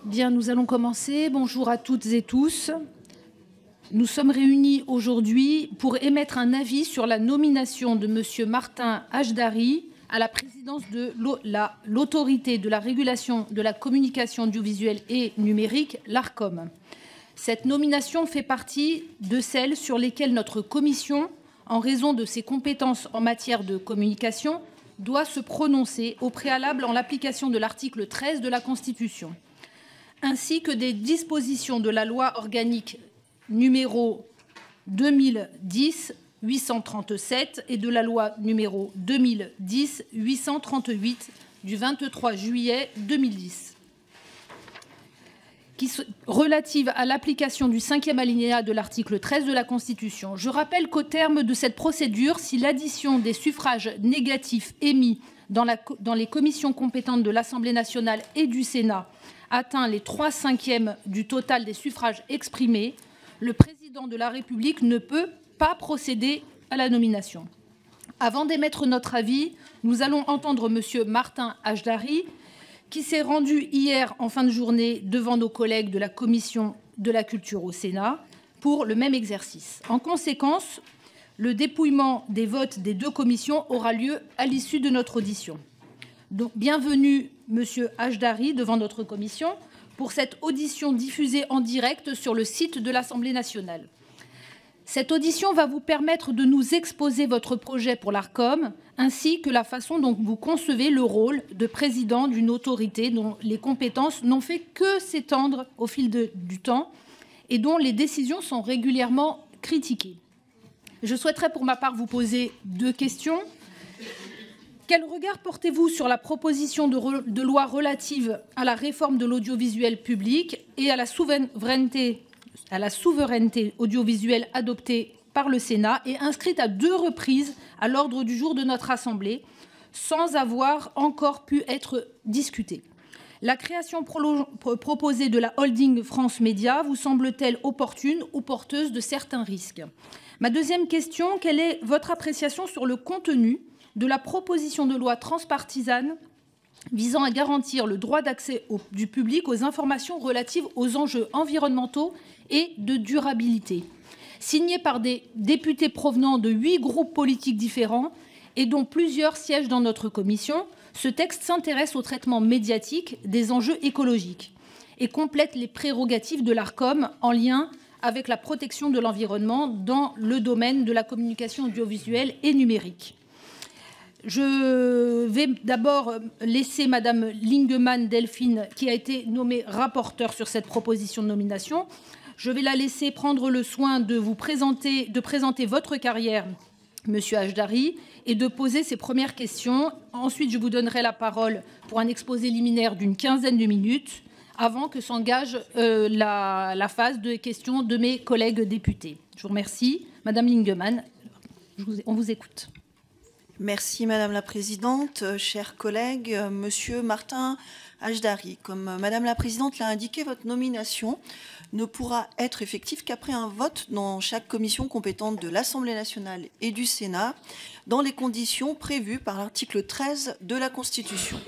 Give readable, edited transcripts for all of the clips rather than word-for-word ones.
Bien, nous allons commencer. Bonjour à toutes et tous. Nous sommes réunis aujourd'hui pour émettre un avis sur la nomination de M. Martin Hajdari à la présidence de l'Autorité de la régulation de la communication audiovisuelle et numérique, l'ARCOM. Cette nomination fait partie de celles sur lesquelles notre commission, en raison de ses compétences en matière de communication, doit se prononcer au préalable en l'application de l'article 13 de la Constitution, ainsi que des dispositions de la loi organique numéro 2010-837 et de la loi numéro 2010-838 du 23 juillet 2010, relative à l'application du 5e alinéa de l'article 13 de la Constitution. Je rappelle qu'au terme de cette procédure, si l'addition des suffrages négatifs émis dans les commissions compétentes de l'Assemblée nationale et du Sénat atteint les 3/5 du total des suffrages exprimés, le président de la République ne peut pas procéder à la nomination. Avant d'émettre notre avis, nous allons entendre M. Martin Hajdari, qui s'est rendu hier en fin de journée devant nos collègues de la Commission de la culture au Sénat pour le même exercice. En conséquence, le dépouillement des votes des deux commissions aura lieu à l'issue de notre audition. Donc, bienvenue, M. Hajdari, devant notre commission pour cette audition diffusée en direct sur le site de l'Assemblée nationale. Cette audition va vous permettre de nous exposer votre projet pour l'ARCOM, ainsi que la façon dont vous concevez le rôle de président d'une autorité dont les compétences n'ont fait que s'étendre au fil du temps et dont les décisions sont régulièrement critiquées. Je souhaiterais pour ma part vous poser deux questions. Quel regard portez-vous sur la proposition de loi relative à la réforme de l'audiovisuel public et à la souveraineté audiovisuelle adoptée par le Sénat et inscrite à 2 reprises à l'ordre du jour de notre Assemblée, sans avoir encore pu être discutée? La création proposée de la holding France Média vous semble-t-elle opportune ou porteuse de certains risques? Ma deuxième question, quelle est votre appréciation sur le contenu de la proposition de loi transpartisane visant à garantir le droit d'accès du public aux informations relatives aux enjeux environnementaux et de durabilité, signée par des députés provenant de 8 groupes politiques différents et dont plusieurs siègent dans notre commission? Ce texte s'intéresse au traitement médiatique des enjeux écologiques et complète les prérogatives de l'ARCOM en lien avec la protection de l'environnement dans le domaine de la communication audiovisuelle et numérique. Je vais d'abord laisser Madame Lingemann Delphine, qui a été nommée rapporteure sur cette proposition de nomination. Je vais la laisser prendre le soin de présenter votre carrière, Monsieur Hajdari, et de poser ses premières questions. Ensuite, je vous donnerai la parole pour un exposé liminaire d'une quinzaine de minutes, avant que s'engage la phase de questions de mes collègues députés. Je vous remercie. Madame Lingemann, on vous écoute. Merci Madame la Présidente, chers collègues, Monsieur Martin Hajdari. Comme Madame la Présidente l'a indiqué, votre nomination ne pourra être effective qu'après un vote dans chaque commission compétente de l'Assemblée nationale et du Sénat, dans les conditions prévues par l'article 13 de la Constitution.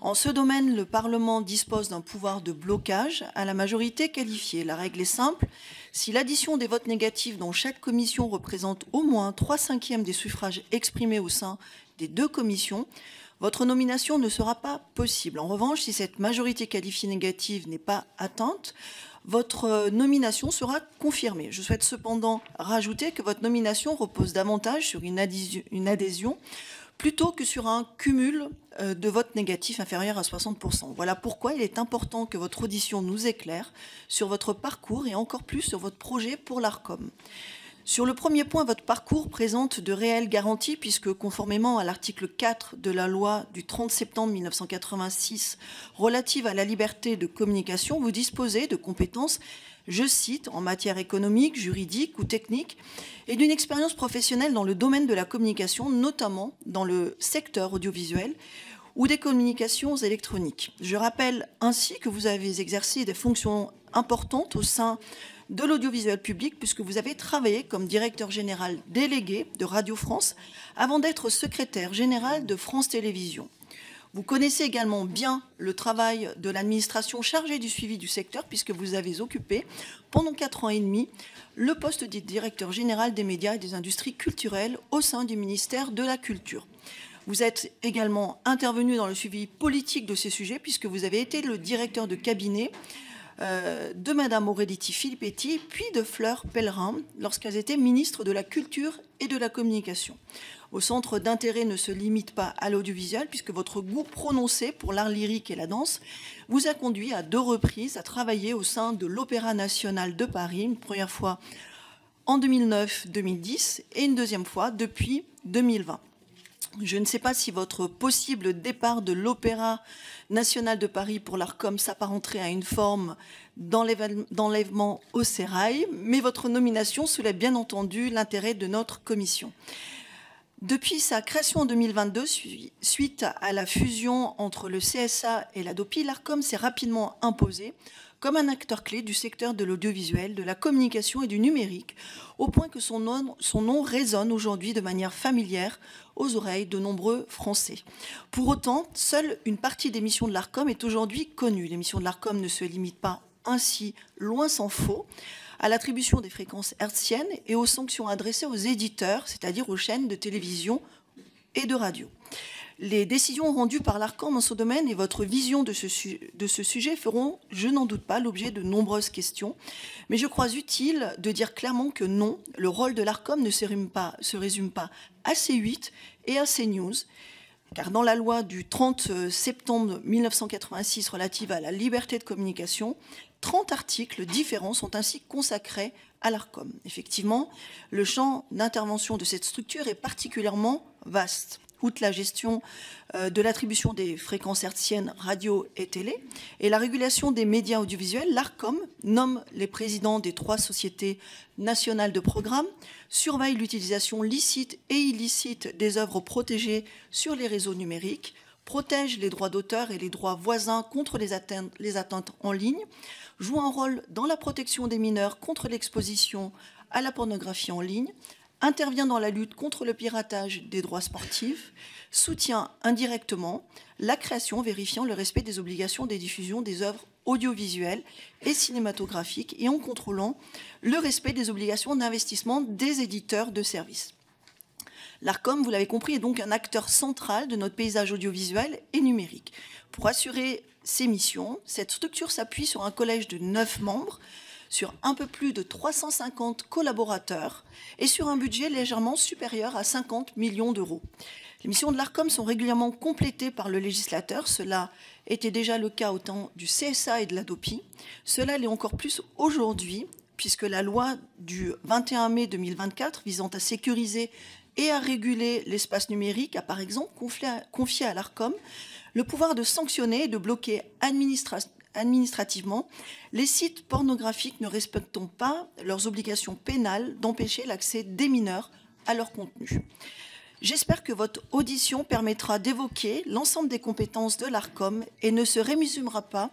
En ce domaine, le Parlement dispose d'un pouvoir de blocage à la majorité qualifiée. La règle est simple. Si l'addition des votes négatifs dans chaque commission représente au moins 3/5 des suffrages exprimés au sein des 2 commissions, votre nomination ne sera pas possible. En revanche, si cette majorité qualifiée négative n'est pas atteinte, votre nomination sera confirmée. Je souhaite cependant rajouter que votre nomination repose davantage sur une adhésion plutôt que sur un cumul de votes négatifs inférieurs à 60%. Voilà pourquoi il est important que votre audition nous éclaire sur votre parcours et encore plus sur votre projet pour l'ARCOM. Sur le premier point, votre parcours présente de réelles garanties puisque, conformément à l'article 4 de la loi du 30 septembre 1986 relative à la liberté de communication, vous disposez de compétences, je cite, en matière économique, juridique ou technique, et d'une expérience professionnelle dans le domaine de la communication, notamment dans le secteur audiovisuel ou des communications électroniques. Je rappelle ainsi que vous avez exercé des fonctions importantes au sein de l'audiovisuel public, puisque vous avez travaillé comme directeur général délégué de Radio France avant d'être secrétaire général de France Télévisions. Vous connaissez également bien le travail de l'administration chargée du suivi du secteur, puisque vous avez occupé pendant 4 ans et demi le poste de directeur général des médias et des industries culturelles au sein du ministère de la Culture. Vous êtes également intervenu dans le suivi politique de ces sujets, puisque vous avez été le directeur de cabinet de Madame Aurelie Filippetti, puis de Fleur Pellerin, lorsqu'elles étaient ministres de la Culture et de la Communication. Vos centres d'intérêt ne se limitent pas à l'audiovisuel, puisque votre goût prononcé pour l'art lyrique et la danse vous a conduit à 2 reprises à travailler au sein de l'Opéra national de Paris, une première fois en 2009-2010 et une deuxième fois depuis 2020. Je ne sais pas si votre possible départ de l'Opéra national de Paris pour l'Arcom s'apparenterait à une forme d'enlèvement au sérail, mais votre nomination soulève bien entendu l'intérêt de notre commission. Depuis sa création en 2022, suite à la fusion entre le CSA et l'ADOPI, l'Arcom s'est rapidement imposé comme un acteur clé du secteur de l'audiovisuel, de la communication et du numérique, au point que son nom résonne aujourd'hui de manière familière aux oreilles de nombreux Français. Pour autant, seule une partie des missions de l'Arcom est aujourd'hui connue. Les missions de l'Arcom ne se limitent pas ainsi, loin s'en faut, à l'attribution des fréquences hertziennes et aux sanctions adressées aux éditeurs, c'est-à-dire aux chaînes de télévision et de radio. Les décisions rendues par l'Arcom dans ce domaine et votre vision de ce sujet feront, je n'en doute pas, l'objet de nombreuses questions. Mais je crois utile de dire clairement que non, le rôle de l'Arcom ne se résume pas à C8 et à CNews, car dans la loi du 30 septembre 1986 relative à la liberté de communication, 30 articles différents sont ainsi consacrés à l'Arcom. Effectivement, le champ d'intervention de cette structure est particulièrement vaste. Outre la gestion de l'attribution des fréquences hertziennes radio et télé et la régulation des médias audiovisuels, l'Arcom nomme les présidents des 3 sociétés nationales de programme, surveille l'utilisation licite et illicite des œuvres protégées sur les réseaux numériques, protège les droits d'auteur et les droits voisins contre les atteintes en ligne, joue un rôle dans la protection des mineurs contre l'exposition à la pornographie en ligne, intervient dans la lutte contre le piratage des droits sportifs, soutient indirectement la création vérifiant le respect des obligations des diffusions des œuvres audiovisuelles et cinématographiques et en contrôlant le respect des obligations d'investissement des éditeurs de services. L'Arcom, vous l'avez compris, est donc un acteur central de notre paysage audiovisuel et numérique. Pour assurer ses missions, cette structure s'appuie sur un collège de 9 membres, sur un peu plus de 350 collaborateurs et sur un budget légèrement supérieur à 50 millions d'euros. Les missions de l'Arcom sont régulièrement complétées par le législateur. Cela était déjà le cas au temps du CSA et de l'ADOPI. Cela l'est encore plus aujourd'hui, puisque la loi du 21 mai 2024 visant à sécuriser et à réguler l'espace numérique a par exemple confié à l'Arcom le pouvoir de sanctionner et de bloquer administrativement les sites pornographiques ne respectant pas leurs obligations pénales d'empêcher l'accès des mineurs à leur contenu. J'espère que votre audition permettra d'évoquer l'ensemble des compétences de l'Arcom et ne se résumera pas...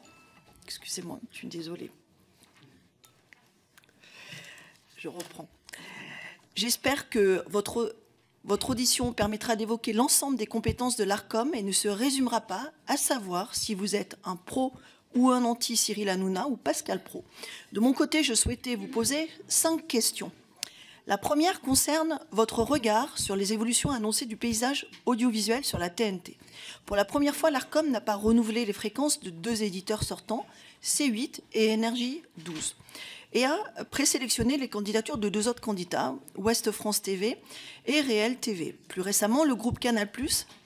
Excusez-moi, je suis désolée. Je reprends. J'espère que votre audition permettra d'évoquer l'ensemble des compétences de l'Arcom et ne se résumera pas à savoir si vous êtes un pro ou un anti-Cyril Hanouna ou Pascal Praud. De mon côté, je souhaitais vous poser 5 questions. La première concerne votre regard sur les évolutions annoncées du paysage audiovisuel sur la TNT. Pour la première fois, l'Arcom n'a pas renouvelé les fréquences de 2 éditeurs sortants, C8 et Énergie 12, et a présélectionné les candidatures de 2 autres candidats, Ouest France TV et Réel TV. Plus récemment, le groupe Canal+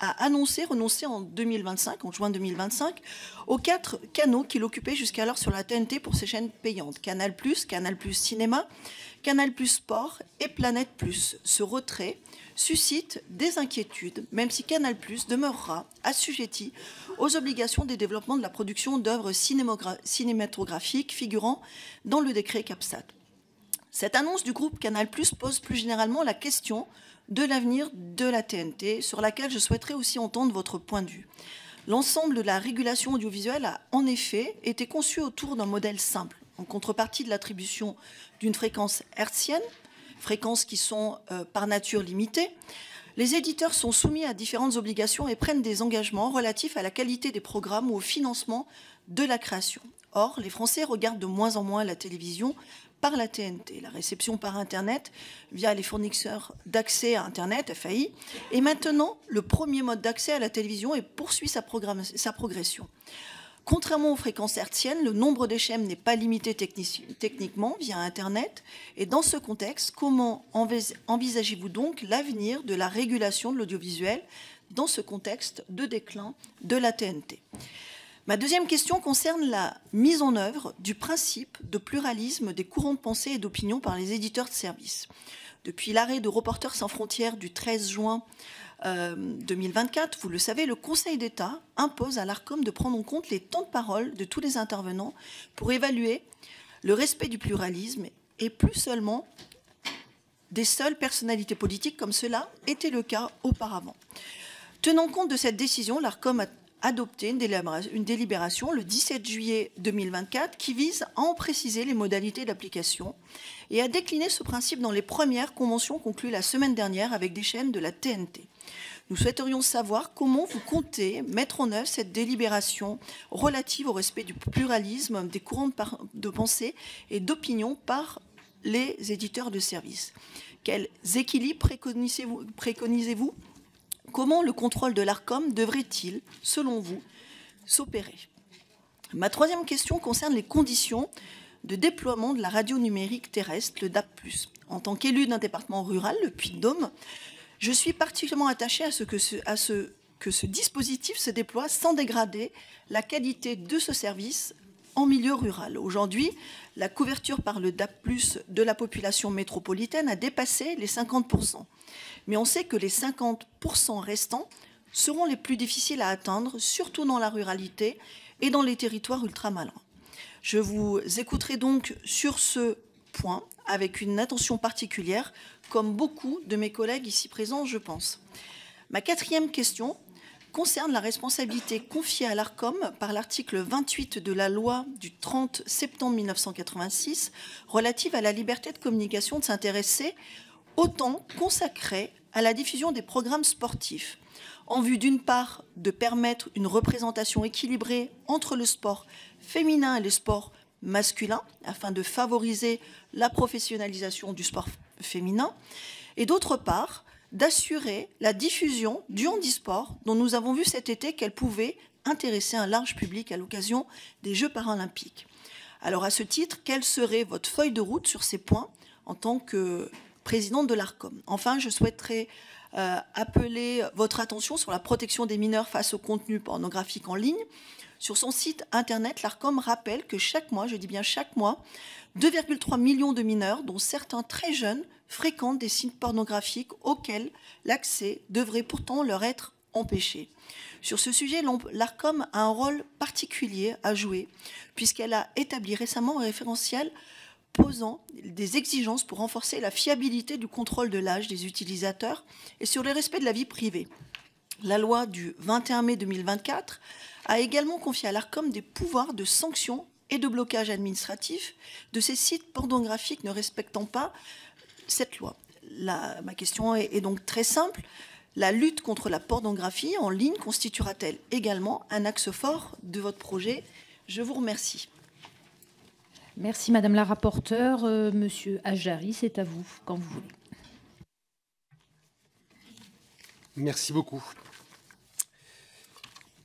a annoncé renoncer en 2025, en juin 2025, aux 4 canaux qu'il occupait jusqu'alors sur la TNT pour ses chaînes payantes, Canal+, Canal+ Cinéma, Canal+ Sport et Planète+. Ce retrait suscite des inquiétudes, même si Canal+ demeurera assujetti aux obligations des développements de la production d'œuvres cinématographiques figurant dans le décret CAPSAT. Cette annonce du groupe Canal+ pose plus généralement la question de l'avenir de la TNT, sur laquelle je souhaiterais aussi entendre votre point de vue. L'ensemble de la régulation audiovisuelle a en effet été conçu autour d'un modèle simple, en contrepartie de l'attribution d'une fréquence hertzienne, fréquences qui sont par nature limitées. Les éditeurs sont soumis à différentes obligations et prennent des engagements relatifs à la qualité des programmes ou au financement de la création. Or, les Français regardent de moins en moins la télévision par la TNT. La réception par Internet, via les fournisseurs d'accès à Internet, FAI, est maintenant le premier mode d'accès à la télévision et poursuit sa progression. Contrairement aux fréquences hertziennes, le nombre des chaînes n'est pas limité techniquement via Internet. Et dans ce contexte, comment envisagez-vous donc l'avenir de la régulation de l'audiovisuel dans ce contexte de déclin de la TNT? Ma deuxième question concerne la mise en œuvre du principe de pluralisme des courants de pensée et d'opinion par les éditeurs de services. Depuis l'arrêt de Reporters sans frontières du 13 juin 2024, vous le savez, le Conseil d'État impose à l'Arcom de prendre en compte les temps de parole de tous les intervenants pour évaluer le respect du pluralisme et plus seulement des seules personnalités politiques comme cela était le cas auparavant. Tenant compte de cette décision, l'Arcom a adopté une délibération le 17 juillet 2024 qui vise à en préciser les modalités d'application et à décliner ce principe dans les premières conventions conclues la semaine dernière avec des chaînes de la TNT. Nous souhaiterions savoir comment vous comptez mettre en œuvre cette délibération relative au respect du pluralisme des courants de pensée et d'opinion par les éditeurs de services. Quels équilibres préconisez-vous ? Comment le contrôle de l'Arcom devrait-il, selon vous, s'opérer? Ma troisième question concerne les conditions de déploiement de la radio numérique terrestre, le DAB+. En tant qu'élu d'un département rural, le Puy-de-Dôme, je suis particulièrement attachée à ce que ce dispositif se déploie sans dégrader la qualité de ce service en milieu rural. Aujourd'hui, la couverture par le DAB+, de la population métropolitaine a dépassé les 50%. Mais on sait que les 50% restants seront les plus difficiles à atteindre, surtout dans la ruralité et dans les territoires ultramarins. Je vous écouterai donc sur ce point avec une attention particulière, comme beaucoup de mes collègues ici présents, je pense. Ma quatrième question concerne la responsabilité confiée à l'Arcom par l'article 28 de la loi du 30 septembre 1986 relative à la liberté de communication de s'intéresser au temps consacré à la diffusion des programmes sportifs, en vue d'une part de permettre une représentation équilibrée entre le sport féminin et le sport masculin, afin de favoriser la professionnalisation du sport féminin, et d'autre part d'assurer la diffusion du handisport, dont nous avons vu cet été qu'elle pouvait intéresser un large public à l'occasion des Jeux paralympiques. Alors à ce titre, quelle serait votre feuille de route sur ces points en tant que présidente de l'Arcom? Enfin, je souhaiterais appeler votre attention sur la protection des mineurs face au contenu pornographique en ligne. Sur son site internet, l'Arcom rappelle que chaque mois, je dis bien chaque mois, 2,3 millions de mineurs, dont certains très jeunes, fréquentent des sites pornographiques auxquels l'accès devrait pourtant leur être empêché. Sur ce sujet, l'Arcom a un rôle particulier à jouer, puisqu'elle a établi récemment un référentiel posant des exigences pour renforcer la fiabilité du contrôle de l'âge des utilisateurs et sur le respect de la vie privée. La loi du 21 mai 2024 a également confié à l'Arcom des pouvoirs de sanction et de blocage administratif de ces sites pornographiques ne respectant pas cette loi. Ma question est donc très simple. La lutte contre la pornographie en ligne constituera-t-elle également un axe fort de votre projet? Je vous remercie. Merci Madame la rapporteure. Monsieur Ajdari, c'est à vous, quand vous voulez. Merci beaucoup.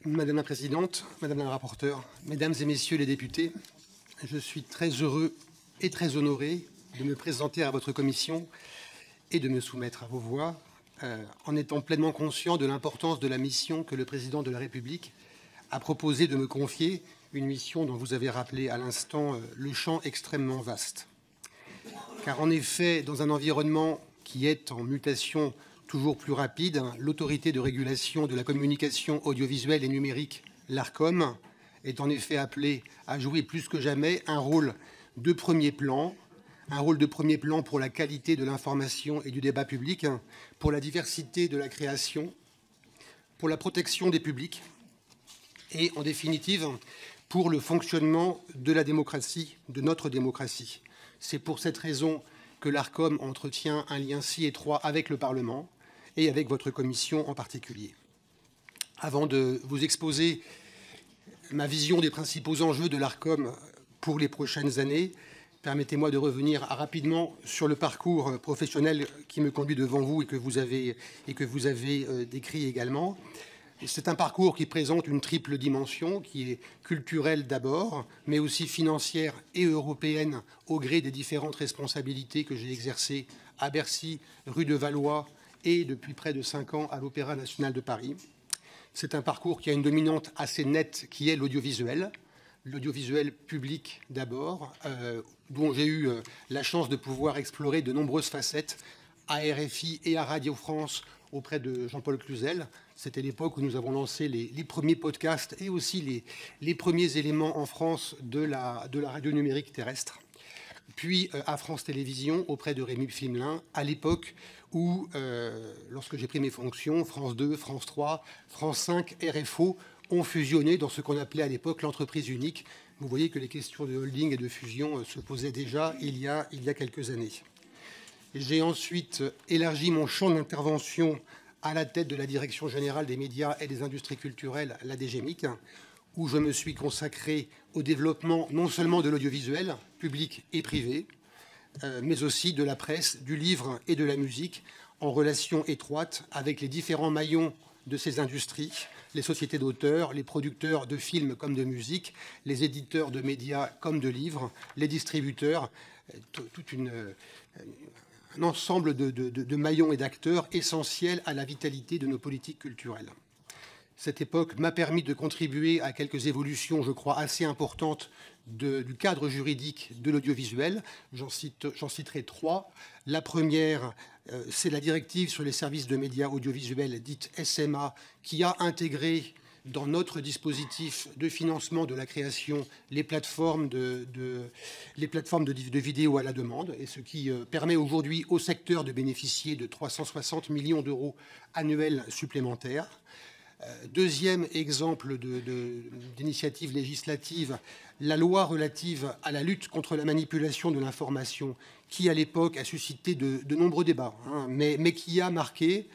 Madame la Présidente, Madame la rapporteure, Mesdames et Messieurs les députés, je suis très heureux et très honoré de me présenter à votre commission et de me soumettre à vos voix, en étant pleinement conscient de l'importance de la mission que le Président de la République a proposé de me confier, une mission dont vous avez rappelé à l'instant le champ extrêmement vaste. Car en effet, dans un environnement qui est en mutation toujours plus rapide, l'autorité de régulation de la communication audiovisuelle et numérique, l'Arcom, est en effet appelée à jouer plus que jamais un rôle de premier plan pour la qualité de l'information et du débat public, pour la diversité de la création, pour la protection des publics et, en définitive, pour le fonctionnement de la démocratie, de notre démocratie. C'est pour cette raison que l'Arcom entretient un lien si étroit avec le Parlement et avec votre commission en particulier. Avant de vous exposer ma vision des principaux enjeux de l'Arcom pour les prochaines années, permettez-moi de revenir rapidement sur le parcours professionnel qui me conduit devant vous et que vous avez décrit également. C'est un parcours qui présente une triple dimension, qui est culturelle d'abord, mais aussi financière et européenne au gré des différentes responsabilités que j'ai exercées à Bercy, rue de Valois et depuis près de 5 ans à l'Opéra national de Paris. C'est un parcours qui a une dominante assez nette qui est l'audiovisuel public d'abord, dont j'ai eu la chance de pouvoir explorer de nombreuses facettes à RFI et à Radio France auprès de Jean-Paul Cluzel. C'était l'époque où nous avons lancé les premiers podcasts et aussi les premiers éléments en France de la radio numérique terrestre. Puis à France Télévisions auprès de Rémi Fimelin, à l'époque où, lorsque j'ai pris mes fonctions, France 2, France 3, France 5, RFO ont fusionné dans ce qu'on appelait à l'époque l'entreprise unique. Vous voyez que les questions de holding et de fusion se posaient déjà il y a quelques années. J'ai ensuite élargi mon champ d'intervention à la tête de la Direction générale des médias et des industries culturelles, la DGMIC, où je me suis consacré au développement non seulement de l'audiovisuel, public et privé, mais aussi de la presse, du livre et de la musique, en relation étroite avec les différents maillons de ces industries, les sociétés d'auteurs, les producteurs de films comme de musique, les éditeurs de médias comme de livres, les distributeurs, un ensemble de maillons et d'acteurs essentiels à la vitalité de nos politiques culturelles. Cette époque m'a permis de contribuer à quelques évolutions, je crois, assez importantes du cadre juridique de l'audiovisuel. J'en citerai 3. La première, c'est la directive sur les services de médias audiovisuels, dite SMA, qui a intégré dans notre dispositif de financement de la création les plateformes de vidéo à la demande, et ce qui permet aujourd'hui au secteur de bénéficier de 360 millions d'euros annuels supplémentaires. Deuxième exemple d'initiative législative, la loi relative à la lutte contre la manipulation de l'information, qui à l'époque a suscité de nombreux débats, mais qui a marqué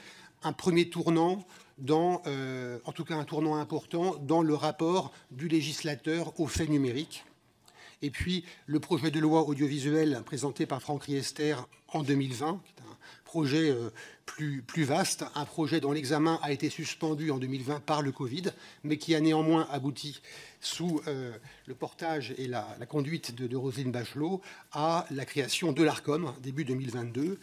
un premier tournant, en tout cas un tournant important, dans le rapport du législateur aux faits numériques. Et puis le projet de loi audiovisuel présenté par Franck Riester en 2020, qui est un projet plus vaste, un projet dont l'examen a été suspendu en 2020 par le Covid, mais qui a néanmoins abouti sous le portage et la conduite de Roselyne Bachelot à la création de l'Arcom début 2022,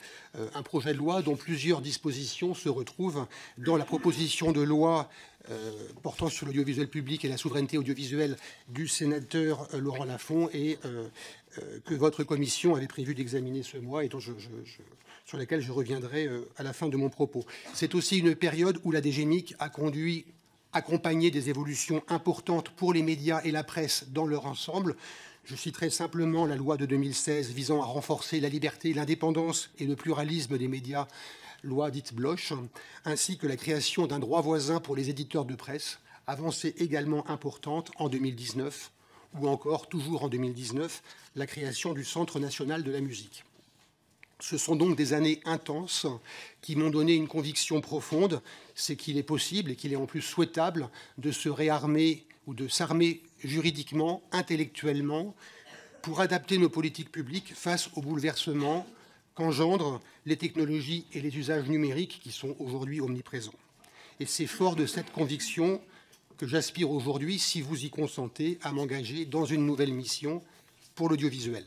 un projet de loi dont plusieurs dispositions se retrouvent dans la proposition de loi portant sur l'audiovisuel public et la souveraineté audiovisuelle du sénateur Laurent Lafon et que votre commission avait prévu d'examiner ce mois et dont sur laquelle je reviendrai à la fin de mon propos. C'est aussi une période où la DGMIC a accompagné des évolutions importantes pour les médias et la presse dans leur ensemble. Je citerai simplement la loi de 2016 visant à renforcer la liberté, l'indépendance et le pluralisme des médias, loi dite Bloch, ainsi que la création d'un droit voisin pour les éditeurs de presse, avancée également importante en 2019, ou encore, toujours en 2019, la création du Centre national de la musique. Ce sont donc des années intenses qui m'ont donné une conviction profonde, c'est qu'il est possible et qu'il est en plus souhaitable de se réarmer ou de s'armer juridiquement, intellectuellement, pour adapter nos politiques publiques face aux bouleversements qu'engendrent les technologies et les usages numériques qui sont aujourd'hui omniprésents. Et c'est fort de cette conviction que j'aspire aujourd'hui, si vous y consentez, à m'engager dans une nouvelle mission pour l'audiovisuel.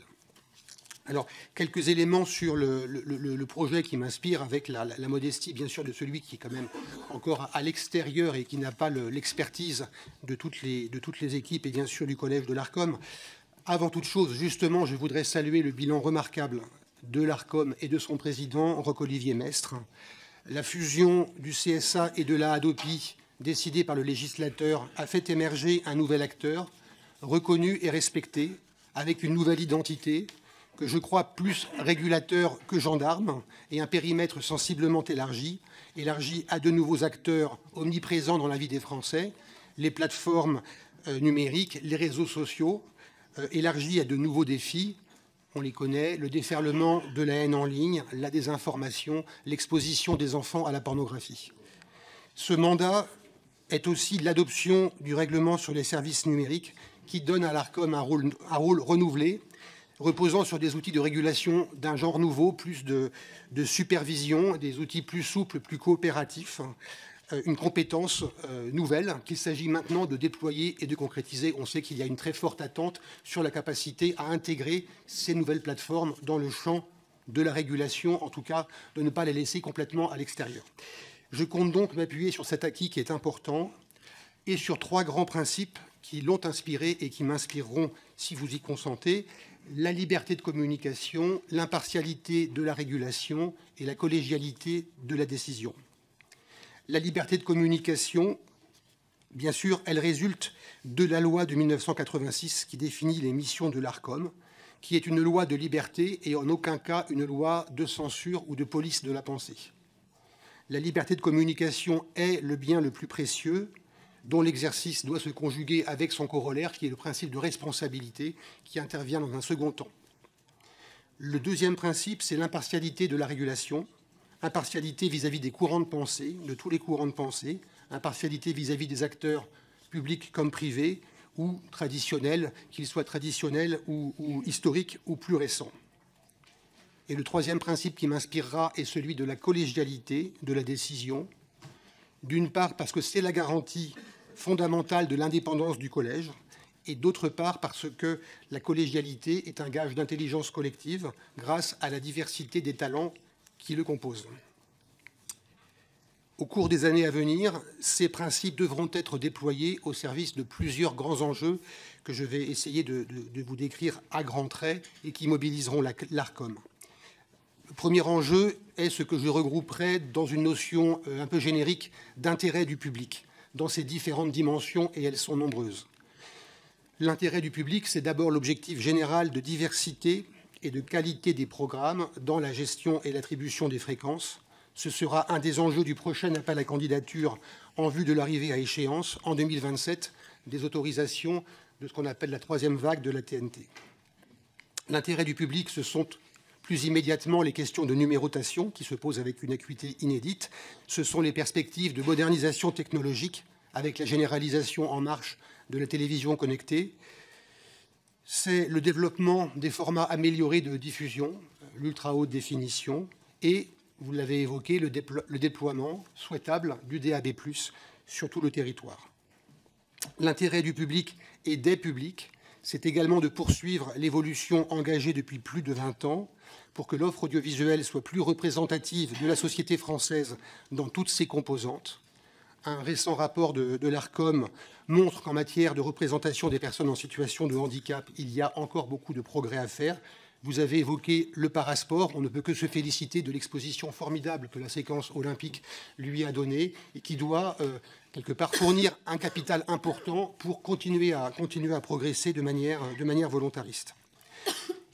Alors, quelques éléments sur le projet qui m'inspire, avec la modestie, bien sûr, de celui qui est quand même encore à l'extérieur et qui n'a pas l'expertise de toutes les équipes et bien sûr du collège de l'Arcom. Avant toute chose, justement, je voudrais saluer le bilan remarquable de l'Arcom et de son président, Roch-Olivier Mestre. La fusion du CSA et de la Hadopi, décidée par le législateur, a fait émerger un nouvel acteur, reconnu et respecté, avec une nouvelle identité, que je crois plus régulateur que gendarme, et un périmètre sensiblement élargi à de nouveaux acteurs omniprésents dans la vie des Français, les plateformes numériques, les réseaux sociaux, élargi à de nouveaux défis, on les connaît, le déferlement de la haine en ligne, la désinformation, l'exposition des enfants à la pornographie. Ce mandat est aussi l'adoption du règlement sur les services numériques qui donne à l'Arcom un rôle renouvelé, reposant sur des outils de régulation d'un genre nouveau, plus de supervision, des outils plus souples, plus coopératifs, une compétence nouvelle qu'il s'agit maintenant de déployer et de concrétiser. On sait qu'il y a une très forte attente sur la capacité à intégrer ces nouvelles plateformes dans le champ de la régulation, en tout cas de ne pas les laisser complètement à l'extérieur. Je compte donc m'appuyer sur cet acquis qui est important et sur 3 grands principes qui l'ont inspiré et qui m'inspireront si vous y consentez: la liberté de communication, l'impartialité de la régulation et la collégialité de la décision. La liberté de communication, bien sûr, elle résulte de la loi de 1986 qui définit les missions de l'Arcom, qui est une loi de liberté et en aucun cas une loi de censure ou de police de la pensée. La liberté de communication est le bien le plus précieux, dont l'exercice doit se conjuguer avec son corollaire, qui est le principe de responsabilité, qui intervient dans un second temps. Le deuxième principe, c'est l'impartialité de la régulation. Impartialité vis-à-vis des courants de pensée, de tous les courants de pensée, impartialité vis-à-vis des acteurs publics comme privés ou traditionnels, qu'ils soient traditionnels ou historiques ou plus récents. Et le troisième principe qui m'inspirera est celui de la collégialité de la décision, d'une part parce que c'est la garantie fondamentale de l'indépendance du collège, et d'autre part parce que la collégialité est un gage d'intelligence collective grâce à la diversité des talents qui le composent. Au cours des années à venir, ces principes devront être déployés au service de plusieurs grands enjeux que je vais essayer de vous décrire à grands traits et qui mobiliseront l'Arcom. Le premier enjeu est ce que je regrouperai dans une notion un peu générique d'intérêt du public, dans ses différentes dimensions, et elles sont nombreuses. L'intérêt du public, c'est d'abord l'objectif général de diversité et de qualité des programmes dans la gestion et l'attribution des fréquences. Ce sera un des enjeux du prochain appel à candidature en vue de l'arrivée à échéance, en 2027, des autorisations de ce qu'on appelle la 3e vague de la TNT. L'intérêt du public, ce sont plus immédiatement les questions de numérotation qui se posent avec une acuité inédite. Ce sont les perspectives de modernisation technologique avec la généralisation en marche de la télévision connectée. C'est le développement des formats améliorés de diffusion, l'ultra haute définition, et, vous l'avez évoqué, le déploiement souhaitable du DAB+, sur tout le territoire. L'intérêt du public et des publics, c'est également de poursuivre l'évolution engagée depuis plus de 20 ans pour que l'offre audiovisuelle soit plus représentative de la société française dans toutes ses composantes. Un récent rapport de l'Arcom montre qu'en matière de représentation des personnes en situation de handicap, il y a encore beaucoup de progrès à faire. Vous avez évoqué le parasport. On ne peut que se féliciter de l'exposition formidable que la séquence olympique lui a donnée et qui doit, quelque part, fournir un capital important pour continuer à progresser de manière volontariste.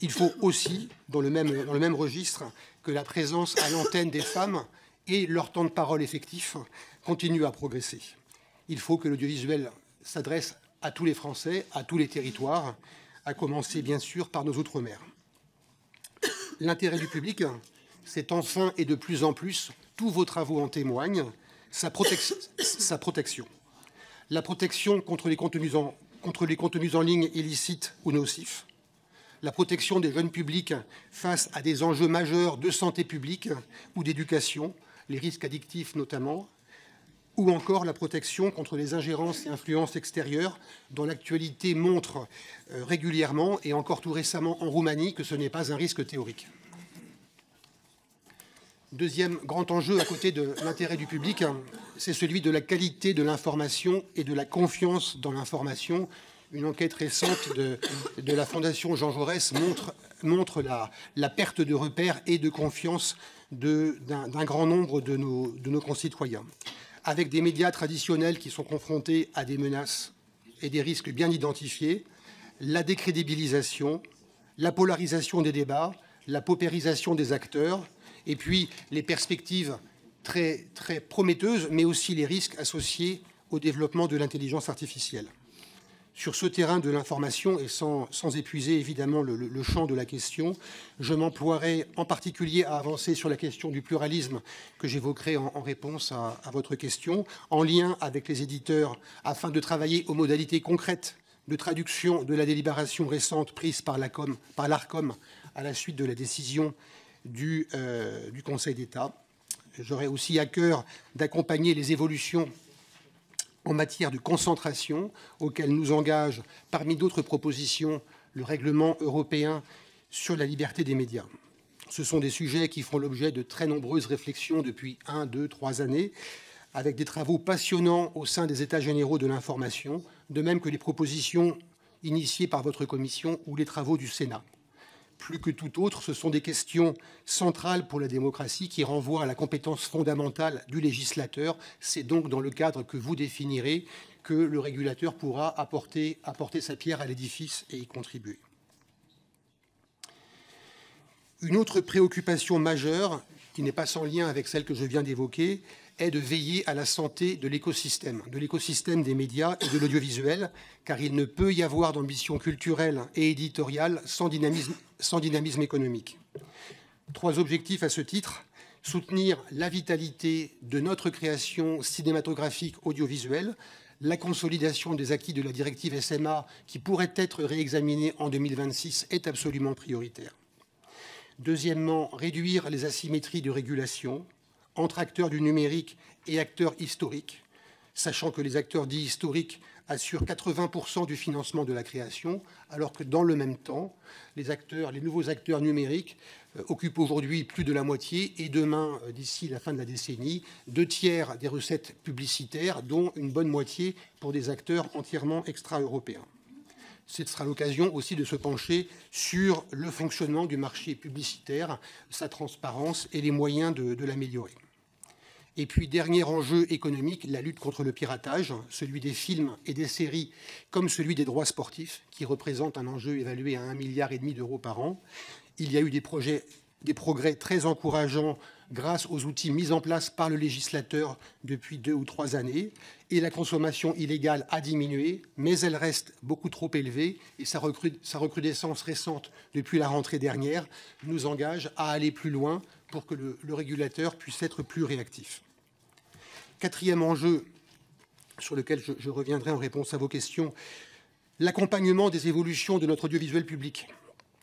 Il faut aussi, dans le même registre, que la présence à l'antenne des femmes et leur temps de parole effectif continuent à progresser. Il faut que l'audiovisuel s'adresse à tous les Français, à tous les territoires, à commencer bien sûr par nos outre-mer. L'intérêt du public, c'est enfin et de plus en plus, tous vos travaux en témoignent, sa protection. La protection contre les contenus en ligne illicites ou nocifs, la protection des jeunes publics face à des enjeux majeurs de santé publique ou d'éducation, les risques addictifs notamment, ou encore la protection contre les ingérences et influences extérieures dont l'actualité montre régulièrement, et encore tout récemment en Roumanie, que ce n'est pas un risque théorique. Deuxième grand enjeu à côté de l'intérêt du public, c'est celui de la qualité de l'information et de la confiance dans l'information. Une enquête récente de la Fondation Jean Jaurès montre la perte de repères et de confiance d'un grand nombre de nos concitoyens, avec des médias traditionnels qui sont confrontés à des menaces et des risques bien identifiés, la décrédibilisation, la polarisation des débats, la paupérisation des acteurs, et puis les perspectives très, très prometteuses, mais aussi les risques associés au développement de l'intelligence artificielle. Sur ce terrain de l'information, et sans épuiser évidemment le champ de la question, je m'emploierai en particulier à avancer sur la question du pluralisme que j'évoquerai en réponse à votre question, en lien avec les éditeurs, afin de travailler aux modalités concrètes de traduction de la délibération récente prise par l'ARCOM à la suite de la décision du Conseil d'État. J'aurai aussi à cœur d'accompagner les évolutions en matière de concentration, auxquelles nous engage, parmi d'autres propositions, le règlement européen sur la liberté des médias. Ce sont des sujets qui font l'objet de très nombreuses réflexions depuis 1, 2, 3 années, avec des travaux passionnants au sein des États généraux de l'information, de même que les propositions initiées par votre commission ou les travaux du Sénat. Plus que tout autre, ce sont des questions centrales pour la démocratie qui renvoient à la compétence fondamentale du législateur. C'est donc dans le cadre que vous définirez que le régulateur pourra apporter sa pierre à l'édifice et y contribuer. Une autre préoccupation majeure, qui n'est pas sans lien avec celle que je viens d'évoquer, est de veiller à la santé de l'écosystème des médias et de l'audiovisuel, car il ne peut y avoir d'ambition culturelle et éditoriale sans dynamisme économique. 3 objectifs à ce titre: soutenir la vitalité de notre création cinématographique audiovisuelle, la consolidation des acquis de la directive SMA, qui pourrait être réexaminée en 2026, est absolument prioritaire. Deuxièmement, réduire les asymétries de régulation entre acteurs du numérique et acteurs historiques, sachant que les acteurs dits historiques assurent 80% du financement de la création, alors que dans le même temps, les nouveaux acteurs numériques occupent aujourd'hui plus de la moitié et demain, d'ici la fin de la décennie, 2 tiers des recettes publicitaires, dont une bonne moitié pour des acteurs entièrement extra-européens. Ce sera l'occasion aussi de se pencher sur le fonctionnement du marché publicitaire, sa transparence et les moyens de l'améliorer. Et puis, dernier enjeu économique, la lutte contre le piratage, celui des films et des séries comme celui des droits sportifs, qui représentent un enjeu évalué à 1,5 milliard d'euros par an. Il y a eu des progrès très encourageants grâce aux outils mis en place par le législateur depuis 2 ou 3 années. Et la consommation illégale a diminué, mais elle reste beaucoup trop élevée. Et sa recrudescence récente depuis la rentrée dernière nous engage à aller plus loin pour que le régulateur puisse être plus réactif. 4e enjeu sur lequel je reviendrai en réponse à vos questions, l'accompagnement des évolutions de notre audiovisuel public,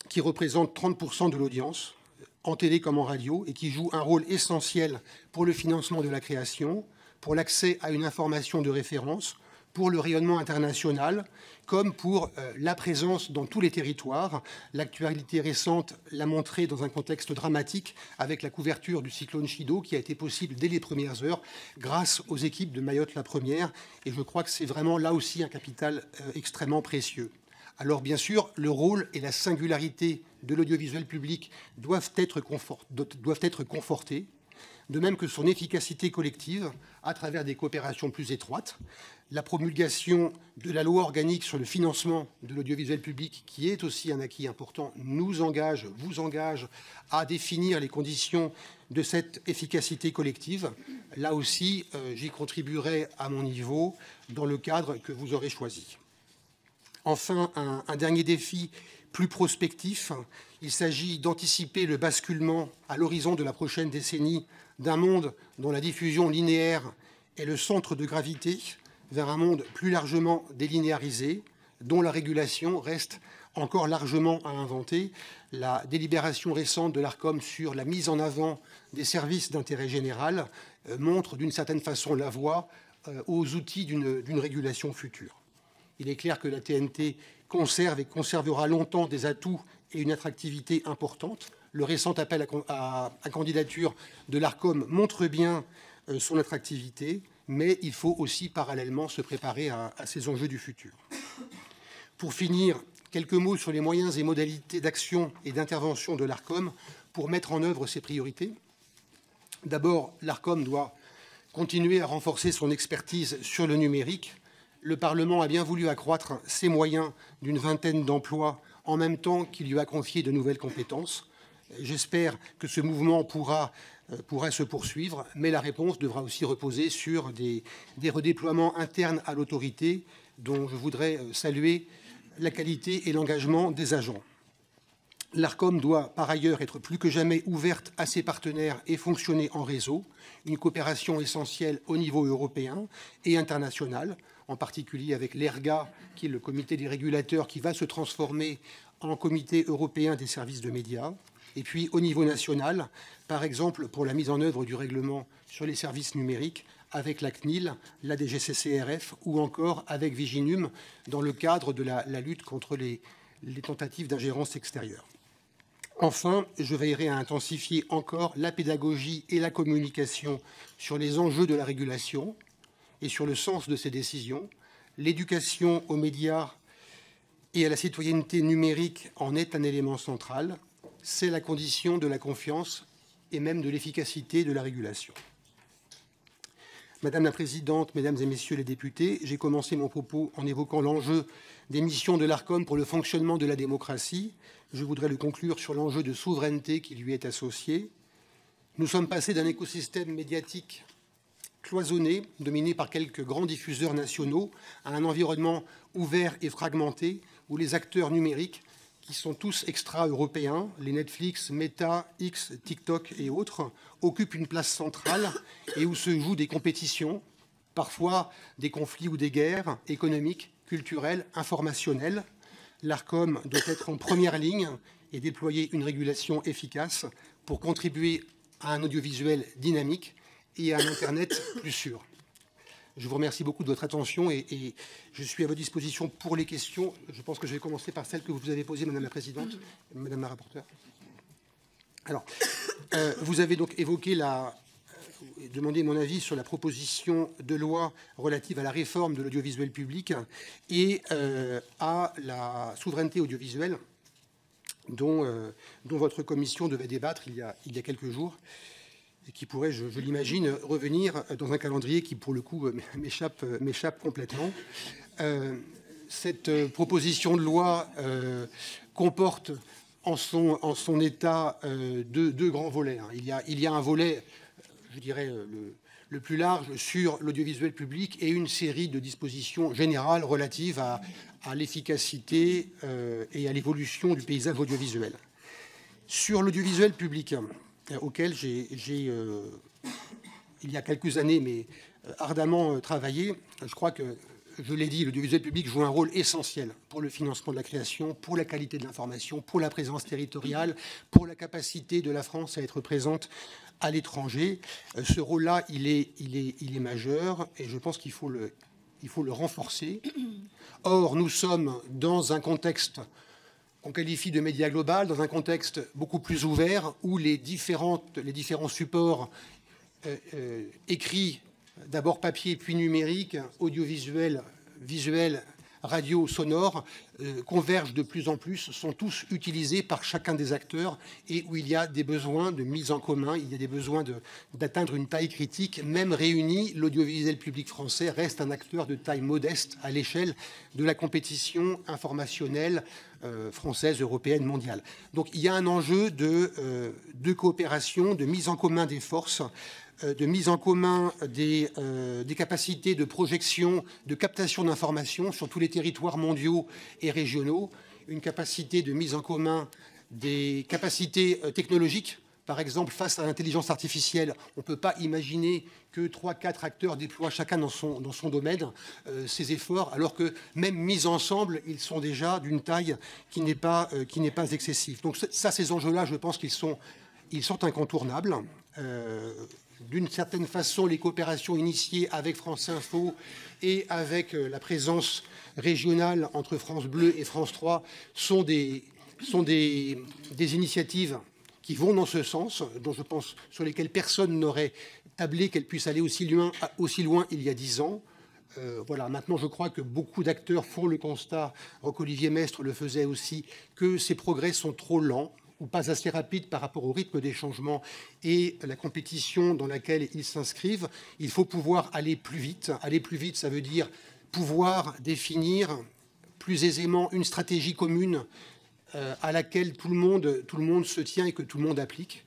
qui représente 30% de l'audience, en télé comme en radio, et qui joue un rôle essentiel pour le financement de la création, pour l'accès à une information de référence, pour le rayonnement international, comme pour la présence dans tous les territoires. L'actualité récente l'a montré dans un contexte dramatique avec la couverture du cyclone Chido qui a été possible dès les premières heures grâce aux équipes de Mayotte la Première. Et je crois que c'est vraiment là aussi un capital extrêmement précieux. Alors bien sûr, le rôle et la singularité de l'audiovisuel public doivent être confortés, de même que son efficacité collective à travers des coopérations plus étroites. La promulgation de la loi organique sur le financement de l'audiovisuel public, qui est aussi un acquis important, vous engage à définir les conditions de cette efficacité collective. Là aussi, j'y contribuerai à mon niveau dans le cadre que vous aurez choisi. Enfin, un dernier défi plus prospectif. Il s'agit d'anticiper le basculement à l'horizon de la prochaine décennie d'un monde dont la diffusion linéaire est le centre de gravité vers un monde plus largement délinéarisé, dont la régulation reste encore largement à inventer. La délibération récente de l'ARCOM sur la mise en avant des services d'intérêt général montre d'une certaine façon la voie aux outils d'une régulation future. Il est clair que la TNT conserve et conservera longtemps des atouts et une attractivité importante. Le récent appel à candidature de l'ARCOM montre bien son attractivité, mais il faut aussi parallèlement se préparer à ces enjeux du futur. Pour finir, quelques mots sur les moyens et modalités d'action et d'intervention de l'ARCOM pour mettre en œuvre ses priorités. D'abord, l'ARCOM doit continuer à renforcer son expertise sur le numérique. Le Parlement a bien voulu accroître ses moyens d'une 20aine d'emplois en même temps qu'il lui a confié de nouvelles compétences. J'espère que ce mouvement pourra se poursuivre, mais la réponse devra aussi reposer sur des redéploiements internes à l'autorité, dont je voudrais saluer la qualité et l'engagement des agents. L'Arcom doit par ailleurs être plus que jamais ouverte à ses partenaires et fonctionner en réseau, une coopération essentielle au niveau européen et international, en particulier avec l'ERGA, qui est le comité des régulateurs qui va se transformer en comité européen des services de médias, et puis au niveau national, par exemple pour la mise en œuvre du règlement sur les services numériques avec la CNIL, la DGCCRF ou encore avec Viginum dans le cadre de la lutte contre les tentatives d'ingérence extérieure. Enfin, je veillerai à intensifier encore la pédagogie et la communication sur les enjeux de la régulation et sur le sens de ces décisions. L'éducation aux médias et à la citoyenneté numérique en est un élément central. C'est la condition de la confiance et même de l'efficacité de la régulation. Madame la Présidente, Mesdames et Messieurs les députés, j'ai commencé mon propos en évoquant l'enjeu des missions de l'Arcom pour le fonctionnement de la démocratie. Je voudrais le conclure sur l'enjeu de souveraineté qui lui est associé. Nous sommes passés d'un écosystème médiatique cloisonné, dominé par quelques grands diffuseurs nationaux, à un environnement ouvert et fragmenté, où les acteurs numériques, qui sont tous extra-européens, les Netflix, Meta, X, TikTok et autres, occupent une place centrale et où se jouent des compétitions, parfois des conflits ou des guerres économiques, culturelles, informationnelles. L'Arcom doit être en première ligne et déployer une régulation efficace pour contribuer à un audiovisuel dynamique et à un Internet plus sûr. Je vous remercie beaucoup de votre attention et je suis à votre disposition pour les questions. Je pense que je vais commencer par celle que vous avez posée, Madame la Présidente, Madame la rapporteure. Alors, vous avez donc évoqué demandé mon avis sur la proposition de loi relative à la réforme de l'audiovisuel public et à la souveraineté audiovisuelle dont votre commission devait débattre il y a quelques jours et qui pourrait, je l'imagine, revenir dans un calendrier qui, pour le coup, m'échappe complètement. Cette proposition de loi comporte en son état deux grands volets. Il y a un volet, je dirais, le plus large sur l'audiovisuel public et une série de dispositions générales relatives à l'efficacité et à l'évolution du paysage audiovisuel. Sur l'audiovisuel public, auquel j'ai, il y a quelques années, mais ardemment travaillé, je crois que, je l'ai dit, l'audiovisuel public joue un rôle essentiel pour le financement de la création, pour la qualité de l'information, pour la présence territoriale, pour la capacité de la France à être présente à l'étranger. Ce rôle-là, il est majeur et je pense qu'il faut le renforcer. Or, nous sommes dans un contexte qu'on qualifie de média global, dans un contexte beaucoup plus ouvert où les différents supports écrits, d'abord papier puis numérique, audiovisuel, visuel, radio, sonore, convergent de plus en plus, sont tous utilisés par chacun des acteurs et où il y a des besoins de mise en commun, il y a des besoins d'atteindre une taille critique. Même réuni, l'audiovisuel public français reste un acteur de taille modeste à l'échelle de la compétition informationnelle française, européenne, mondiale. Donc il y a un enjeu de coopération, de mise en commun des forces, de mise en commun des capacités de projection, de captation d'informations sur tous les territoires mondiaux et régionaux, une capacité de mise en commun des capacités technologiques. Par exemple, face à l'intelligence artificielle, on ne peut pas imaginer que 3-4 acteurs déploient chacun dans son domaine ces efforts, alors que même mis ensemble, ils sont déjà d'une taille qui n'est pas excessive. Donc ça, ces enjeux-là, je pense qu'ils sont incontournables. D'une certaine façon, les coopérations initiées avec France Info et avec la présence régionale entre France Bleu et France 3 sont des initiatives qui vont dans ce sens, dont je pense sur lesquelles personne n'aurait tablé qu'elles puissent aller aussi loin il y a 10 ans. Voilà. Maintenant, je crois que beaucoup d'acteurs font le constat, Roch-Olivier Mestre le faisait aussi, que ces progrès sont trop lents ou pas assez rapides par rapport au rythme des changements et la compétition dans laquelle ils s'inscrivent. Il faut pouvoir aller plus vite. Aller plus vite, ça veut dire pouvoir définir plus aisément une stratégie commune à laquelle tout le monde se tient et que tout le monde applique.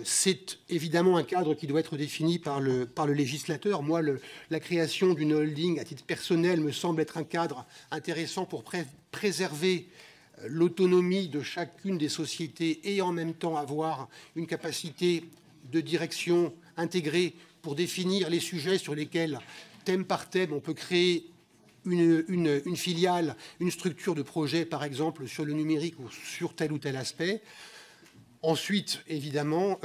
C'est évidemment un cadre qui doit être défini par le législateur. Moi, la création d'une holding à titre personnel me semble être un cadre intéressant pour préserver l'autonomie de chacune des sociétés et en même temps avoir une capacité de direction intégrée pour définir les sujets sur lesquels, thème par thème, on peut créer une filiale, une structure de projet, par exemple, sur le numérique ou sur tel ou tel aspect. Ensuite, évidemment,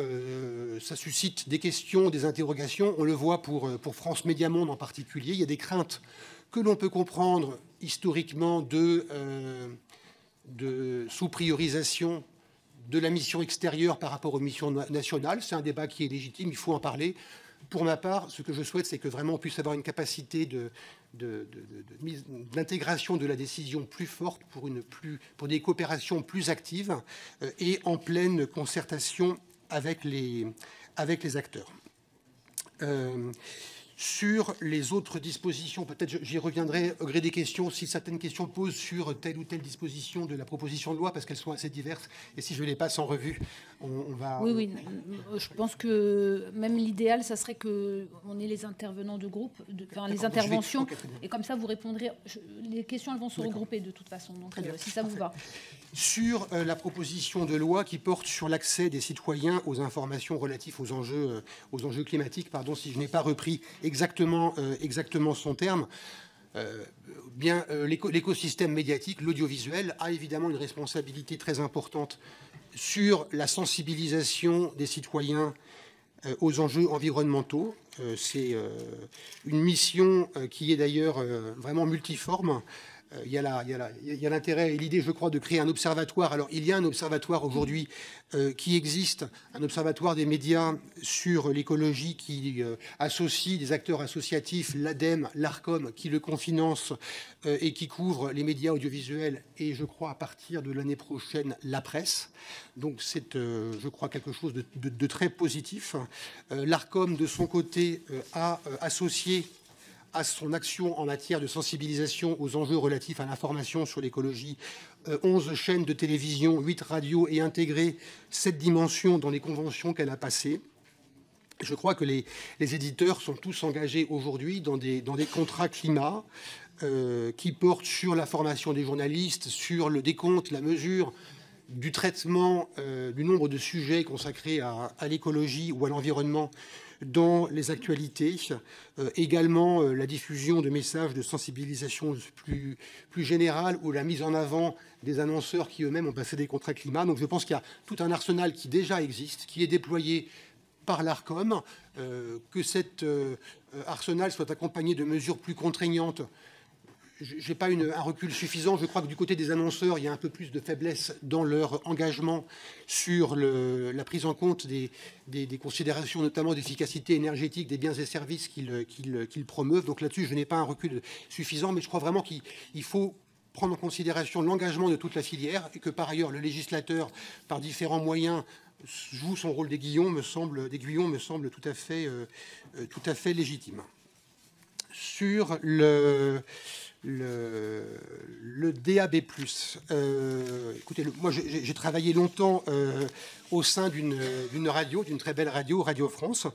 ça suscite des questions, des interrogations. On le voit pour France Média Monde en particulier. Il y a des craintes que l'on peut comprendre historiquement de sous-priorisation de la mission extérieure par rapport aux missions nationales. C'est un débat qui est légitime, il faut en parler. Pour ma part, ce que je souhaite, c'est que vraiment on puisse avoir une capacité d'intégration de la décision plus forte pour des coopérations plus actives et en pleine concertation avec les acteurs. Sur les autres dispositions, peut-être j'y reviendrai au gré des questions, si certaines questions posent sur telle ou telle disposition de la proposition de loi, parce qu'elles sont assez diverses, et si je les passe en revue, on va... Oui, je pense que même l'idéal, ça serait qu'on ait les intervenants de groupe, les interventions, et comme ça vous répondrez... Les questions, elles vont se regrouper de toute façon, donc si ça vous va. Sur la proposition de loi qui porte sur l'accès des citoyens aux informations relatives aux enjeux climatiques, pardon si je n'ai pas repris exactement son terme, l'écosystème médiatique, l'audiovisuel, a évidemment une responsabilité très importante sur la sensibilisation des citoyens aux enjeux environnementaux. C'est une mission qui est d'ailleurs vraiment multiforme. Il y a l'intérêt et l'idée, je crois, de créer un observatoire. Alors, il y a un observatoire aujourd'hui qui existe, un observatoire des médias sur l'écologie qui associe des acteurs associatifs, l'ADEME, l'ARCOM, qui le cofinance et qui couvre les médias audiovisuels et, je crois, à partir de l'année prochaine, la presse. Donc, c'est, je crois, quelque chose de très positif. L'ARCOM, de son côté, a associé à son action en matière de sensibilisation aux enjeux relatifs à l'information sur l'écologie, 11 chaînes de télévision, 8 radios et intégré cette dimension dans les conventions qu'elle a passées. Je crois que les éditeurs sont tous engagés aujourd'hui dans des contrats climat qui portent sur la formation des journalistes, sur le décompte, la mesure du traitement du nombre de sujets consacrés à l'écologie ou à l'environnement dans les actualités, également la diffusion de messages de sensibilisation plus générale ou la mise en avant des annonceurs qui eux-mêmes ont passé des contrats climat. Donc je pense qu'il y a tout un arsenal qui déjà existe, qui est déployé par l'ARCOM, que cet arsenal soit accompagné de mesures plus contraignantes. Je n'ai pas un recul suffisant. Je crois que du côté des annonceurs, il y a un peu plus de faiblesse dans leur engagement sur la prise en compte des considérations, notamment d'efficacité énergétique des biens et services qu'ils promeuvent. Donc là-dessus, je n'ai pas un recul suffisant, mais je crois vraiment qu'il faut prendre en considération l'engagement de toute la filière et que par ailleurs, le législateur, par différents moyens, joue son rôle d'aiguillon, me semble tout à fait légitime. Sur le DAB+. Écoutez, moi j'ai travaillé longtemps au sein d'une radio, d'une très belle radio, Radio France.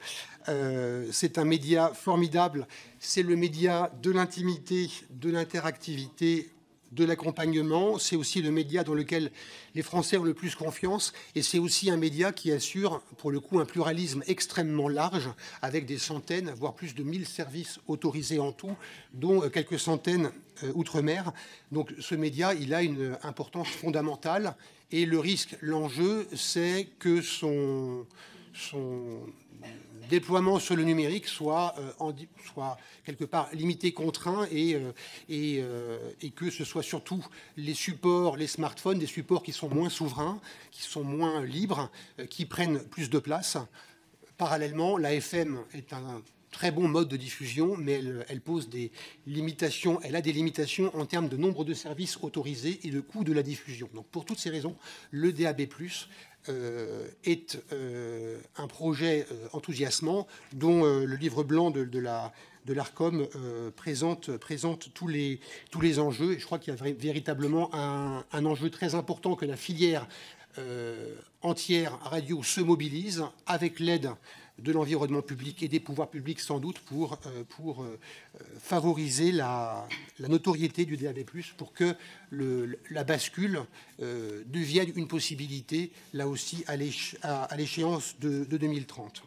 C'est un média formidable. C'est le média de l'intimité, de l'interactivité, de l'accompagnement. C'est aussi le média dans lequel les Français ont le plus confiance. Et c'est aussi un média qui assure, pour le coup, un pluralisme extrêmement large, avec des centaines, voire plus de 1000 services autorisés en tout, dont quelques centaines outre-mer. Donc ce média, il a une importance fondamentale. Et le risque, l'enjeu, c'est que son déploiement sur le numérique soit quelque part limité, contraint et que ce soit surtout les supports, les smartphones, des supports qui sont moins souverains, qui sont moins libres, qui prennent plus de place. Parallèlement, la FM est un très bon mode de diffusion, mais elle pose des limitations, elle a des limitations en termes de nombre de services autorisés et de coût de la diffusion. Donc pour toutes ces raisons, le DAB+, est un projet enthousiasmant dont le livre blanc de la de l'ARCOM présente tous les enjeux. Et je crois qu'il y a véritablement un enjeu très important que la filière entière radio se mobilise avec l'aide de l'environnement public et des pouvoirs publics sans doute pour favoriser la notoriété du DAB+, pour que la bascule devienne une possibilité, là aussi, à l'échéance de 2030.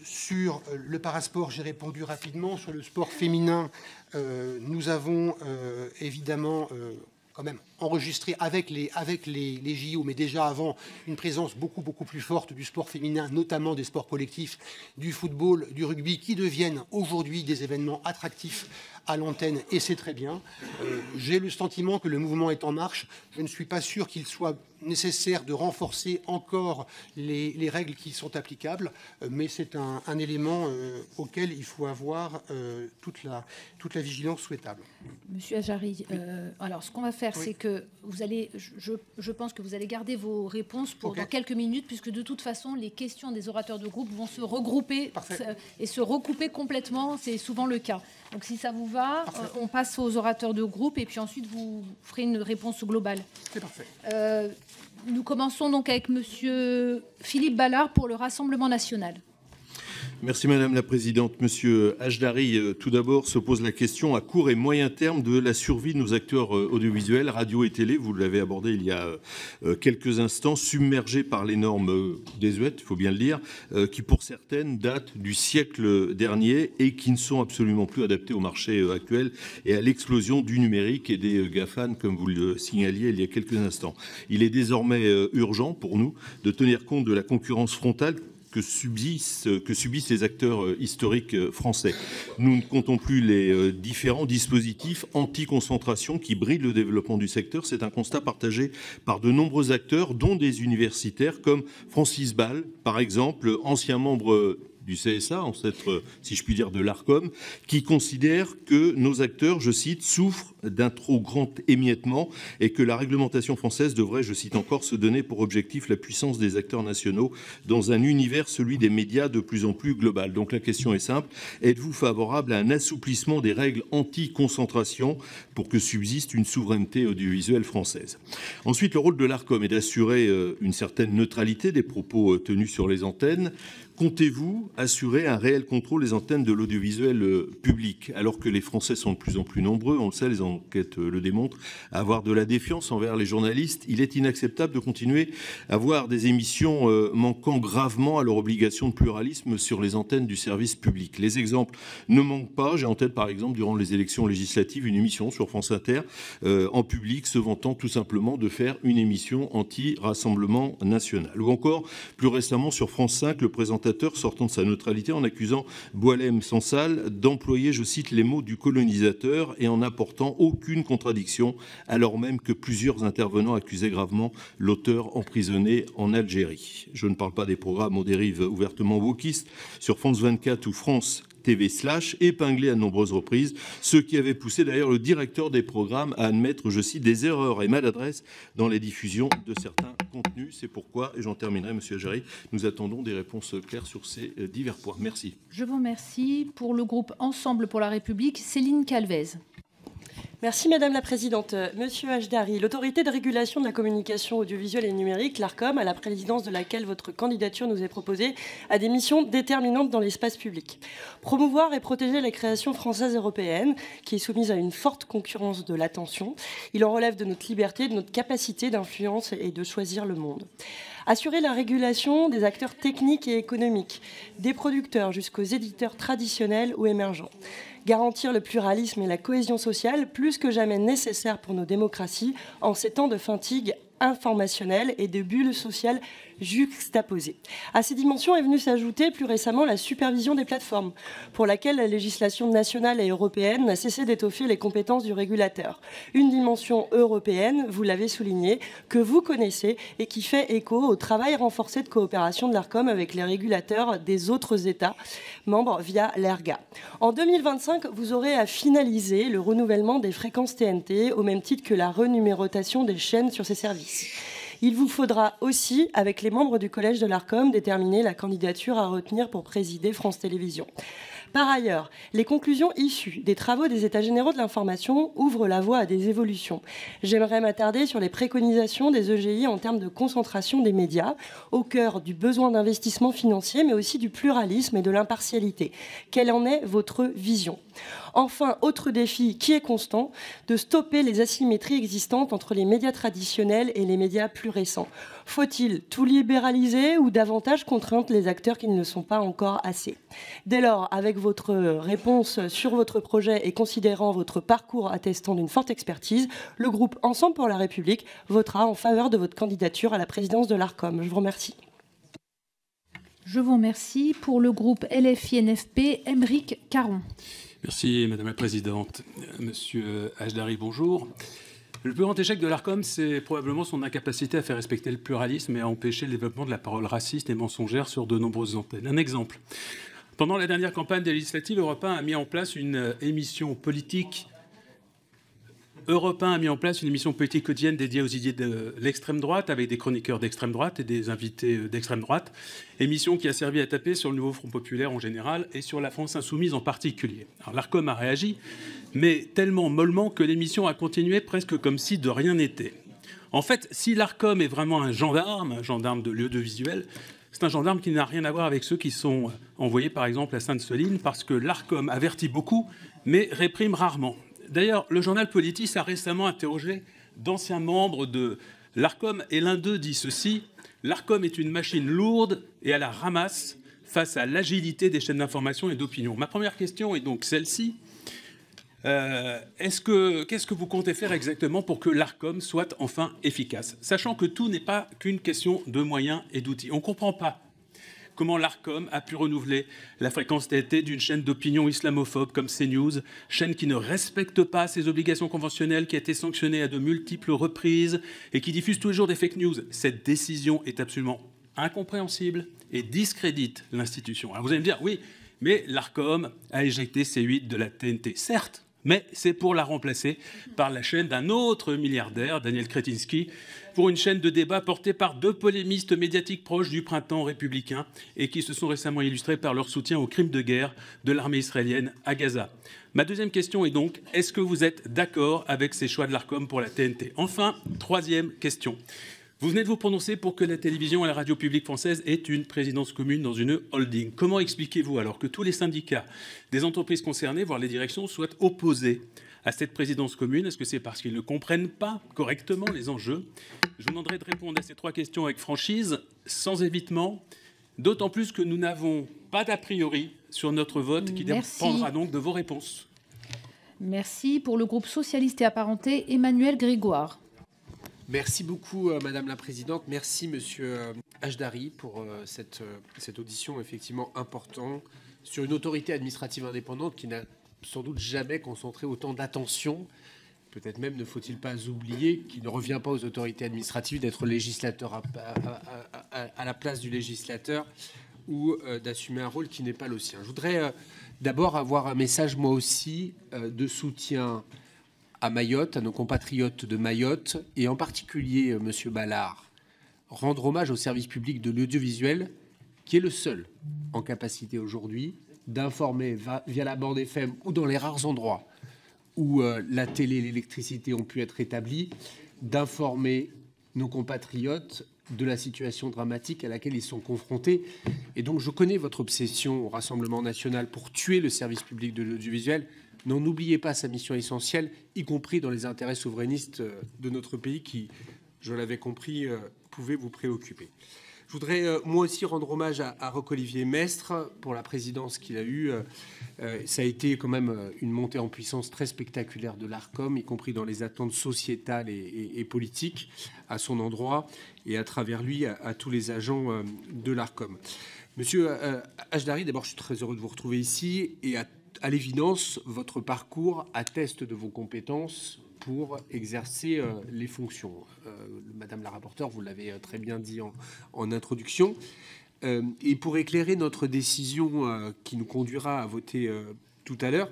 Sur le parasport, j'ai répondu rapidement. Sur le sport féminin, nous avons évidemment quand même enregistré avec les JO, mais déjà avant, une présence beaucoup plus forte du sport féminin, notamment des sports collectifs, du football, du rugby, qui deviennent aujourd'hui des événements attractifs à l'antenne, et c'est très bien. J'ai le sentiment que le mouvement est en marche. Je ne suis pas sûr qu'il soit nécessaire de renforcer encore les règles qui sont applicables, mais c'est un élément auquel il faut avoir toute la vigilance souhaitable. Monsieur Ajari, alors ce qu'on va faire, c'est que vous allez, je pense que vous allez garder vos réponses pour dans quelques minutes, puisque de toute façon, les questions des orateurs de groupe vont se regrouper et se recouper complètement. C'est souvent le cas. Donc si ça vous va, on passe aux orateurs de groupe et puis ensuite vous ferez une réponse globale. C'est parfait. Nous commençons donc avec monsieur Philippe Ballard pour le Rassemblement national. Merci Madame la Présidente. Monsieur Ajdari, tout d'abord se pose la question à court et moyen terme de la survie de nos acteurs audiovisuels, radio et télé. Vous l'avez abordé il y a quelques instants, submergés par les normes désuètes, il faut bien le dire, qui pour certaines datent du siècle dernier et qui ne sont absolument plus adaptées au marché actuel et à l'explosion du numérique et des GAFAN, comme vous le signaliez il y a quelques instants. Il est désormais urgent pour nous de tenir compte de la concurrence frontale que subissent les acteurs historiques français. Nous ne comptons plus les différents dispositifs anti-concentration qui brident le développement du secteur. C'est un constat partagé par de nombreux acteurs, dont des universitaires comme Francis Ball, par exemple, ancien membre du CSA, ancêtre, si je puis dire, de l'ARCOM, qui considère que nos acteurs, je cite, souffrent d'un trop grand émiettement et que la réglementation française devrait, je cite encore, se donner pour objectif la puissance des acteurs nationaux dans un univers, celui des médias, de plus en plus global. Donc la question est simple, êtes-vous favorable à un assouplissement des règles anti-concentration pour que subsiste une souveraineté audiovisuelle française? Ensuite, le rôle de l'ARCOM est d'assurer une certaine neutralité des propos tenus sur les antennes. Comptez-vous assurer un réel contrôle des antennes de l'audiovisuel public, alors que les Français sont de plus en plus nombreux, on le sait, les enquêtes le démontrent, à avoir de la défiance envers les journalistes? Il est inacceptable de continuer à voir des émissions manquant gravement à leur obligation de pluralisme sur les antennes du service public. Les exemples ne manquent pas. J'ai en tête, par exemple, durant les élections législatives, une émission sur France Inter en public se vantant tout simplement de faire une émission anti-Rassemblement national. Ou encore, plus récemment, sur France 5, le présentateur sortant de sa neutralité en accusant Boualem Sansal d'employer, je cite, les mots du colonisateur et en n'apportant aucune contradiction, alors même que plusieurs intervenants accusaient gravement l'auteur emprisonné en Algérie. Je ne parle pas des programmes aux dérives ouvertement wokistes sur France 24 ou France TV / épinglé à de nombreuses reprises, ce qui avait poussé d'ailleurs le directeur des programmes à admettre, je cite, des erreurs et maladresses dans les diffusions de certains contenus. C'est pourquoi, et j'en terminerai, Monsieur Ajari, nous attendons des réponses claires sur ces divers points. Merci. Je vous remercie. Pour le groupe Ensemble pour la République, Céline Calvez. Merci Madame la Présidente. Monsieur Ajdari, l'autorité de régulation de la communication audiovisuelle et numérique, l'ARCOM, à la présidence de laquelle votre candidature nous est proposée, a des missions déterminantes dans l'espace public. Promouvoir et protéger la création française et européenne, qui est soumise à une forte concurrence de l'attention. Il en relève de notre liberté, de notre capacité d'influence et de choisir le monde. Assurer la régulation des acteurs techniques et économiques, des producteurs jusqu'aux éditeurs traditionnels ou émergents. Garantir le pluralisme et la cohésion sociale, plus que jamais nécessaire pour nos démocraties, en ces temps de fatigue informationnelle et de bulles sociales juxtaposées. À ces dimensions est venue s'ajouter plus récemment la supervision des plateformes, pour laquelle la législation nationale et européenne n'a cessé d'étoffer les compétences du régulateur. Une dimension européenne, vous l'avez souligné, que vous connaissez et qui fait écho au travail renforcé de coopération de l'ARCOM avec les régulateurs des autres États membres via l'ERGA. En 2025, vous aurez à finaliser le renouvellement des fréquences TNT au même titre que la renumérotation des chaînes sur ces services. Il vous faudra aussi, avec les membres du collège de l'ARCOM, déterminer la candidature à retenir pour présider France Télévisions. Par ailleurs, les conclusions issues des travaux des États généraux de l'information ouvrent la voie à des évolutions. J'aimerais m'attarder sur les préconisations des EGI en termes de concentration des médias, au cœur du besoin d'investissement financier, mais aussi du pluralisme et de l'impartialité. Quelle en est votre vision ? Enfin, autre défi qui est constant, de stopper les asymétries existantes entre les médias traditionnels et les médias plus récents. Faut-il tout libéraliser ou davantage contraindre les acteurs qui ne le sont pas encore assez ? Dès lors, avec votre réponse sur votre projet et considérant votre parcours attestant d'une forte expertise, le groupe Ensemble pour la République votera en faveur de votre candidature à la présidence de l'ARCOM. Je vous remercie. Je vous remercie. Pour le groupe LFI-NFP, Aymeric Caron. Merci Madame la Présidente. Monsieur Hajdari, bonjour. Le plus grand échec de l'ARCOM, c'est probablement son incapacité à faire respecter le pluralisme et à empêcher le développement de la parole raciste et mensongère sur de nombreuses antennes. Un exemple. Pendant la dernière campagne des législatives, Europe 1 a mis en place une émission politique quotidienne dédiée aux idées de l'extrême droite, avec des chroniqueurs d'extrême droite et des invités d'extrême droite. Émission qui a servi à taper sur le nouveau Front populaire en général et sur la France insoumise en particulier. Alors l'ARCOM a réagi, mais tellement mollement que l'émission a continué presque comme si de rien n'était. En fait, si l'ARCOM est vraiment un gendarme de l'audiovisuel, c'est un gendarme qui n'a rien à voir avec ceux qui sont envoyés par exemple à Sainte-Soline, parce que l'ARCOM avertit beaucoup, mais réprime rarement. D'ailleurs, le journal Politis a récemment interrogé d'anciens membres de l'ARCOM et l'un d'eux dit ceci: l'ARCOM est une machine lourde et à la ramasse face à l'agilité des chaînes d'information et d'opinion. Ma première question est donc celle-ci. Qu'est-ce que vous comptez faire exactement pour que l'ARCOM soit enfin efficace, sachant que tout n'est pas qu'une question de moyens et d'outils. On ne comprend pas comment l'ARCOM a pu renouveler la fréquence TNT d'une chaîne d'opinion islamophobe comme CNews, chaîne qui ne respecte pas ses obligations conventionnelles, qui a été sanctionnée à de multiples reprises et qui diffuse tous les jours des fake news. Cette décision est absolument incompréhensible et discrédite l'institution. Alors vous allez me dire, oui, mais l'ARCOM a éjecté C8 de la TNT. Certes, mais c'est pour la remplacer par la chaîne d'un autre milliardaire, Daniel Kretinsky, pour une chaîne de débat portée par deux polémistes médiatiques proches du printemps républicain et qui se sont récemment illustrés par leur soutien aux crimes de guerre de l'armée israélienne à Gaza. Ma deuxième question est donc, est-ce que vous êtes d'accord avec ces choix de l'ARCOM pour la TNT ? Enfin, troisième question. Vous venez de vous prononcer pour que la télévision et la radio publique française aient une présidence commune dans une holding. Comment expliquez-vous alors que tous les syndicats des entreprises concernées, voire les directions, soient opposés à cette présidence commune? Est-ce que c'est parce qu'ils ne comprennent pas correctement les enjeux? Je vous demanderai de répondre à ces trois questions avec franchise, sans évitement, d'autant plus que nous n'avons pas d'a priori sur notre vote qui dépendra donc de vos réponses. Merci. Pour le groupe socialiste et apparenté, Emmanuel Grégoire. Merci beaucoup, Madame la Présidente. Merci, Monsieur Hajdari, pour cette audition effectivement importante sur une autorité administrative indépendante qui n'a sans doute jamais concentré autant d'attention. Peut-être même ne faut-il pas oublier qu'il ne revient pas aux autorités administratives d'être législateur à la place du législateur ou d'assumer un rôle qui n'est pas le sien. Je voudrais d'abord avoir un message, moi aussi, de soutien à Mayotte, à nos compatriotes de Mayotte, et en particulier, Monsieur Ballard, rendre hommage au service public de l'audiovisuel, qui est le seul en capacité aujourd'hui d'informer via la bande FM ou dans les rares endroits où la télé et l'électricité ont pu être établies, d'informer nos compatriotes de la situation dramatique à laquelle ils sont confrontés. Et donc, je connais votre obsession au Rassemblement national pour tuer le service public de l'audiovisuel. N'en oubliez pas sa mission essentielle, y compris dans les intérêts souverainistes de notre pays qui, je l'avais compris, pouvaient vous préoccuper. Je voudrais moi aussi rendre hommage à Roch-Olivier Mestre pour la présidence qu'il a eue. Ça a été quand même une montée en puissance très spectaculaire de l'ARCOM, y compris dans les attentes sociétales et politiques à son endroit et à travers lui à tous les agents de l'ARCOM. Monsieur Hajdari, d'abord je suis très heureux de vous retrouver ici et à l'évidence, votre parcours atteste de vos compétences pour exercer les fonctions. Madame la rapporteure, vous l'avez très bien dit en introduction. Et pour éclairer notre décision qui nous conduira à voter tout à l'heure,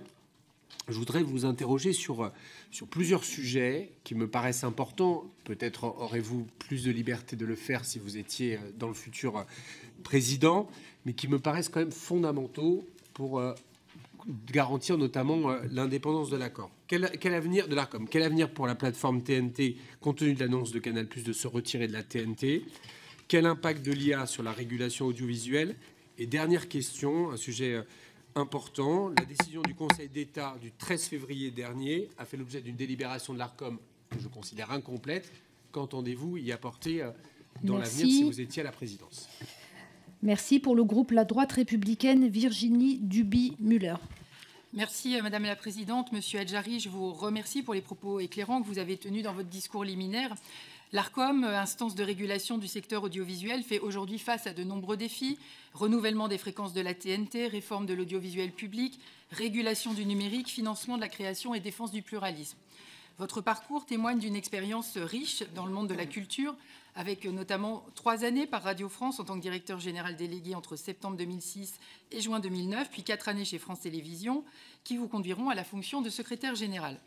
je voudrais vous interroger sur plusieurs sujets qui me paraissent importants. Peut-être aurez-vous plus de liberté de le faire si vous étiez dans le futur président, mais qui me paraissent quand même fondamentaux pour garantir notamment l'indépendance de l'ARCOM. Quel avenir de l'ARCOM? Quel avenir pour la plateforme TNT compte tenu de l'annonce de Canal+ de se retirer de la TNT? Quel impact de l'IA sur la régulation audiovisuelle? Et dernière question, un sujet important, la décision du Conseil d'État du 13 février dernier a fait l'objet d'une délibération de l'ARCOM que je considère incomplète. Qu'entendez-vous y apporter dans l'avenir si vous étiez à la présidence? Merci. Pour le groupe La Droite Républicaine, Virginie Duby-Muller. Merci Madame la Présidente. Monsieur Adjari, je vous remercie pour les propos éclairants que vous avez tenus dans votre discours liminaire. L'ARCOM, instance de régulation du secteur audiovisuel, fait aujourd'hui face à de nombreux défis. Renouvellement des fréquences de la TNT, réforme de l'audiovisuel public, régulation du numérique, financement de la création et défense du pluralisme. Votre parcours témoigne d'une expérience riche dans le monde de la culture, avec notamment 3 années par Radio France en tant que directeur général délégué entre septembre 2006 et juin 2009, puis 4 années chez France Télévisions, qui vous conduiront à la fonction de secrétaire général.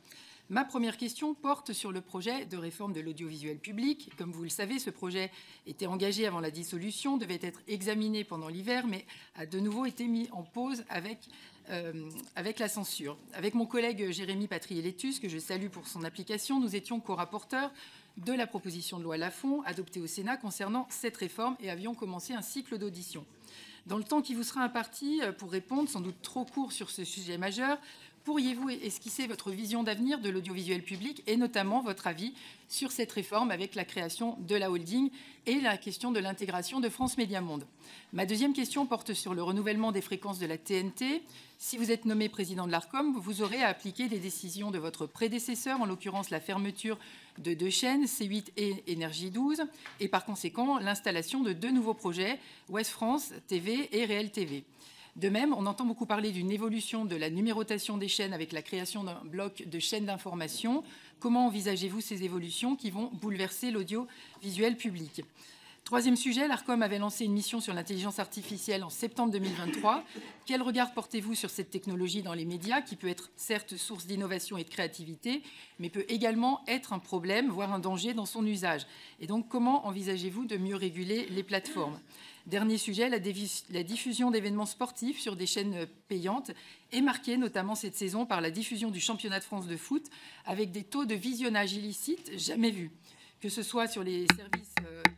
Ma première question porte sur le projet de réforme de l'audiovisuel public. Comme vous le savez, ce projet était engagé avant la dissolution, devait être examiné pendant l'hiver, mais a de nouveau été mis en pause avec la censure. Avec mon collègue Jérémy Patrier-Létus, que je salue pour son application, nous étions co-rapporteurs de la proposition de loi Lafon adoptée au Sénat concernant cette réforme et avions commencé un cycle d'audition. Dans le temps qui vous sera imparti pour répondre, sans doute trop court sur ce sujet majeur, pourriez-vous esquisser votre vision d'avenir de l'audiovisuel public et notamment votre avis sur cette réforme avec la création de la holding et la question de l'intégration de France Médias Monde? Ma deuxième question porte sur le renouvellement des fréquences de la TNT. Si vous êtes nommé président de l'ARCOM, vous aurez à appliquer des décisions de votre prédécesseur, en l'occurrence la fermeture de 2 chaînes, C8 et Énergie 12, et par conséquent l'installation de 2 nouveaux projets, Ouest France TV et Réel TV. De même, on entend beaucoup parler d'une évolution de la numérotation des chaînes avec la création d'un bloc de chaînes d'information. Comment envisagez-vous ces évolutions qui vont bouleverser l'audiovisuel public? Troisième sujet, l'ARCOM avait lancé une mission sur l'intelligence artificielle en septembre 2023. Quel regard portez-vous sur cette technologie dans les médias qui peut être certes source d'innovation et de créativité, mais peut également être un problème, voire un danger dans son usage? Et donc, comment envisagez-vous de mieux réguler les plateformes? Dernier sujet, la diffusion d'événements sportifs sur des chaînes payantes est marquée notamment cette saison par la diffusion du championnat de France de foot avec des taux de visionnage illicites jamais vus, que ce soit sur les services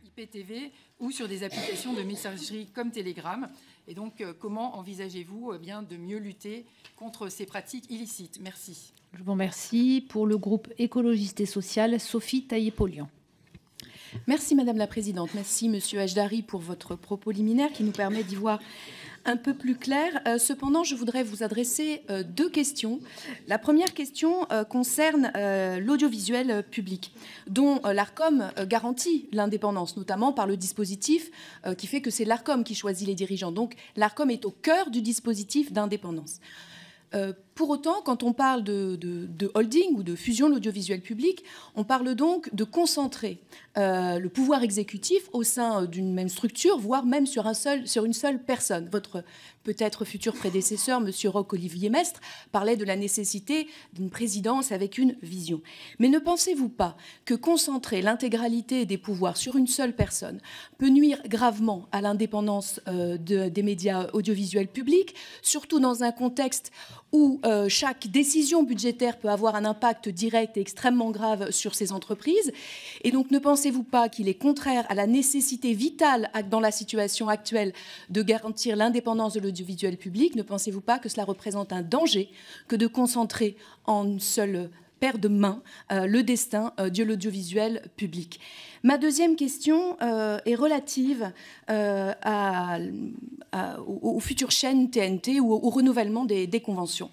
IPTV ou sur des applications de messagerie comme Telegram. Et donc, comment envisagez-vous de mieux lutter contre ces pratiques illicites? Merci. Je vous remercie. Pour le groupe écologiste et social, Sophie Taillé-Polian. Merci Madame la Présidente. Merci Monsieur Ajdari pour votre propos liminaire qui nous permet d'y voir un peu plus clair. Cependant, je voudrais vous adresser 2 questions. La première question concerne l'audiovisuel public, dont l'ARCOM garantit l'indépendance, notamment par le dispositif qui fait que c'est l'ARCOM qui choisit les dirigeants. Donc l'ARCOM est au cœur du dispositif d'indépendance. Pour autant, quand on parle de holding ou de fusion de l'audiovisuel public, on parle donc de concentrer le pouvoir exécutif au sein d'une même structure, voire même sur une seule personne. Votre peut-être futur prédécesseur, M. Roch-Olivier Mestre, parlait de la nécessité d'une présidence avec une vision. Mais ne pensez-vous pas que concentrer l'intégralité des pouvoirs sur une seule personne peut nuire gravement à l'indépendance des médias audiovisuels publics, surtout dans un contexte où chaque décision budgétaire peut avoir un impact direct et extrêmement grave sur ces entreprises? Et donc, ne pensez-vous pas qu'il est contraire à la nécessité vitale dans la situation actuelle de garantir l'indépendance de l'audiovisuel public? Ne pensez-vous pas que cela représente un danger que de concentrer en une seule paire de mains le destin de l'audiovisuel public? Ma deuxième question est relative aux futures chaînes TNT ou au renouvellement des conventions.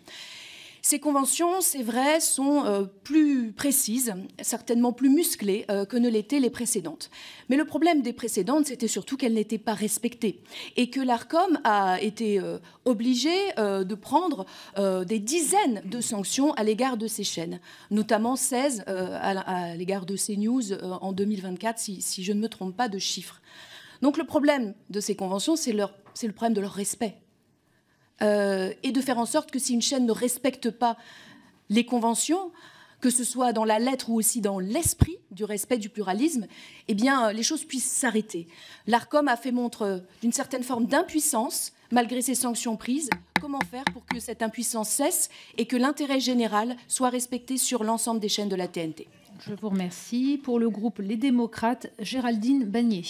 Ces conventions, c'est vrai, sont plus précises, certainement plus musclées que ne l'étaient les précédentes. Mais le problème des précédentes, c'était surtout qu'elles n'étaient pas respectées et que l'ARCOM a été obligé de prendre des dizaines de sanctions à l'égard de ces chaînes, notamment 16 à l'égard de CNews en 2024, si je ne me trompe pas de chiffres. Donc le problème de ces conventions, c'est le problème de leur respect. Et de faire en sorte que si une chaîne ne respecte pas les conventions, que ce soit dans la lettre ou aussi dans l'esprit du respect du pluralisme, eh bien, les choses puissent s'arrêter. L'ARCOM a fait montre d'une certaine forme d'impuissance, malgré ces sanctions prises. Comment faire pour que cette impuissance cesse et que l'intérêt général soit respecté sur l'ensemble des chaînes de la TNT? Je vous remercie. Pour le groupe Les Démocrates, Géraldine Bagné.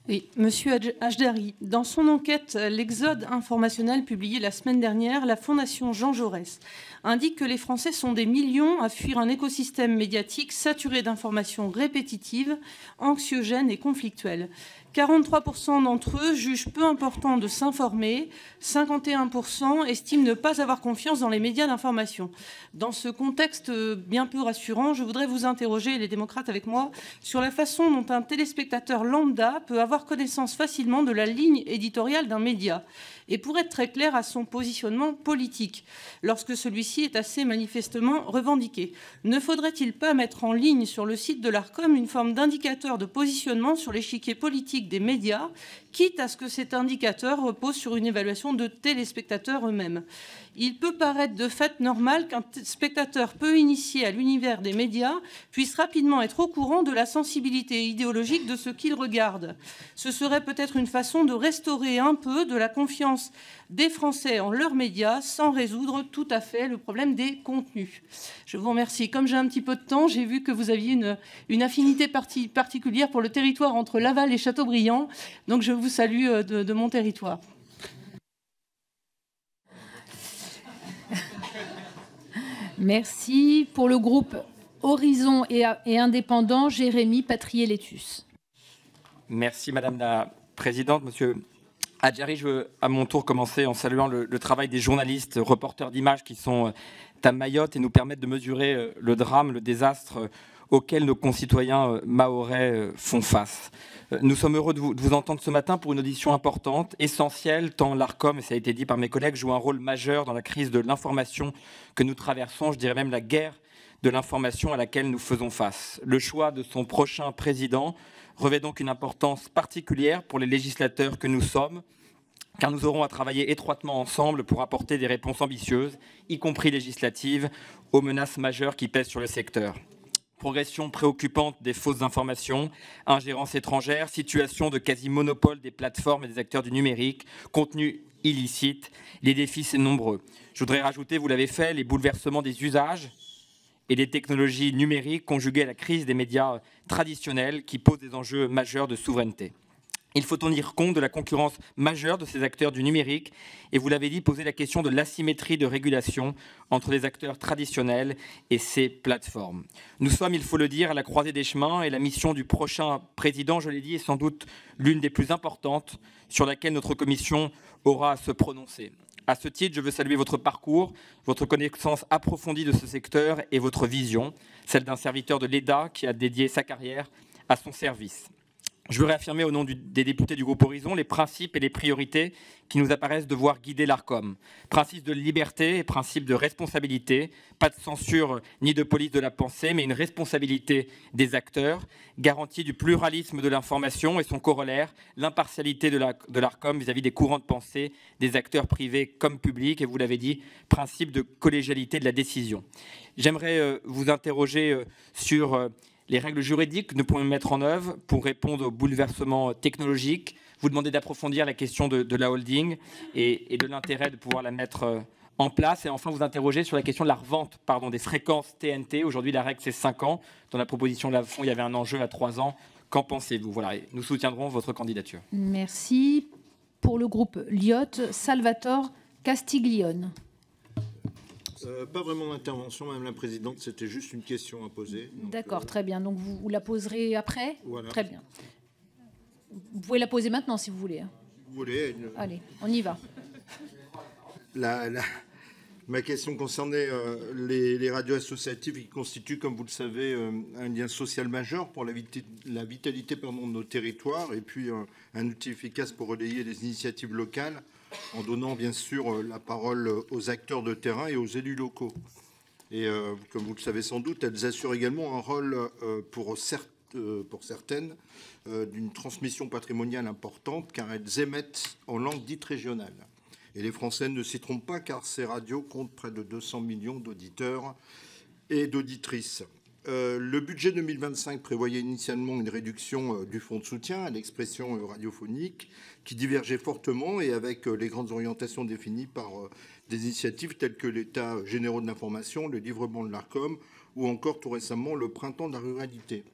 Oui, Monsieur Hajdari, dans son enquête L'exode informationnel publiée la semaine dernière, la Fondation Jean Jaurès indique que les Français sont des millions à fuir un écosystème médiatique saturé d'informations répétitives, anxiogènes et conflictuelles. 43% d'entre eux jugent peu important de s'informer, 51% estiment ne pas avoir confiance dans les médias d'information. Dans ce contexte bien peu rassurant, je voudrais vous interroger, les démocrates avec moi, sur la façon dont un téléspectateur lambda peut avoir connaissance facilement de la ligne éditoriale d'un média et pour être très clair à son positionnement politique, lorsque celui-ci est assez manifestement revendiqué. Ne faudrait-il pas mettre en ligne sur le site de l'ARCOM une forme d'indicateur de positionnement sur l'échiquier politique des médias, quitte à ce que cet indicateur repose sur une évaluation de téléspectateurs eux-mêmes? Il peut paraître de fait normal qu'un spectateur peu initié à l'univers des médias puisse rapidement être au courant de la sensibilité idéologique de ce qu'il regarde. Ce serait peut-être une façon de restaurer un peu de la confiance des Français en leurs médias sans résoudre tout à fait le problème des contenus. Je vous remercie. Comme j'ai un petit peu de temps, j'ai vu que vous aviez une affinité particulière pour le territoire entre Laval et Châteaubriand. Donc je vous salue de mon territoire. Merci. Pour le groupe Horizon et Indépendant, Jérémy Patrier-Létus. Merci Madame la Présidente. Monsieur Hajdari, je veux à mon tour commencer en saluant le travail des journalistes, reporters d'images qui sont à Mayotte et nous permettent de mesurer le drame, le désastre auquel nos concitoyens mahorais font face. Nous sommes heureux de vous entendre ce matin pour une audition importante, essentielle, tant l'ARCOM, et ça a été dit par mes collègues, joue un rôle majeur dans la crise de l'information que nous traversons, je dirais même la guerre de l'information à laquelle nous faisons face. Le choix de son prochain président revêt donc une importance particulière pour les législateurs que nous sommes, car nous aurons à travailler étroitement ensemble pour apporter des réponses ambitieuses, y compris législatives, aux menaces majeures qui pèsent sur le secteur. Progression préoccupante des fausses informations, ingérence étrangère, situation de quasi-monopole des plateformes et des acteurs du numérique, contenu illicite, les défis sont nombreux. Je voudrais rajouter, vous l'avez fait, les bouleversements des usages et des technologies numériques conjuguées à la crise des médias traditionnels qui posent des enjeux majeurs de souveraineté. Il faut tenir compte de la concurrence majeure de ces acteurs du numérique et, vous l'avez dit, poser la question de l'asymétrie de régulation entre les acteurs traditionnels et ces plateformes. Nous sommes, il faut le dire, à la croisée des chemins et la mission du prochain président, je l'ai dit, est sans doute l'une des plus importantes sur laquelle notre commission aura à se prononcer. À ce titre, je veux saluer votre parcours, votre connaissance approfondie de ce secteur et votre vision, celle d'un serviteur de l'État qui a dédié sa carrière à son service. Je veux réaffirmer au nom des députés du groupe Horizon les principes et les priorités qui nous apparaissent devoir guider l'ARCOM. Principes de liberté et principes de responsabilité, pas de censure ni de police de la pensée, mais une responsabilité des acteurs, garantie du pluralisme de l'information et son corollaire, l'impartialité de l'ARCOM vis-à-vis des courants de pensée des acteurs privés comme publics, et vous l'avez dit, principe de collégialité de la décision. J'aimerais vous interroger sur les règles juridiques que nous pouvons mettre en œuvre pour répondre aux bouleversements technologiques. Vous demandez d'approfondir la question de la holding et de l'intérêt de pouvoir la mettre en place. Et enfin, vous interrogez sur la question de la revente des fréquences TNT. Aujourd'hui, la règle, c'est 5 ans. Dans la proposition de la Fond, il y avait un enjeu à 3 ans. Qu'en pensez-vous? Voilà, nous soutiendrons votre candidature. Merci. Pour le groupe Lyot, Salvatore Castiglione. Pas vraiment d'intervention, Madame la Présidente, c'était juste une question à poser. D'accord, très bien. Donc vous la poserez après? Voilà. Très bien. Vous pouvez la poser maintenant si vous voulez. Vous voulez Allez, on y va. Ma question concernait les radios associatives qui constituent, comme vous le savez, un lien social majeur pour la vitalité de nos territoires et puis un outil efficace pour relayer les initiatives locales en donnant bien sûr la parole aux acteurs de terrain et aux élus locaux. Et comme vous le savez sans doute, elles assurent également un rôle pour certaines d'une transmission patrimoniale importante car elles émettent en langue dite régionale. Et les Français ne s'y trompent pas car ces radios comptent près de 200 millions d'auditeurs et d'auditrices. Le budget 2025 prévoyait initialement une réduction du fonds de soutien à l'expression radiophonique qui divergeait fortement et avec les grandes orientations définies par des initiatives telles que l'État généraux de l'information, le livrement de l'ARCOM ou encore tout récemment le printemps de la ruralité.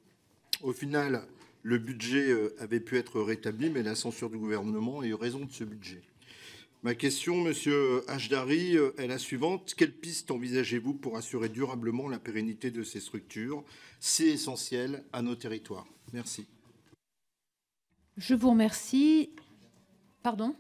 Au final, le budget avait pu être rétabli, mais la censure du gouvernement a eu raison de ce budget. Ma question, Monsieur Hajdari, est la suivante. Quelles pistes envisagez-vous pour assurer durablement la pérennité de ces structures si essentielles à nos territoires? Merci. Je vous remercie. Pardon?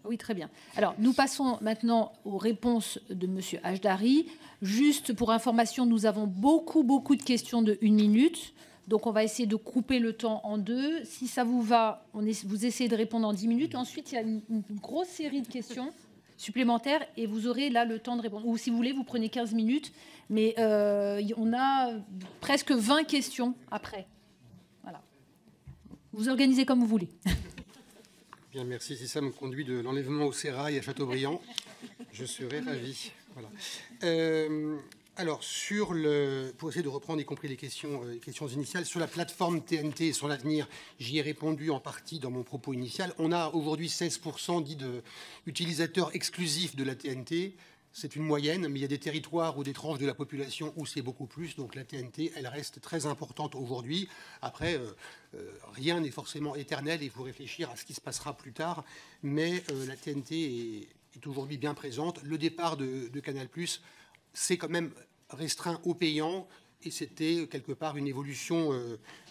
Oui, très bien. Alors, nous passons maintenant aux réponses de Monsieur Hajdari. Juste pour information, nous avons beaucoup de questions de 1 minute. Donc, on va essayer de couper le temps en deux. Si ça vous va, vous essayez de répondre en 10 minutes. Ensuite, il y a une grosse série de questions supplémentaires et vous aurez là le temps de répondre. Ou si vous voulez, vous prenez 15 minutes. Mais on a presque 20 questions après. Voilà. Vous organisez comme vous voulez. Bien, merci. Si ça me conduit de l'enlèvement au sérail à Châteaubriand, je serai ravi. Voilà. Alors, pour essayer de reprendre, y compris les questions initiales, sur la plateforme TNT et sur l'avenir, j'y ai répondu en partie dans mon propos initial. On a aujourd'hui 16% d'utilisateurs exclusifs de la TNT. C'est une moyenne, mais il y a des territoires ou des tranches de la population où c'est beaucoup plus. Donc la TNT, elle reste très importante aujourd'hui. Après, rien n'est forcément éternel. Il faut réfléchir à ce qui se passera plus tard. Mais la TNT est aujourd'hui bien présente. Le départ de Canal+, c'est quand même restreint aux payants. Et c'était quelque part une évolution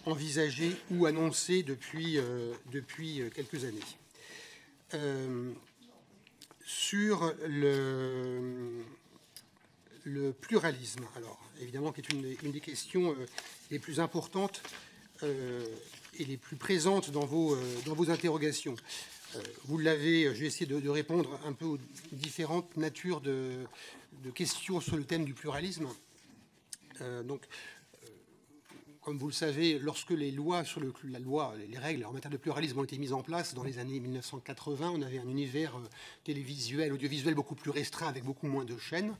envisagée ou annoncée depuis quelques années. Sur le pluralisme, alors évidemment qui est une des questions les plus importantes et les plus présentes dans vos interrogations. Vous l'avez, je vais essayer de répondre un peu aux différentes natures de questions sur le thème du pluralisme. Comme vous le savez, lorsque les lois les règles en matière de pluralisme ont été mises en place dans les années 1980, on avait un univers télévisuel, audiovisuel beaucoup plus restreint avec beaucoup moins de chaînes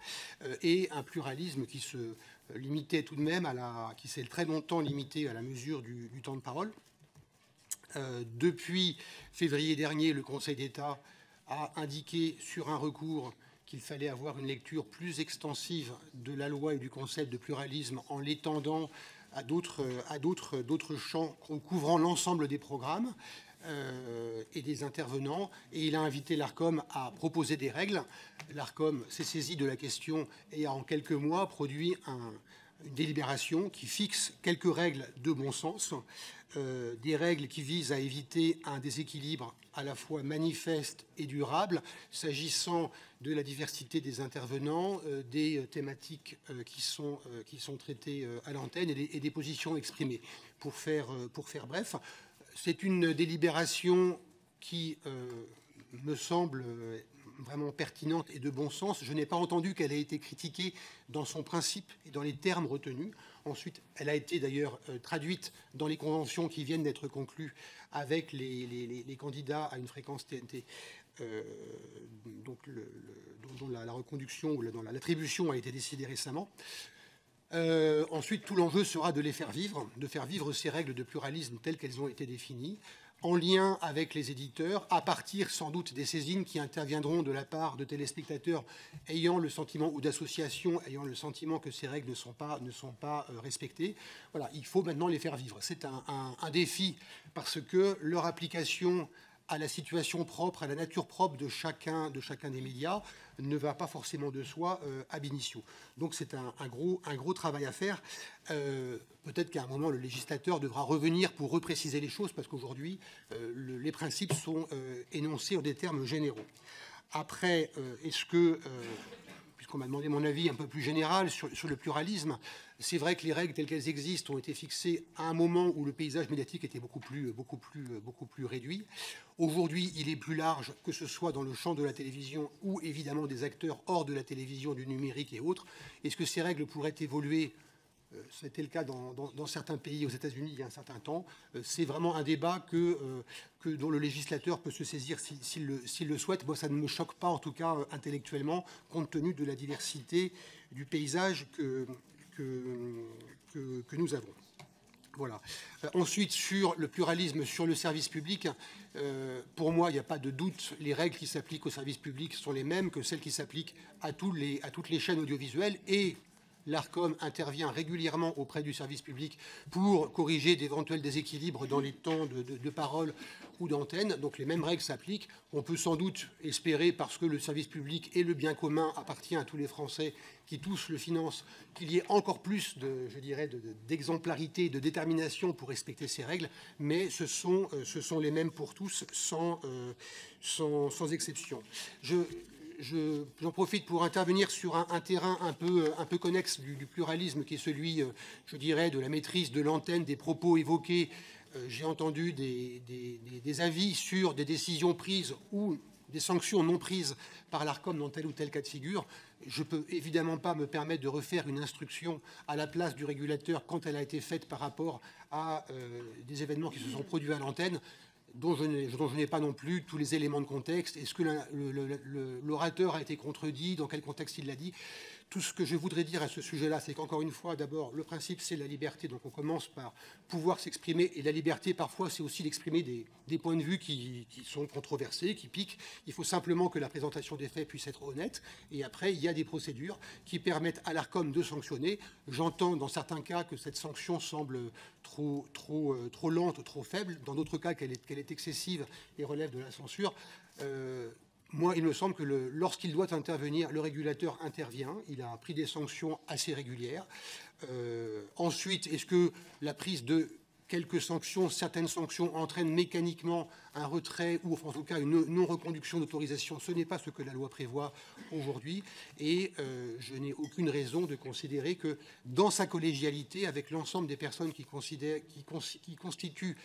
et un pluralisme qui se limitait tout de même qui s'est très longtemps limité à la mesure du temps de parole. Depuis février dernier, le Conseil d'État a indiqué sur un recours qu'il fallait avoir une lecture plus extensive de la loi et du concept de pluralisme en l'étendant à d'autres champs couvrant l'ensemble des programmes et des intervenants. Et il a invité l'ARCOM à proposer des règles. L'ARCOM s'est saisi de la question et a en quelques mois produit une délibération qui fixe quelques règles de bon sens, des règles qui visent à éviter un déséquilibre à la fois manifeste et durable, s'agissant de la diversité des intervenants, des thématiques qui sont traitées à l'antenne et des positions exprimées. Pour faire bref, c'est une délibération qui me semble vraiment pertinente et de bon sens. Je n'ai pas entendu qu'elle ait été critiquée dans son principe et dans les termes retenus. Ensuite, elle a été d'ailleurs traduite dans les conventions qui viennent d'être conclues avec les candidats à une fréquence TNT, dont la reconduction ou dont l'attribution a été décidée récemment. Ensuite, tout l'enjeu sera de faire vivre ces règles de pluralisme telles qu'elles ont été définies, en lien avec les éditeurs, à partir sans doute des saisines qui interviendront de la part de téléspectateurs ayant le sentiment, ou d'associations ayant le sentiment que ces règles ne sont pas respectées. Voilà, il faut maintenant les faire vivre. C'est un défi parce que leur application à la situation propre, à la nature propre de chacun des médias ne va pas forcément de soi ab initio. Donc c'est un gros travail à faire. Peut-être qu'à un moment, le législateur devra revenir pour repréciser les choses, parce qu'aujourd'hui, les principes sont énoncés en des termes généraux. Après, puisqu'on m'a demandé mon avis un peu plus général sur le pluralisme, c'est vrai que les règles telles qu'elles existent ont été fixées à un moment où le paysage médiatique était beaucoup plus réduit. Aujourd'hui, il est plus large, que ce soit dans le champ de la télévision ou évidemment des acteurs hors de la télévision, du numérique et autres. Est-ce que ces règles pourraient évoluer ? C'était le cas dans certains pays, aux États-Unis, il y a un certain temps. C'est vraiment un débat dont le législateur peut se saisir s'il le souhaite. Moi, ça ne me choque pas, en tout cas intellectuellement, compte tenu de la diversité paysage que nous avons. Voilà. Ensuite, sur le pluralisme, sur le service public, pour moi, il n'y a pas de doute, les règles qui s'appliquent au service public sont les mêmes que celles qui s'appliquent à toutes les chaînes audiovisuelles, et l'ARCOM intervient régulièrement auprès du service public pour corriger d'éventuels déséquilibres dans les temps de parole ou d'antenne. Donc les mêmes règles s'appliquent. On peut sans doute espérer, parce que le service public et le bien commun appartient à tous les Français qui tous le financent, qu'il y ait encore plus d'exemplarité et de détermination pour respecter ces règles, mais ce sont les mêmes pour tous, sans exception. J'en profite pour intervenir sur un terrain un peu connexe du pluralisme, qui est celui, je dirais, de la maîtrise de l'antenne, des propos évoqués. J'ai entendu des avis sur des décisions prises ou des sanctions non prises par l'ARCOM dans tel ou tel cas de figure. Je ne peux évidemment pas me permettre de refaire une instruction à la place du régulateur quand elle a été faite par rapport à des événements qui se sont produits à l'antenne, dont je n'ai pas non plus tous les éléments de contexte. Est-ce que l'orateur a été contredit? Dans quel contexte il l'a dit? Tout ce que je voudrais dire à ce sujet-là, c'est qu'encore une fois, d'abord, le principe, c'est la liberté. Donc on commence par pouvoir s'exprimer. Et la liberté, parfois, c'est aussi d'exprimer des points de vue qui sont controversés, qui piquent. Il faut simplement que la présentation des faits puisse être honnête. Et après, il y a des procédures qui permettent à l'ARCOM de sanctionner. J'entends dans certains cas que cette sanction semble trop lente, trop faible. Dans d'autres cas, qu'elle est excessive et relève de la censure. Moi, il me semble que lorsqu'il doit intervenir, le régulateur intervient. Il a pris des sanctions assez régulières. Ensuite, est-ce que la prise de quelques sanctions, certaines sanctions entraînent mécaniquement un retrait ou en tout cas une non-reconduction d'autorisation? Ce n'est pas ce que la loi prévoit aujourd'hui. Et je n'ai aucune raison de considérer que dans sa collégialité, avec l'ensemble des personnes qui constituent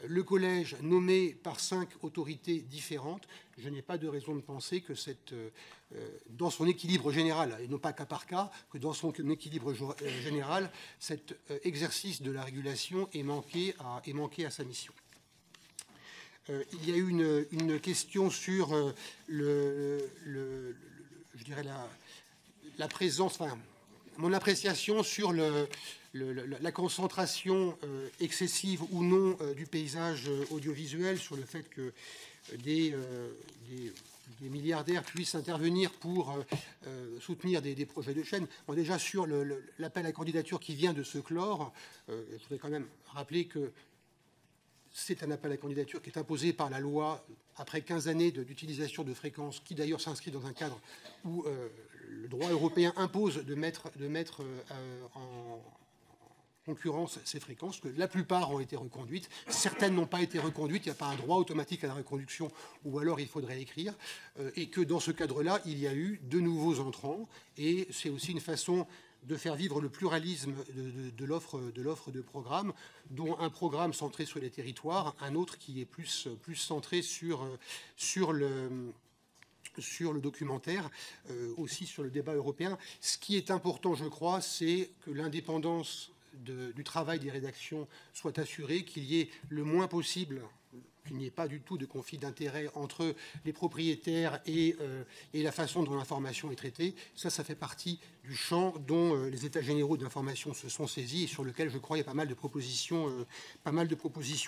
le collège nommé par 5 autorités différentes, je n'ai pas de raison de penser que dans son équilibre général, et non pas cas par cas, que dans son équilibre général, cet exercice de la régulation est manqué à sa mission. Il y a eu une question sur je dirais la présence, enfin, mon appréciation sur la concentration excessive ou non du paysage audiovisuel, sur le fait que des milliardaires puissent intervenir pour soutenir des projets de chaîne. Bon, déjà, sur l'appel à candidature qui vient de se clore, je voudrais quand même rappeler que c'est un appel à candidature qui est imposé par la loi après 15 années d'utilisation de fréquences, qui d'ailleurs s'inscrit dans un cadre où le droit européen impose de mettre en concurrence ces fréquences, que la plupart ont été reconduites, certaines n'ont pas été reconduites, il n'y a pas un droit automatique à la reconduction, ou alors il faudrait écrire, et que dans ce cadre-là, il y a eu de nouveaux entrants, et c'est aussi une façon de faire vivre le pluralisme de l'offre de programmes, dont un programme centré sur les territoires, un autre qui est plus centré sur le documentaire, aussi sur le débat européen. Ce qui est important, je crois, c'est que l'indépendance du travail des rédactions soit assurée, qu'il y ait le moins possible, qu'il n'y ait pas du tout de conflit d'intérêts entre les propriétaires et la façon dont l'information est traitée. Ça fait partie du champ dont les États généraux de l'information se sont saisis et sur lequel, je crois, il y a pas mal de propositions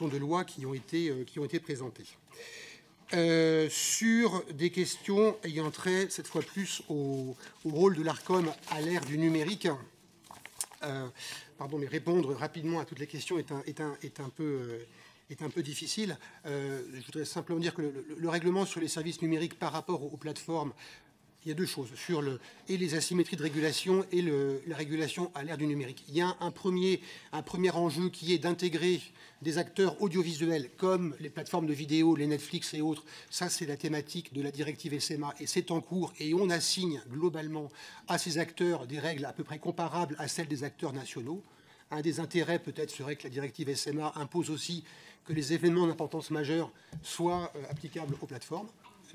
de loi qui ont été présentées. Sur des questions ayant trait, cette fois plus, au rôle de l'ARCOM à l'ère du numérique, mais répondre rapidement à toutes les questions est un peu difficile. Je voudrais simplement dire que le règlement sur les services numériques par rapport aux plateformes, il y a deux choses, et les asymétries de régulation et la régulation à l'ère du numérique. Il y a un premier enjeu qui est d'intégrer des acteurs audiovisuels comme les plateformes de vidéo, les Netflix et autres. Ça, c'est la thématique de la directive SMA et c'est en cours. Et on assigne globalement à ces acteurs des règles à peu près comparables à celles des acteurs nationaux. Un des intérêts, peut-être, serait que la directive SMA impose aussi que les événements d'importance majeure soient applicables aux plateformes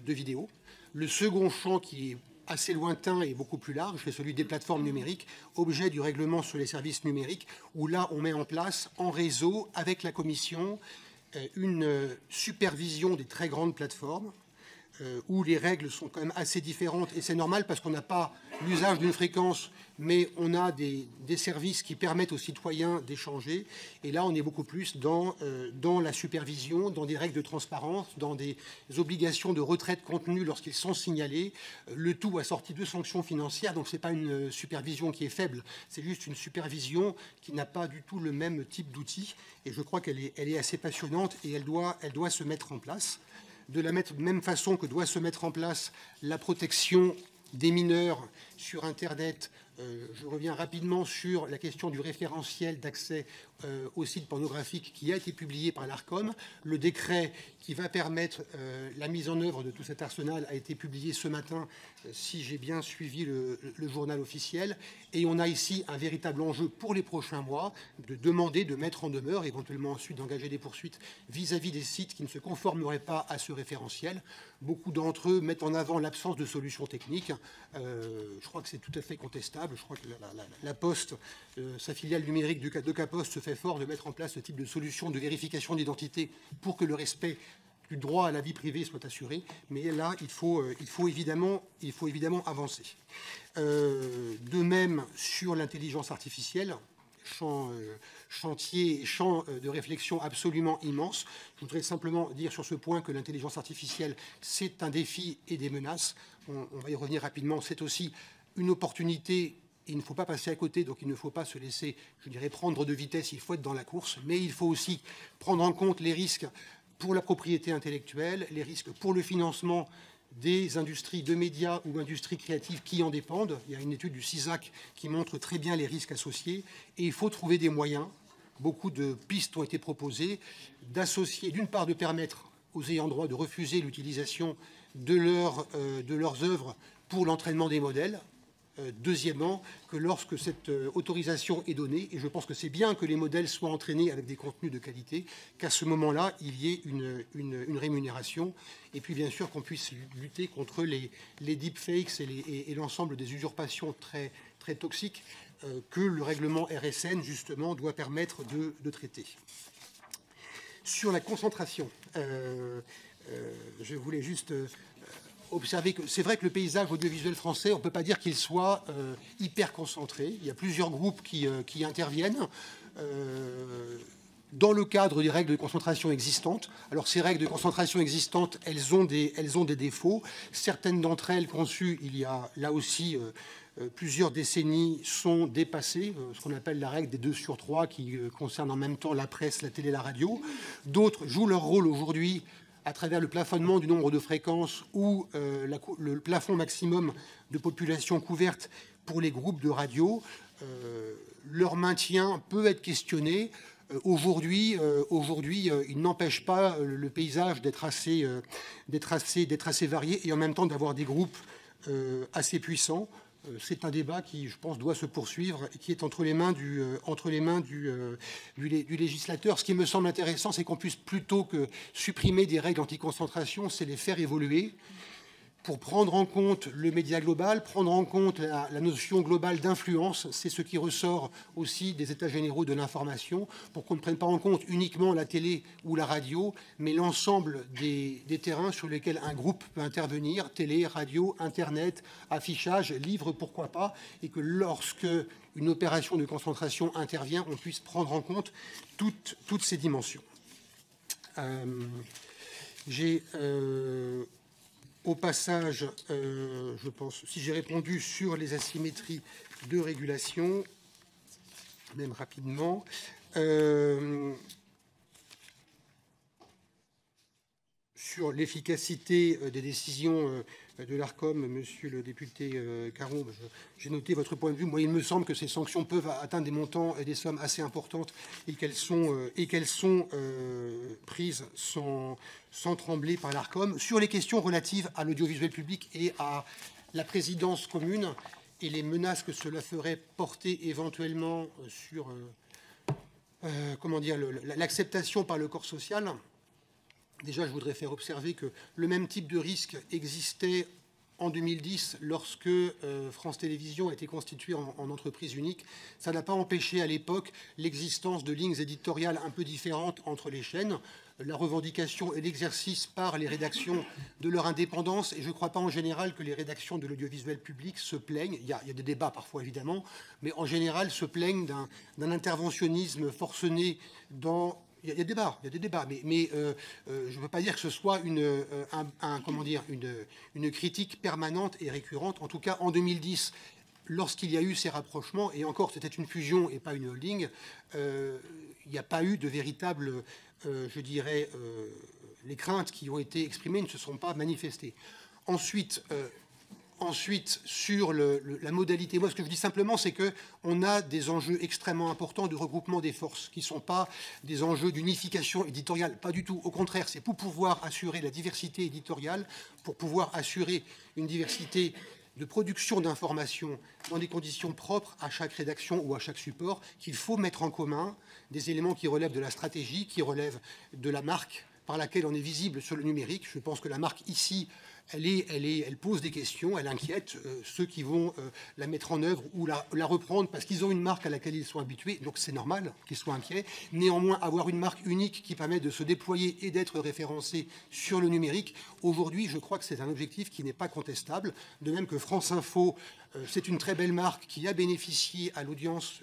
de vidéo. Le second champ, qui est assez lointain et beaucoup plus large, c'est celui des plateformes numériques, objet du règlement sur les services numériques, où là, on met en place, en réseau, avec la Commission, une supervision des très grandes plateformes, où les règles sont quand même assez différentes, et c'est normal parce qu'on n'a pas l'usage d'une fréquence, mais on a des services qui permettent aux citoyens d'échanger, et là on est beaucoup plus dans la supervision, dans des règles de transparence, dans des obligations de retrait de contenu lorsqu'ils sont signalés, le tout assorti de sanctions financières, donc ce n'est pas une supervision qui est faible, c'est juste une supervision qui n'a pas du tout le même type d'outil, et je crois qu'elle est assez passionnante, et elle doit se mettre en place. De la même façon que doit se mettre en place la protection des mineurs sur Internet. Je reviens rapidement sur la question du référentiel d'accès aux sites pornographiques qui a été publié par l'ARCOM. Le décret qui va permettre la mise en œuvre de tout cet arsenal a été publié ce matin, si j'ai bien suivi le journal officiel. Et on a ici un véritable enjeu pour les prochains mois de demander, de mettre en demeure, éventuellement ensuite d'engager des poursuites vis-à-vis des sites qui ne se conformeraient pas à ce référentiel. Beaucoup d'entre eux mettent en avant l'absence de solutions techniques. Je crois que c'est tout à fait contestable. Je crois que la Poste, sa filiale numérique de Caposte, se fait fort de mettre en place ce type de solution de vérification d'identité pour que le respect du droit à la vie privée soit assuré. Mais là, il faut évidemment avancer. De même, sur l'intelligence artificielle, champ de réflexion absolument immense. Je voudrais simplement dire sur ce point que l'intelligence artificielle, c'est un défi et des menaces. On va y revenir rapidement. C'est aussi une opportunité. Il ne faut pas passer à côté, donc il ne faut pas se laisser, je dirais, prendre de vitesse. Il faut être dans la course, mais il faut aussi prendre en compte les risques pour la propriété intellectuelle, les risques pour le financement des industries de médias ou industries créatives qui en dépendent. Il y a une étude du CISAC qui montre très bien les risques associés. Et il faut trouver des moyens. Beaucoup de pistes ont été proposées d'associer, d'une part, de permettre aux ayants droit de refuser l'utilisation de leurs œuvres pour l'entraînement des modèles. Deuxièmement, que lorsque cette autorisation est donnée, et je pense que c'est bien que les modèles soient entraînés avec des contenus de qualité, qu'à ce moment-là, il y ait une rémunération. Et puis, bien sûr, qu'on puisse lutter contre les deepfakes et l'ensemble des usurpations très, très toxiques que le règlement RSN, justement, doit permettre de traiter. Sur la concentration, je voulais juste observer que c'est vrai que le paysage audiovisuel français, on ne peut pas dire qu'il soit hyper concentré. Il y a plusieurs groupes qui interviennent dans le cadre des règles de concentration existantes. Alors ces règles de concentration existantes, elles ont des défauts. Certaines d'entre elles, conçues il y a là aussi plusieurs décennies, sont dépassées, ce qu'on appelle la règle des 2/3 qui concerne en même temps la presse, la télé, la radio. D'autres jouent leur rôle aujourd'hui à travers le plafonnement du nombre de fréquences ou le plafond maximum de population couverte pour les groupes de radio. Leur maintien peut être questionné. Aujourd'hui, il n'empêche pas le paysage d'être assez varié et en même temps d'avoir des groupes assez puissants. C'est un débat qui, je pense, doit se poursuivre et qui est entre les mains du législateur. Ce qui me semble intéressant, c'est qu'on puisse, plutôt que supprimer des règles anti-concentration, c'est les faire évoluer pour prendre en compte le média global, prendre en compte la notion globale d'influence. C'est ce qui ressort aussi des états généraux de l'information, pour qu'on ne prenne pas en compte uniquement la télé ou la radio, mais l'ensemble des terrains sur lesquels un groupe peut intervenir, télé, radio, Internet, affichage, livre, pourquoi pas, et que lorsque une opération de concentration intervient, on puisse prendre en compte toutes ces dimensions. Au passage, je pense, si j'ai répondu sur les asymétries de régulation, même rapidement, sur l'efficacité des décisions de l'ARCOM, monsieur le député Caron, j'ai noté votre point de vue. Moi, il me semble que ces sanctions peuvent atteindre des montants et des sommes assez importantes et qu'elles sont prises sans trembler par l'ARCOM. Sur les questions relatives à l'audiovisuel public et à la présidence commune et les menaces que cela ferait porter éventuellement sur l'acceptation par le corps social, déjà, je voudrais faire observer que le même type de risque existait en 2010, lorsque France Télévisions a été constituée en entreprise unique, ça n'a pas empêché à l'époque l'existence de lignes éditoriales un peu différentes entre les chaînes, la revendication et l'exercice par les rédactions de leur indépendance. Et je ne crois pas en général que les rédactions de l'audiovisuel public se plaignent, il y a des débats parfois évidemment, mais en général se plaignent d'un interventionnisme forcené dans... Il y a des débats, mais je ne veux pas dire que ce soit une critique permanente et récurrente. En tout cas, en 2010, lorsqu'il y a eu ces rapprochements, et encore c'était une fusion et pas une holding, il n'y a pas eu de véritable, les craintes qui ont été exprimées ne se sont pas manifestées. Ensuite, sur la modalité, moi ce que je dis simplement, c'est qu'on a des enjeux extrêmement importants de regroupement des forces, qui ne sont pas des enjeux d'unification éditoriale, pas du tout. Au contraire, c'est pour pouvoir assurer la diversité éditoriale, pour pouvoir assurer une diversité de production d'informations dans des conditions propres à chaque rédaction ou à chaque support, qu'il faut mettre en commun des éléments qui relèvent de la stratégie, qui relèvent de la marque par laquelle on est visible sur le numérique. Je pense que la marque ici, elle pose des questions, elle inquiète ceux qui vont la mettre en œuvre ou la reprendre parce qu'ils ont une marque à laquelle ils sont habitués, donc c'est normal qu'ils soient inquiets. Néanmoins, avoir une marque unique qui permet de se déployer et d'être référencé sur le numérique, aujourd'hui, je crois que c'est un objectif qui n'est pas contestable. De même que France Info, c'est une très belle marque qui a bénéficié à l'audience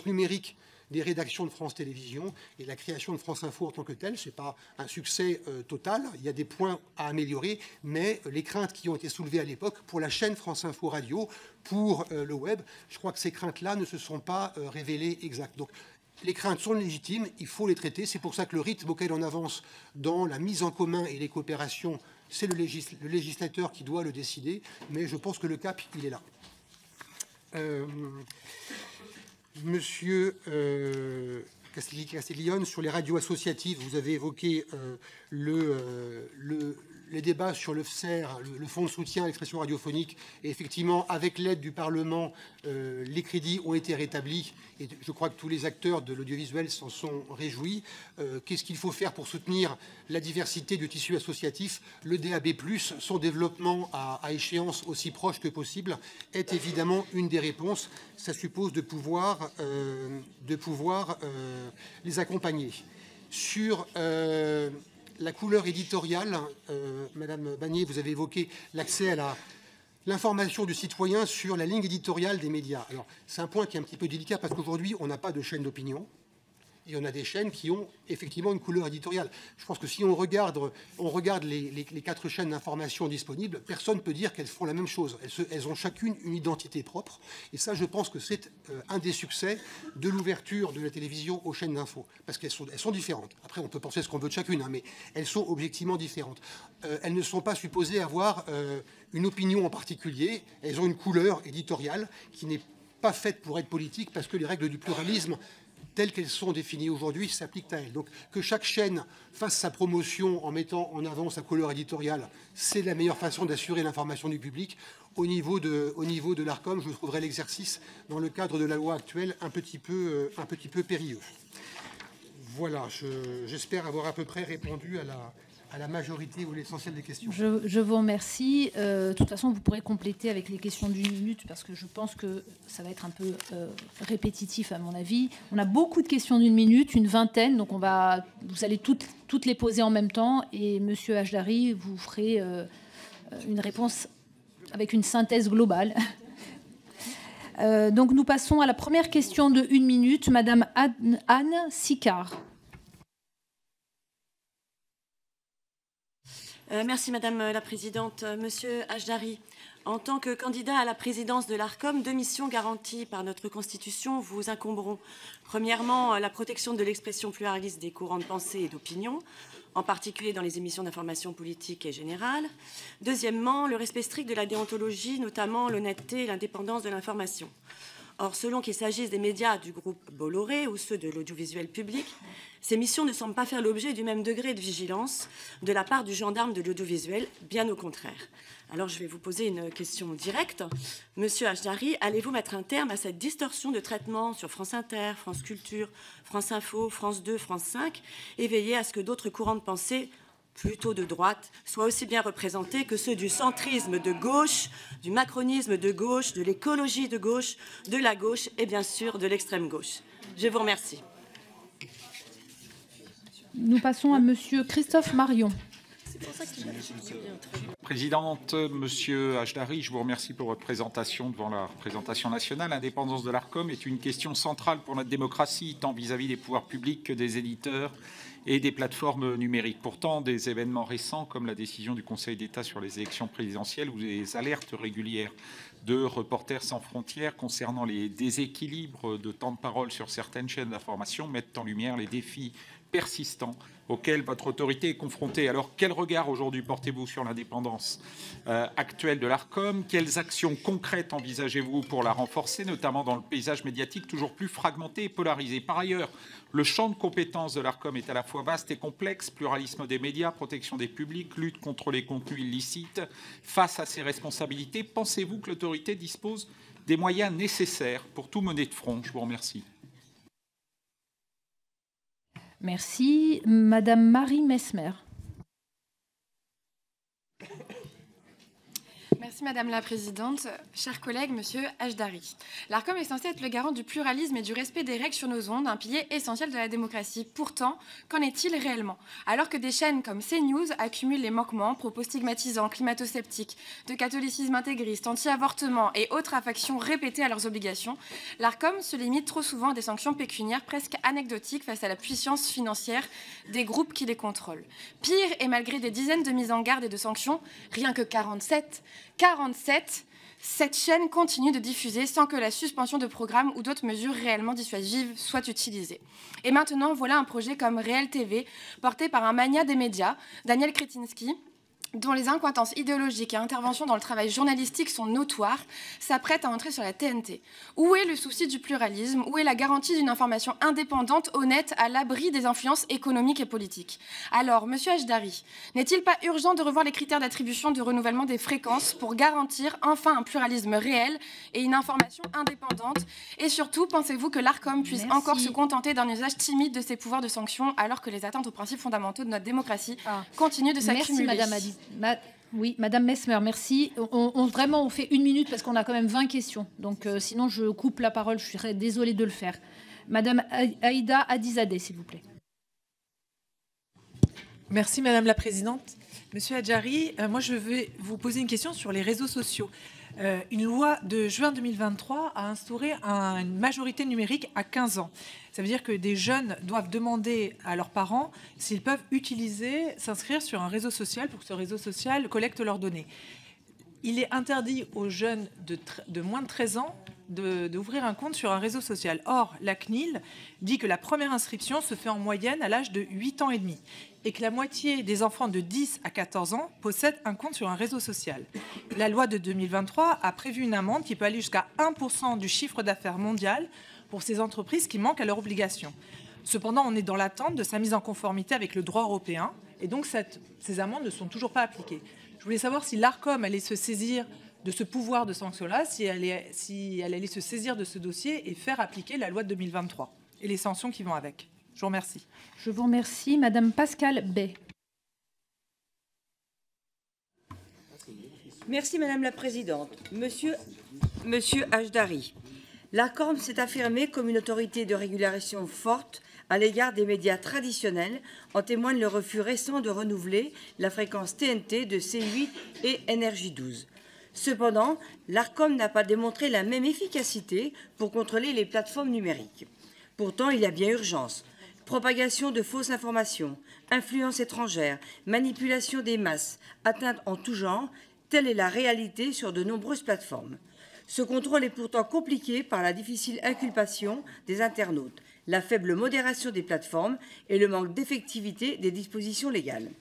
numérique des rédactions de France Télévisions, et la création de France Info en tant que telle, ce n'est pas un succès total, il y a des points à améliorer, mais les craintes qui ont été soulevées à l'époque pour la chaîne France Info Radio, pour le web, je crois que ces craintes-là ne se sont pas révélées exactes. Donc, les craintes sont légitimes, il faut les traiter, c'est pour ça que le rythme auquel on avance dans la mise en commun et les coopérations, c'est le législateur qui doit le décider, mais je pense que le cap, il est là. Monsieur Castiglione, sur les radios associatives, vous avez évoqué les débats sur le FSER, le fonds de soutien à l'expression radiophonique. Et effectivement, avec l'aide du Parlement, les crédits ont été rétablis. Et je crois que tous les acteurs de l'audiovisuel s'en sont réjouis. Qu'est-ce qu'il faut faire pour soutenir la diversité du tissu associatif? Le DAB+, son développement à échéance aussi proche que possible, est évidemment une des réponses. Ça suppose de pouvoir les accompagner. Sur la couleur éditoriale, Madame Bagné, vous avez évoqué l'accès à l'information du citoyen sur la ligne éditoriale des médias. Alors, c'est un point qui est un petit peu délicat parce qu'aujourd'hui, on n'a pas de chaîne d'opinion. Et on a des chaînes qui ont effectivement une couleur éditoriale. Je pense que si on regarde les 4 chaînes d'information disponibles, personne ne peut dire qu'elles font la même chose. Elles ont chacune une identité propre. Et ça, je pense que c'est un des succès de l'ouverture de la télévision aux chaînes d'info. Parce qu'elles sont différentes. Après, on peut penser ce qu'on veut de chacune, hein, mais elles sont objectivement différentes. Elles ne sont pas supposées avoir une opinion en particulier. Elles ont une couleur éditoriale qui n'est pas faite pour être politique, parce que les règles du pluralisme telles qu'elles sont définies aujourd'hui s'appliquent à elles. Donc que chaque chaîne fasse sa promotion en mettant en avant sa couleur éditoriale, c'est la meilleure façon d'assurer l'information du public. Au niveau de l'ARCOM, je trouverais l'exercice, dans le cadre de la loi actuelle, un petit peu périlleux. Voilà, j'espère avoir à peu près répondu à la majorité ou l'essentiel des questions. Je vous remercie. De toute façon, vous pourrez compléter avec les questions d'une minute parce que je pense que ça va être un peu répétitif à mon avis. On a beaucoup de questions d'une minute, une vingtaine, donc vous allez toutes les poser en même temps et Monsieur Hajdari, vous ferez une réponse avec une synthèse globale. Donc nous passons à la première question de 1 minute, Madame Anne Sicard. Merci Madame la Présidente. Monsieur Hajdari, en tant que candidat à la présidence de l'ARCOM, 2 missions garanties par notre Constitution vous incomberont. Premièrement, la protection de l'expression pluraliste des courants de pensée et d'opinion, en particulier dans les émissions d'information politique et générale. Deuxièmement, le respect strict de la déontologie, notamment l'honnêteté et l'indépendance de l'information. Or, selon qu'il s'agisse des médias du groupe Bolloré ou ceux de l'audiovisuel public, ces missions ne semblent pas faire l'objet du même degré de vigilance de la part du gendarme de l'audiovisuel, bien au contraire. Alors, je vais vous poser une question directe. Monsieur Hajdari, allez-vous mettre un terme à cette distorsion de traitement sur France Inter, France Culture, France Info, France 2, France 5, et veiller à ce que d'autres courants de pensée plutôt de droite, soient aussi bien représentés que ceux du centrisme de gauche, du macronisme de gauche, de l'écologie de gauche, de la gauche et bien sûr de l'extrême gauche. Je vous remercie. Nous passons à Monsieur Christophe Marion. Présidente, Monsieur Ajdari, je vous remercie pour votre présentation devant la représentation nationale. L'indépendance de l'Arcom est une question centrale pour notre démocratie, tant vis-à-vis des pouvoirs publics que des éditeurs et des plateformes numériques. Pourtant, des événements récents, comme la décision du Conseil d'État sur les élections présidentielles ou des alertes régulières de Reporters sans frontières concernant les déséquilibres de temps de parole sur certaines chaînes d'information, mettent en lumière les défis persistants auxquels votre autorité est confrontée. Alors, quel regard aujourd'hui portez-vous sur l'indépendance actuelle de l'Arcom? Quelles actions concrètes envisagez-vous pour la renforcer, notamment dans le paysage médiatique toujours plus fragmenté et polarisé? Par ailleurs, le champ de compétences de l'Arcom est à la fois vaste et complexe: pluralisme des médias, protection des publics, lutte contre les contenus illicites. Face à ces responsabilités, pensez-vous que l'autorité dispose des moyens nécessaires pour tout mener de front? Je vous remercie. Merci. Madame Marie Mesmer. Merci Madame la Présidente. Chers collègues, Monsieur Ajdari, l'Arcom est censé être le garant du pluralisme et du respect des règles sur nos ondes, un pilier essentiel de la démocratie. Pourtant, qu'en est-il réellement? Alors que des chaînes comme CNews accumulent les manquements, propos stigmatisants, climato-sceptiques, de catholicisme intégriste, anti-avortement et autres infractions répétées à leurs obligations, l'Arcom se limite trop souvent à des sanctions pécuniaires presque anecdotiques face à la puissance financière des groupes qui les contrôlent. Pire, et malgré des dizaines de mises en garde et de sanctions, rien que 47, cette chaîne continue de diffuser sans que la suspension de programmes ou d'autres mesures réellement dissuasives soient utilisées. Et maintenant, voilà un projet comme Réel TV, porté par un mania des médias, Daniel Kretinsky, dont les incohérences idéologiques et interventions dans le travail journalistique sont notoires, s'apprête à entrer sur la TNT. Où est le souci du pluralisme? Où est la garantie d'une information indépendante, honnête, à l'abri des influences économiques et politiques? Alors, Monsieur Ajdari, n'est-il pas urgent de revoir les critères d'attribution de renouvellement des fréquences pour garantir enfin un pluralisme réel et une information indépendante? Et surtout, pensez-vous que l'Arcom puisse encore se contenter d'un usage timide de ses pouvoirs de sanction alors que les atteintes aux principes fondamentaux de notre démocratie continuent de s'accumuler? Merci, Madame Adi. Oui, Madame Mesmer, merci. Vraiment, on fait 1 minute parce qu'on a quand même 20 questions. Donc, sinon, je coupe la parole. Je serais désolée de le faire. Madame Aïda Adizadeh, s'il vous plaît. Merci, Madame la Présidente. Monsieur Ajdari, moi, je vais vous poser une question sur les réseaux sociaux. Une loi de juin 2023 a instauré une majorité numérique à 15 ans. Ça veut dire que des jeunes doivent demander à leurs parents s'ils peuvent s'inscrire sur un réseau social pour que ce réseau social collecte leurs données. Il est interdit aux jeunes de moins de 13 ans d'ouvrir un compte sur un réseau social. Or, la CNIL dit que la première inscription se fait en moyenne à l'âge de 8 ans et demi et que la moitié des enfants de 10 à 14 ans possèdent un compte sur un réseau social. La loi de 2023 a prévu une amende qui peut aller jusqu'à 1% du chiffre d'affaires mondial pour ces entreprises qui manquent à leurs obligations. Cependant, on est dans l'attente de sa mise en conformité avec le droit européen et donc ces amendes ne sont toujours pas appliquées. Je voulais savoir si l'Arcom allait se saisir de ce pouvoir de sanction-là, si elle allait se saisir de ce dossier et faire appliquer la loi de 2023 et les sanctions qui vont avec. Je vous remercie. Je vous remercie. Madame Pascale Bay. Merci Madame la Présidente. Monsieur Ajdari, l'Arcom s'est affirmée comme une autorité de régulation forte à l'égard des médias traditionnels, en témoigne le refus récent de renouveler la fréquence TNT de C8 et NRJ12. Cependant, l'Arcom n'a pas démontré la même efficacité pour contrôler les plateformes numériques. Pourtant, il y a bien urgence. Propagation de fausses informations, influence étrangère, manipulation des masses, atteinte en tout genre, telle est la réalité sur de nombreuses plateformes. Ce contrôle est pourtant compliqué par la difficile inculpation des internautes, la faible modération des plateformes et le manque d'effectivité des dispositions légales.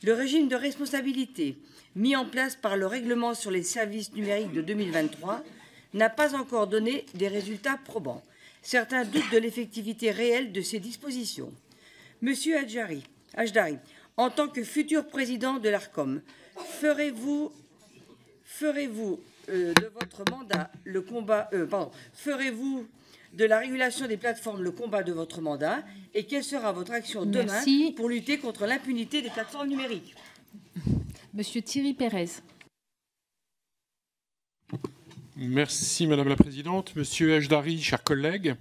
Le régime de responsabilité mis en place par le règlement sur les services numériques de 2023 n'a pas encore donné des résultats probants. Certains doutent de l'effectivité réelle de ces dispositions. Monsieur Ajdari, en tant que futur président de l'Arcom, ferez-vous ferez-vous de votre mandat le combat, ferez-vous de la régulation des plateformes le combat de votre mandat, et quelle sera votre action demain pour lutter contre l'impunité des plateformes numériques? Monsieur Thierry Pérez. Merci Madame la Présidente. Monsieur Ajdari, chers collègues,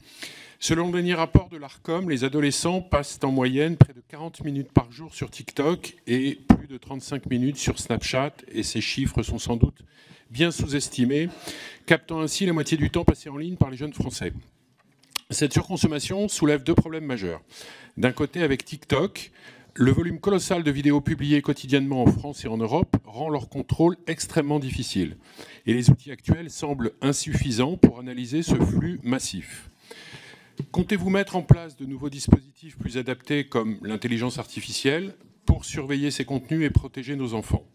selon le dernier rapport de l'ARCOM, les adolescents passent en moyenne près de 40 minutes par jour sur TikTok et plus de 35 minutes sur Snapchat, et ces chiffres sont sans doute bien sous-estimés, captant ainsi la moitié du temps passé en ligne par les jeunes Français. Cette surconsommation soulève deux problèmes majeurs. D'un côté, avec TikTok, le volume colossal de vidéos publiées quotidiennement en France et en Europe rend leur contrôle extrêmement difficile. Et les outils actuels semblent insuffisants pour analyser ce flux massif. Comptez-vous mettre en place de nouveaux dispositifs plus adaptés comme l'intelligence artificielle pour surveiller ces contenus et protéger nos enfants?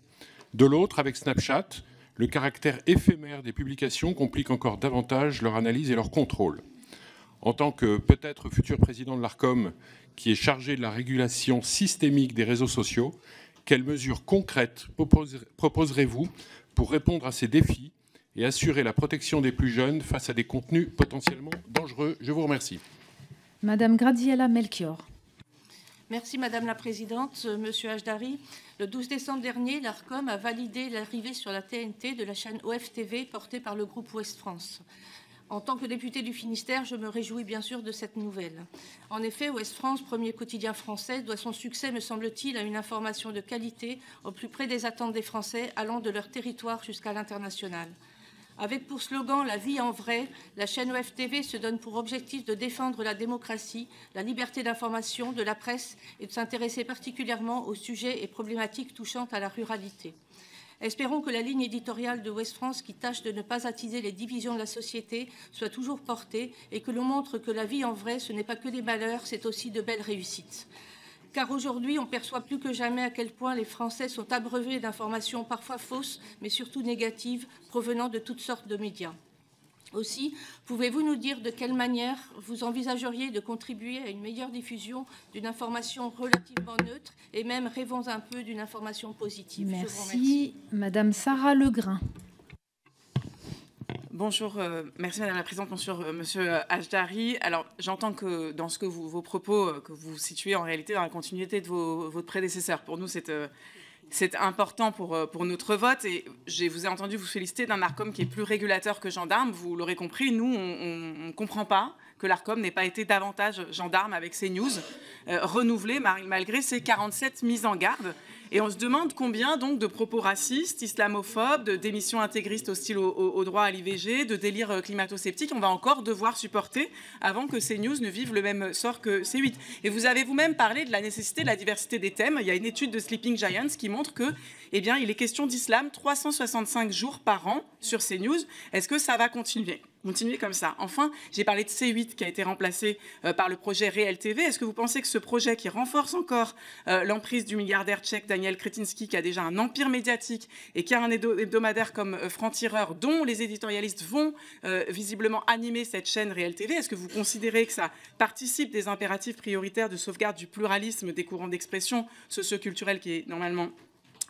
De l'autre, avec Snapchat, le caractère éphémère des publications complique encore davantage leur analyse et leur contrôle. En tant que peut-être futur président de l'ARCOM, qui est chargé de la régulation systémique des réseaux sociaux, quelles mesures concrètes proposerez-vous pour répondre à ces défis et assurer la protection des plus jeunes face à des contenus potentiellement dangereux? Je vous remercie. Madame Graziella Melchior. Merci Madame la Présidente. Monsieur Ajdari, le 12 décembre dernier, l'ARCOM a validé l'arrivée sur la TNT de la chaîne OFTV portée par le groupe Ouest France. En tant que députée du Finistère, je me réjouis bien sûr de cette nouvelle. En effet, Ouest France, premier quotidien français, doit son succès, me semble-t-il, à une information de qualité au plus près des attentes des Français, allant de leur territoire jusqu'à l'international. Avec pour slogan « La vie en vrai », la chaîne OFTV se donne pour objectif de défendre la démocratie, la liberté d'information de la presse et de s'intéresser particulièrement aux sujets et problématiques touchant à la ruralité. Espérons que la ligne éditoriale de Ouest France, qui tâche de ne pas attiser les divisions de la société, soit toujours portée et que l'on montre que la vie en vrai, ce n'est pas que des malheurs, c'est aussi de belles réussites. Car aujourd'hui, on perçoit plus que jamais à quel point les Français sont abreuvés d'informations parfois fausses, mais surtout négatives, provenant de toutes sortes de médias. Aussi, pouvez-vous nous dire de quelle manière vous envisageriez de contribuer à une meilleure diffusion d'une information relativement neutre et même, rêvons un peu, d'une information positive? Merci. Madame Sarah Legrain. Bonjour, merci Madame la Présidente, Monsieur Ajdari. Alors, j'entends que dans ce que vos propos, que vous situez en réalité dans la continuité de votre prédécesseur. Pour nous, c'est important pour notre vote, et je vous ai entendu vous féliciter d'un ARCOM qui est plus régulateur que gendarme. Vous l'aurez compris, nous, on ne comprend pas que l'ARCOM n'ait pas été davantage gendarme avec ces news renouvelées malgré ces 47 mises en garde. Et on se demande combien donc de propos racistes, islamophobes, d'émissions intégristes hostiles au droit à l'IVG, de délires climato-sceptiques on va encore devoir supporter avant que ces news ne vivent le même sort que C8. Et vous avez vous-même parlé de la nécessité de la diversité des thèmes. Il y a une étude de Sleeping Giants qui montre que, eh bien, il est question d'islam 365 jours par an sur ces news. Est-ce que ça va continuer comme ça? Enfin, j'ai parlé de C8 qui a été remplacé par le projet Réel TV. Est-ce que vous pensez que ce projet qui renforce encore l'emprise du milliardaire tchèque Daniel Kretinsky, qui a déjà un empire médiatique et qui a un hebdomadaire comme Franc-Tireur, dont les éditorialistes vont visiblement animer cette chaîne Réel TV, est-ce que vous considérez que ça participe des impératifs prioritaires de sauvegarde du pluralisme des courants d'expression socio-culturels qui est normalement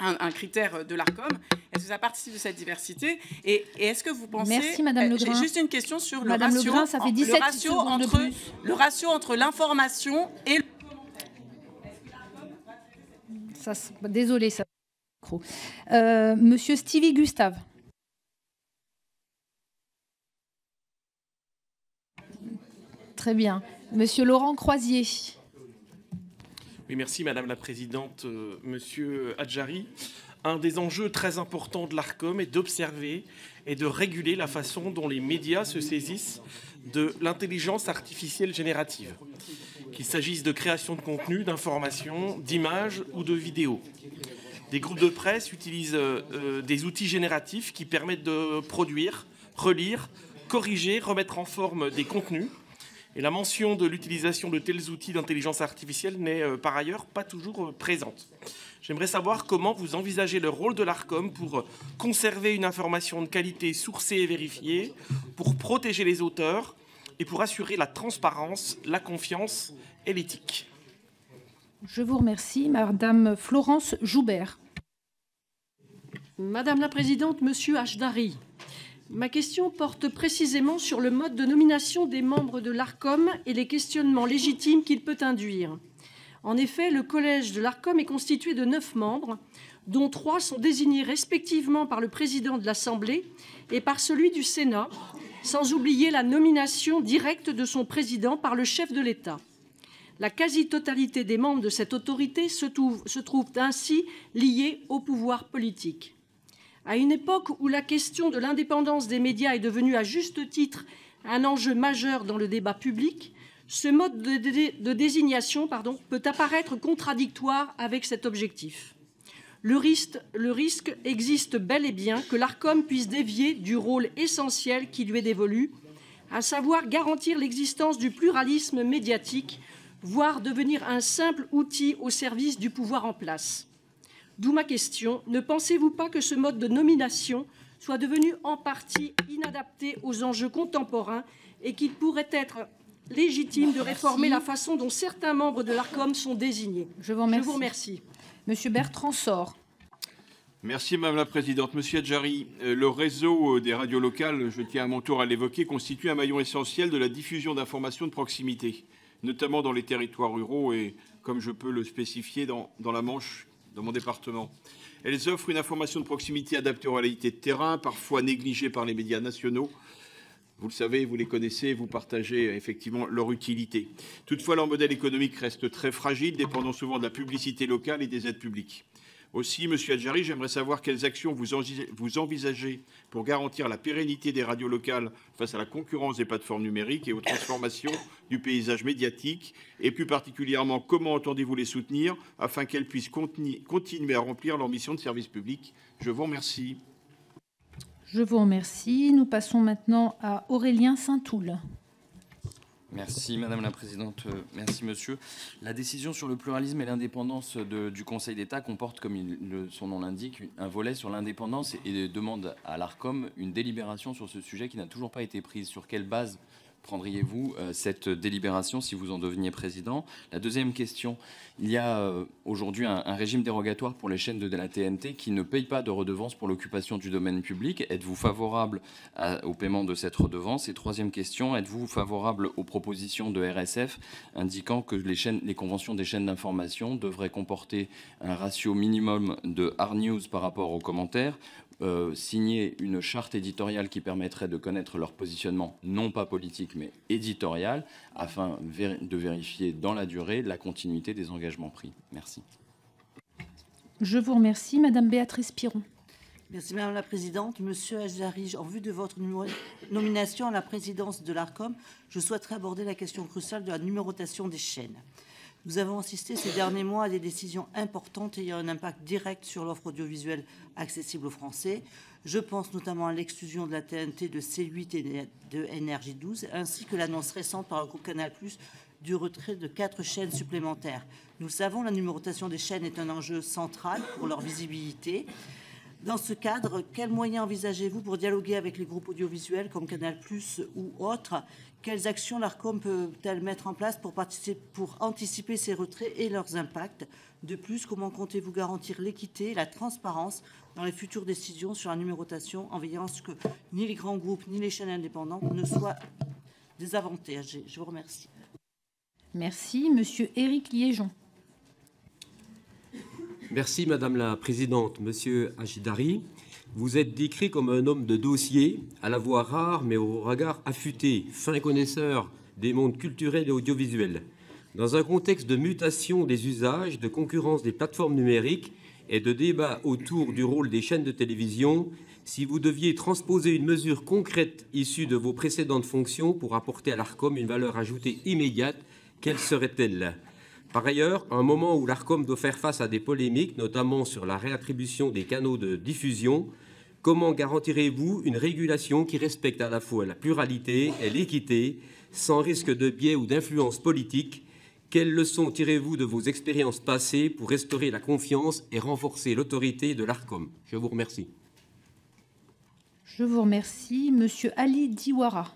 un critère de l'ARCOM? Est-ce que ça participe de cette diversité? Et est-ce que vous pensez... Merci, Madame Legrain. J'ai juste une question sur Madame le ratio, Legrain, ça fait 17 secondes de plus. le ratio entre l'information et... Désolée, ça... Monsieur Stevie Gustave. Très bien. Monsieur Laurent Croisier. Oui, merci Madame la Présidente. Monsieur Ajdari, un des enjeux très importants de l'ARCOM est d'observer et de réguler la façon dont les médias se saisissent de l'intelligence artificielle générative, qu'il s'agisse de création de contenu, d'information, d'images ou de vidéos. Des groupes de presse utilisent des outils génératifs qui permettent de produire, relire, corriger, remettre en forme des contenus. Et la mention de l'utilisation de tels outils d'intelligence artificielle n'est par ailleurs pas toujours présente. J'aimerais savoir comment vous envisagez le rôle de l'ARCOM pour conserver une information de qualité sourcée et vérifiée, pour protéger les auteurs et pour assurer la transparence, la confiance et l'éthique. Je vous remercie. Madame Florence Joubert. Madame la Présidente, Monsieur Hajdari, ma question porte précisément sur le mode de nomination des membres de l'ARCOM et les questionnements légitimes qu'il peut induire. En effet, le collège de l'ARCOM est constitué de 9 membres, dont 3 sont désignés respectivement par le président de l'Assemblée et par celui du Sénat, sans oublier la nomination directe de son président par le chef de l'État. La quasi-totalité des membres de cette autorité se trouvent ainsi liés au pouvoir politique. À une époque où la question de l'indépendance des médias est devenue à juste titre un enjeu majeur dans le débat public, ce mode de désignation peut apparaître contradictoire avec cet objectif. Le risque existe bel et bien que l'ARCOM puisse dévier du rôle essentiel qui lui est dévolu, à savoir garantir l'existence du pluralisme médiatique, voire devenir un simple outil au service du pouvoir en place. D'où ma question, ne pensez-vous pas que ce mode de nomination soit devenu en partie inadapté aux enjeux contemporains et qu'il pourrait être légitime de réformer la façon dont certains membres de l'ARCOM sont désignés? Je vous remercie. Monsieur Bertrand Sort. Merci Madame la Présidente. Monsieur Hadjari, le réseau des radios locales, je tiens à mon tour à l'évoquer, constitue un maillon essentiel de la diffusion d'informations de proximité, notamment dans les territoires ruraux et, comme je peux le spécifier, dans la Manche, dans mon département. Elles offrent une information de proximité adaptée aux réalités de terrain, parfois négligée par les médias nationaux. Vous le savez, vous les connaissez, vous partagez effectivement leur utilité. Toutefois, leur modèle économique reste très fragile, dépendant souvent de la publicité locale et des aides publiques. Aussi, Monsieur Hadjari, j'aimerais savoir quelles actions vous envisagez pour garantir la pérennité des radios locales face à la concurrence des plateformes numériques et aux transformations du paysage médiatique, et plus particulièrement, comment entendez-vous les soutenir afin qu'elles puissent continuer à remplir leur mission de service public. Je vous remercie. Je vous remercie. Nous passons maintenant à Aurélien Saint-Toul. Merci Madame la Présidente, merci Monsieur. La décision sur le pluralisme et l'indépendance du Conseil d'État comporte, comme son nom l'indique, un volet sur l'indépendance et demande à l'ARCOM une délibération sur ce sujet qui n'a toujours pas été prise. Sur quelle base prendriez-vous cette délibération si vous en deveniez président? La deuxième question, il y a aujourd'hui un régime dérogatoire pour les chaînes de la TNT qui ne payent pas de redevance pour l'occupation du domaine public. Êtes-vous favorable au paiement de cette redevance? Et troisième question, êtes-vous favorable aux propositions de RSF indiquant que les conventions des chaînes d'information devraient comporter un ratio minimum de hard news par rapport aux commentaires, signer une charte éditoriale qui permettrait de connaître leur positionnement, non pas politique, mais éditorial, afin de vérifier dans la durée la continuité des engagements pris. Merci. Je vous remercie. Madame Béatrice Piron. Merci Madame la Présidente. Monsieur Hajdari, en vue de votre nomination à la présidence de l'ARCOM, je souhaiterais aborder la question cruciale de la numérotation des chaînes. Nous avons assisté ces derniers mois à des décisions importantes ayant un impact direct sur l'offre audiovisuelle accessible aux Français. Je pense notamment à l'exclusion de la TNT de C8 et de NRJ12, ainsi que l'annonce récente par le groupe Canal+ du retrait de 4 chaînes supplémentaires. Nous le savons, la numérotation des chaînes est un enjeu central pour leur visibilité. Dans ce cadre, quels moyens envisagez-vous pour dialoguer avec les groupes audiovisuels comme Canal+ ou autres? Quelles actions l'ARCOM peut-elle mettre en place pour anticiper ces retraits et leurs impacts? De plus, comment comptez-vous garantir l'équité et la transparence dans les futures décisions sur la numérotation, en veillant à ce que ni les grands groupes ni les chaînes indépendantes ne soient désavantagés? Je vous remercie. Merci. Monsieur Éric Liégeon. Merci Madame la Présidente. Monsieur Hajdari, vous êtes décrit comme un homme de dossier, à la voix rare mais au regard affûté, fin connaisseur des mondes culturels et audiovisuels. Dans un contexte de mutation des usages, de concurrence des plateformes numériques et de débat autour du rôle des chaînes de télévision, si vous deviez transposer une mesure concrète issue de vos précédentes fonctions pour apporter à l'ARCOM une valeur ajoutée immédiate, quelle serait-elle ? Par ailleurs, à un moment où l'ARCOM doit faire face à des polémiques, notamment sur la réattribution des canaux de diffusion, comment garantirez-vous une régulation qui respecte à la fois la pluralité et l'équité, sans risque de biais ou d'influence politique? Quelles leçons tirez-vous de vos expériences passées pour restaurer la confiance et renforcer l'autorité de l'ARCOM? Je vous remercie. Je vous remercie. Monsieur Ali Diwara.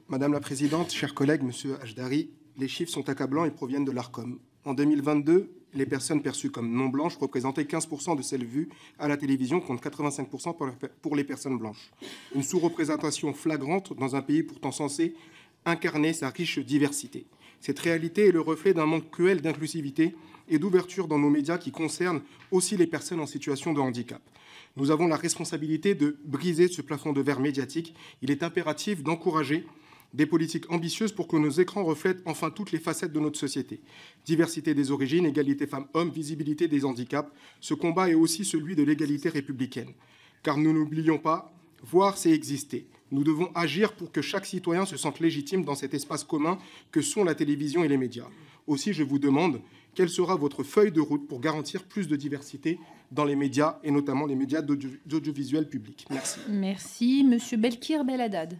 Madame la Présidente, chers collègues, Monsieur Hajdari, les chiffres sont accablants et proviennent de l'ARCOM. En 2022, les personnes perçues comme non blanches représentaient 15% de celles vues à la télévision, contre 85% pour les personnes blanches. Une sous-représentation flagrante dans un pays pourtant censé incarner sa riche diversité. Cette réalité est le reflet d'un manque cruel d'inclusivité et d'ouverture dans nos médias qui concerne aussi les personnes en situation de handicap. Nous avons la responsabilité de briser ce plafond de verre médiatique. Il est impératif d'encourager des politiques ambitieuses pour que nos écrans reflètent enfin toutes les facettes de notre société. Diversité des origines, égalité femmes-hommes, visibilité des handicaps. Ce combat est aussi celui de l'égalité républicaine. Car nous n'oublions pas, voir c'est exister. Nous devons agir pour que chaque citoyen se sente légitime dans cet espace commun que sont la télévision et les médias. Aussi, je vous demande, quelle sera votre feuille de route pour garantir plus de diversité dans les médias, et notamment les médias d'audiovisuel public? Merci. Merci. Monsieur Belkir Belhaddad.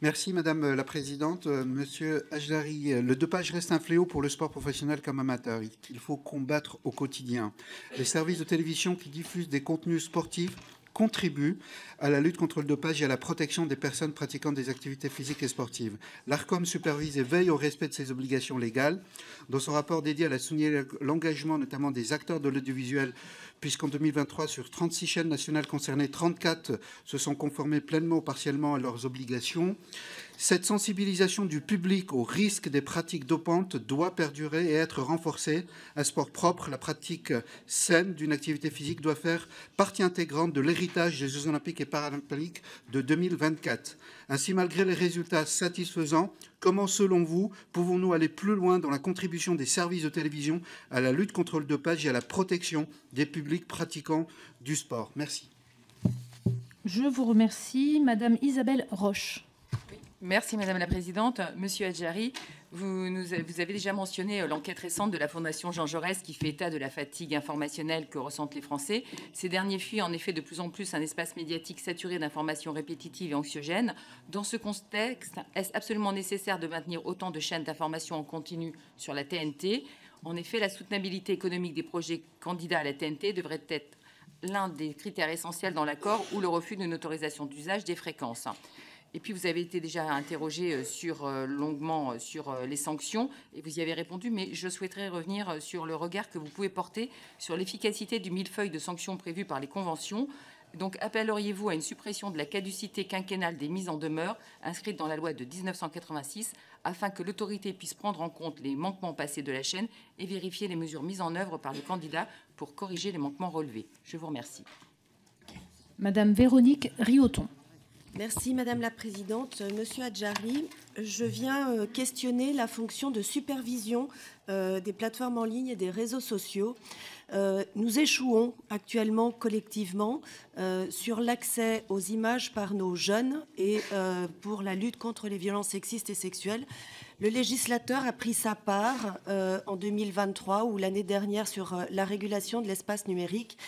Merci Madame la Présidente. Monsieur Hajdari, le dopage reste un fléau pour le sport professionnel comme amateur. Il faut combattre au quotidien. Les services de télévision qui diffusent des contenus sportifs contribuent à la lutte contre le dopage et à la protection des personnes pratiquant des activités physiques et sportives. L'ARCOM supervise et veille au respect de ses obligations légales. Dans son rapport dédié, elle a souligné l'engagement notamment des acteurs de l'audiovisuel, puisqu'en 2023, sur 36 chaînes nationales concernées, 34 se sont conformées pleinement ou partiellement à leurs obligations. Cette sensibilisation du public au risque des pratiques dopantes doit perdurer et être renforcée. Un sport propre, la pratique saine d'une activité physique doit faire partie intégrante de l'héritage des Jeux olympiques et paralympiques de 2024. Ainsi, malgré les résultats satisfaisants, comment, selon vous, pouvons-nous aller plus loin dans la contribution des services de télévision à la lutte contre le dopage et à la protection des publics pratiquants du sport? Merci. Je vous remercie. Madame Isabelle Roche. Merci Madame la Présidente. Monsieur Hajdari, vous avez déjà mentionné l'enquête récente de la Fondation Jean Jaurès qui fait état de la fatigue informationnelle que ressentent les Français. Ces derniers fuient en effet de plus en plus un espace médiatique saturé d'informations répétitives et anxiogènes. Dans ce contexte, est-ce absolument nécessaire de maintenir autant de chaînes d'information en continu sur la TNT? En effet, la soutenabilité économique des projets candidats à la TNT devrait être l'un des critères essentiels dans l'accord ou le refus d'une autorisation d'usage des fréquences. Et puis, vous avez été déjà interrogé longuement sur les sanctions, et vous y avez répondu, mais je souhaiterais revenir sur le regard que vous pouvez porter sur l'efficacité du millefeuille de sanctions prévues par les conventions. Donc, appelleriez-vous à une suppression de la caducité quinquennale des mises en demeure inscrites dans la loi de 1986 afin que l'autorité puisse prendre en compte les manquements passés de la chaîne et vérifier les mesures mises en œuvre par le candidat pour corriger les manquements relevés? Je vous remercie. Madame Véronique Rioton. Merci Madame la Présidente. Monsieur Hajdari, je viens questionner la fonction de supervision des plateformes en ligne et des réseaux sociaux. Nous échouons actuellement collectivement sur l'accès aux images par nos jeunes et pour la lutte contre les violences sexistes et sexuelles. Le législateur a pris sa part en 2023 ou l'année dernière sur la régulation de l'espace numérique.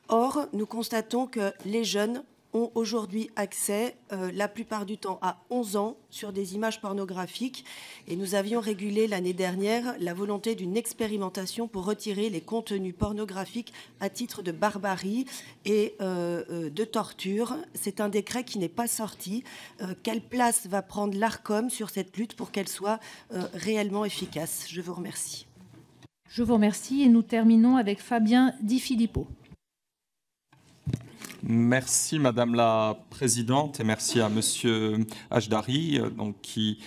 Or, nous constatons que les jeunes ont aujourd'hui accès, la plupart du temps à 11 ans, sur des images pornographiques. Et nous avions régulé l'année dernière la volonté d'une expérimentation pour retirer les contenus pornographiques à titre de barbarie et de torture. C'est un décret qui n'est pas sorti. Quelle place va prendre l'ARCOM sur cette lutte pour qu'elle soit réellement efficace? Je vous remercie. Je vous remercie et nous terminons avec Fabien Di Filippo. Merci Madame la Présidente et merci à Monsieur Hajdari qui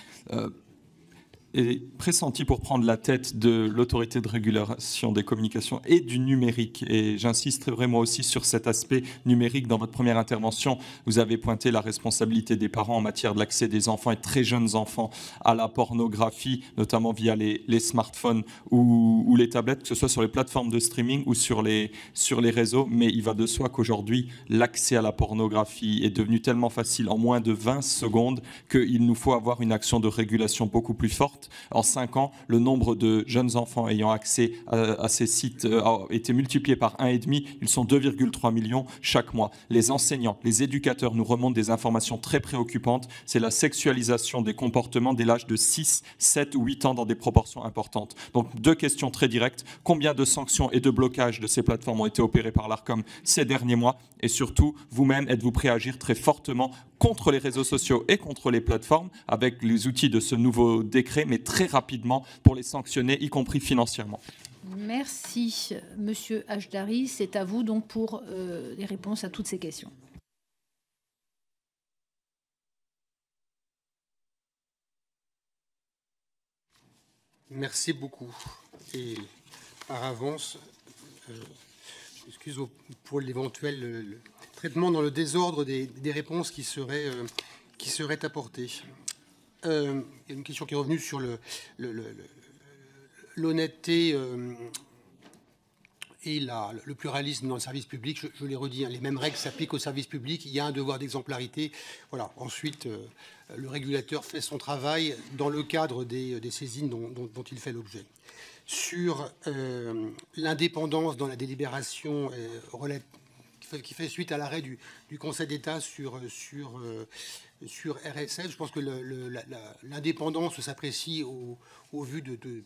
est pressenti pour prendre la tête de l'autorité de régulation des communications et du numérique. Et j'insisterai moi aussi sur cet aspect numérique. Dans votre première intervention, vous avez pointé la responsabilité des parents en matière de l'accès des enfants et de très jeunes enfants à la pornographie, notamment via les smartphones ou les tablettes, que ce soit sur les plateformes de streaming ou sur les réseaux. Mais il va de soi qu'aujourd'hui, l'accès à la pornographie est devenu tellement facile en moins de 20 secondes qu'il nous faut avoir une action de régulation beaucoup plus forte. En 5 ans, le nombre de jeunes enfants ayant accès à ces sites a été multiplié par 1,5. Ils sont 2,3 millions chaque mois. Les enseignants, les éducateurs nous remontent des informations très préoccupantes. C'est la sexualisation des comportements dès l'âge de 6, 7 ou 8 ans dans des proportions importantes. Donc, 2 questions très directes. Combien de sanctions et de blocages de ces plateformes ont été opérés par l'ARCOM ces derniers mois? Et surtout, vous-même, êtes-vous prêt à agir très fortement contre les réseaux sociaux et contre les plateformes avec les outils de ce nouveau décret, mais très rapidement pour les sanctionner, y compris financièrement. Merci, Monsieur Hajdari. C'est à vous donc pour les réponses à toutes ces questions. Merci beaucoup. Et par avance, je m'excuse pour l'éventuel traitement dans le désordre des réponses qui seraient apportées. Il y a une question qui est revenue sur l'honnêteté et le pluralisme dans le service public. Je l'ai redit, hein, les mêmes règles s'appliquent au service public. Il y a un devoir d'exemplarité. Voilà. Ensuite, le régulateur fait son travail dans le cadre des saisines dont il fait l'objet. Sur l'indépendance dans la délibération qui fait suite à l'arrêt du Conseil d'État sur RSF, je pense que l'indépendance s'apprécie au vu de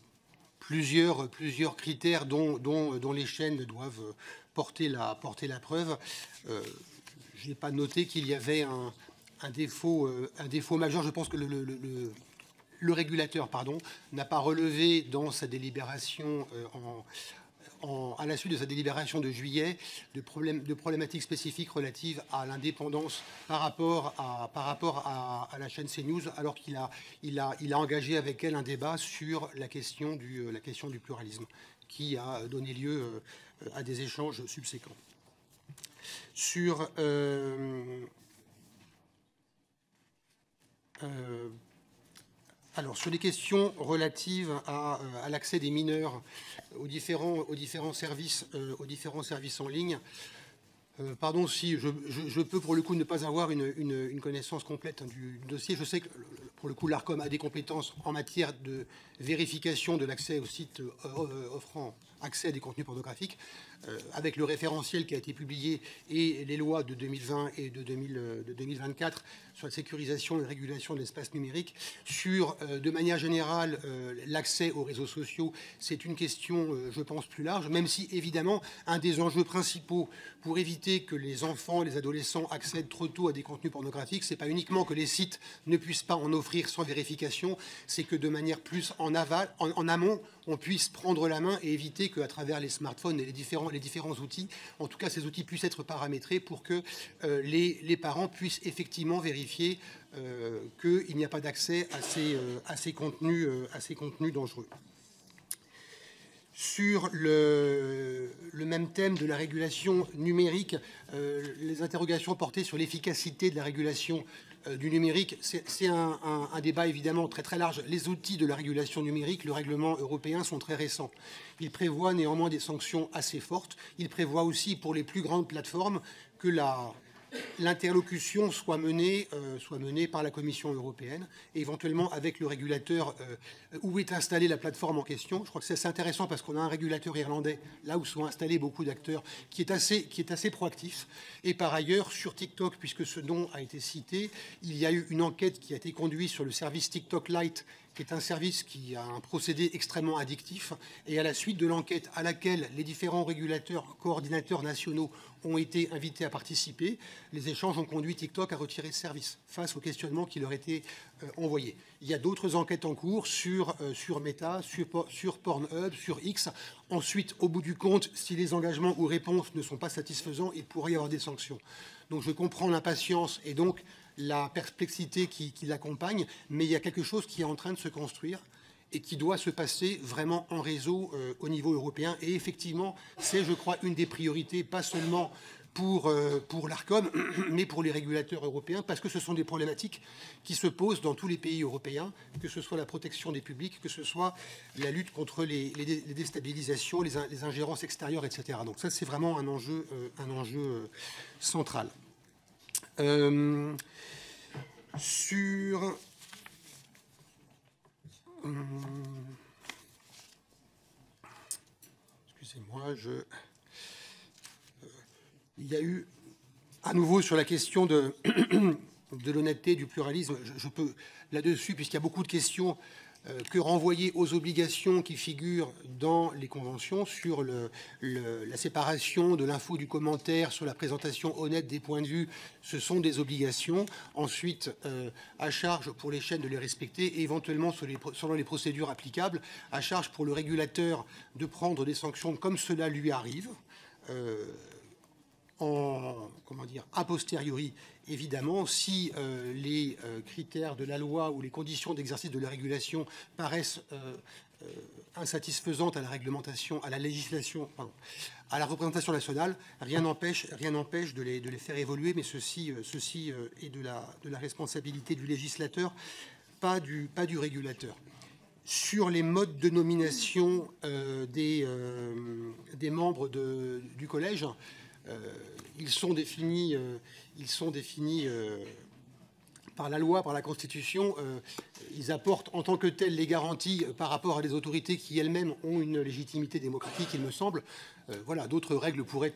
plusieurs critères dont les chaînes doivent porter la preuve. Je n'ai pas noté qu'il y avait un défaut majeur. Je pense que le régulateur n'a pas relevé dans sa délibération à la suite de sa délibération de juillet de problématiques spécifiques relatives à l'indépendance par rapport à la chaîne CNews, alors qu'il a engagé avec elle un débat sur la question du pluralisme qui a donné lieu à des échanges subséquents. Sur les questions relatives à l'accès des mineurs aux différents services en ligne, pardon si je peux pour le coup ne pas avoir une connaissance complète du dossier. Je sais que pour le coup l'ARCOM a des compétences en matière de vérification de l'accès aux sites offrant accès à des contenus pornographiques, avec le référentiel qui a été publié et les lois de 2020 et de 2024 sur la sécurisation et la régulation de l'espace numérique. Sur, de manière générale, l'accès aux réseaux sociaux, c'est une question, je pense, plus large, même si, évidemment, un des enjeux principaux pour éviter que les enfants, les adolescents accèdent trop tôt à des contenus pornographiques, c'est pas uniquement que les sites ne puissent pas en offrir sans vérification, c'est que de manière plus en amont, on puisse prendre la main et éviter qu'à travers les smartphones et les différents outils, en tout cas ces outils puissent être paramétrés pour que les parents puissent effectivement vérifier qu'il n'y a pas d'accès à ces contenus dangereux. Sur le même thème de la régulation numérique, les interrogations portées sur l'efficacité de la régulation du numérique, c'est un débat évidemment très très large. Les outils de la régulation numérique, le règlement européen, sont très récents. Il prévoit néanmoins des sanctions assez fortes. Il prévoit aussi pour les plus grandes plateformes que l'interlocution soit menée par la Commission européenne et éventuellement avec le régulateur où est installée la plateforme en question. Je crois que c'est assez intéressant parce qu'on a un régulateur irlandais, là où sont installés beaucoup d'acteurs, qui est assez proactif. Et par ailleurs, sur TikTok, puisque ce nom a été cité, il y a eu une enquête qui a été conduite sur le service TikTok Lite, qui est un service qui a un procédé extrêmement addictif. Et à la suite de l'enquête à laquelle les différents régulateurs, coordinateurs nationaux ont été invités à participer, les échanges ont conduit TikTok à retirer ce service face aux questionnements qui leur étaient envoyés. Il y a d'autres enquêtes en cours sur Meta, sur Pornhub, sur X. Ensuite, au bout du compte, si les engagements ou réponses ne sont pas satisfaisants, il pourrait y avoir des sanctions. Donc je comprends l'impatience et donc la perplexité qui l'accompagne, mais il y a quelque chose qui est en train de se construire et qui doit se passer vraiment en réseau au niveau européen. Et effectivement, c'est, je crois, une des priorités, pas seulement pour l'ARCOM, mais pour les régulateurs européens, parce que ce sont des problématiques qui se posent dans tous les pays européens, que ce soit la protection des publics, que ce soit la lutte contre les déstabilisations, les ingérences extérieures, etc. Donc ça, c'est vraiment un enjeu central. Excusez-moi, il y a eu à nouveau sur la question de l'honnêteté, du pluralisme. Je peux là-dessus, puisqu'il y a beaucoup de questions que renvoyer aux obligations qui figurent dans les conventions sur la séparation de l'info du commentaire, sur la présentation honnête des points de vue. Ce sont des obligations. Ensuite, à charge pour les chaînes de les respecter et éventuellement, selon les procédures applicables, à charge pour le régulateur de prendre des sanctions comme cela lui arrive. A posteriori, évidemment, si les critères de la loi ou les conditions d'exercice de la régulation paraissent insatisfaisantes à la réglementation, à la législation, pardon, à la représentation nationale, rien n'empêche de les faire évoluer, mais ceci est de la responsabilité du législateur, pas du régulateur. Sur les modes de nomination des membres du collège, ils sont définis par la loi, par la Constitution. Ils apportent en tant que tels les garanties par rapport à des autorités qui elles-mêmes ont une légitimité démocratique, il me semble. Voilà, d'autres règles pourraient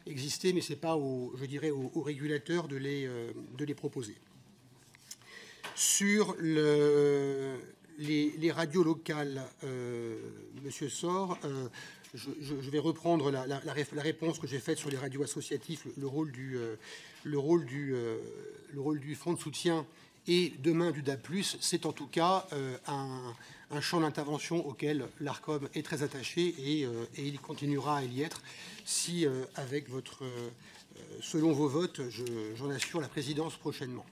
exister, mais ce n'est pas, aux régulateurs de les proposer. Sur les radios locales, Monsieur Sor, je vais reprendre la réponse que j'ai faite sur les radios associatives, le rôle du fonds de soutien et demain du DAB+, c'est en tout cas un champ d'intervention auquel l'ARCOM est très attaché et il continuera à y être si, selon vos votes, j'en assure la présidence prochainement.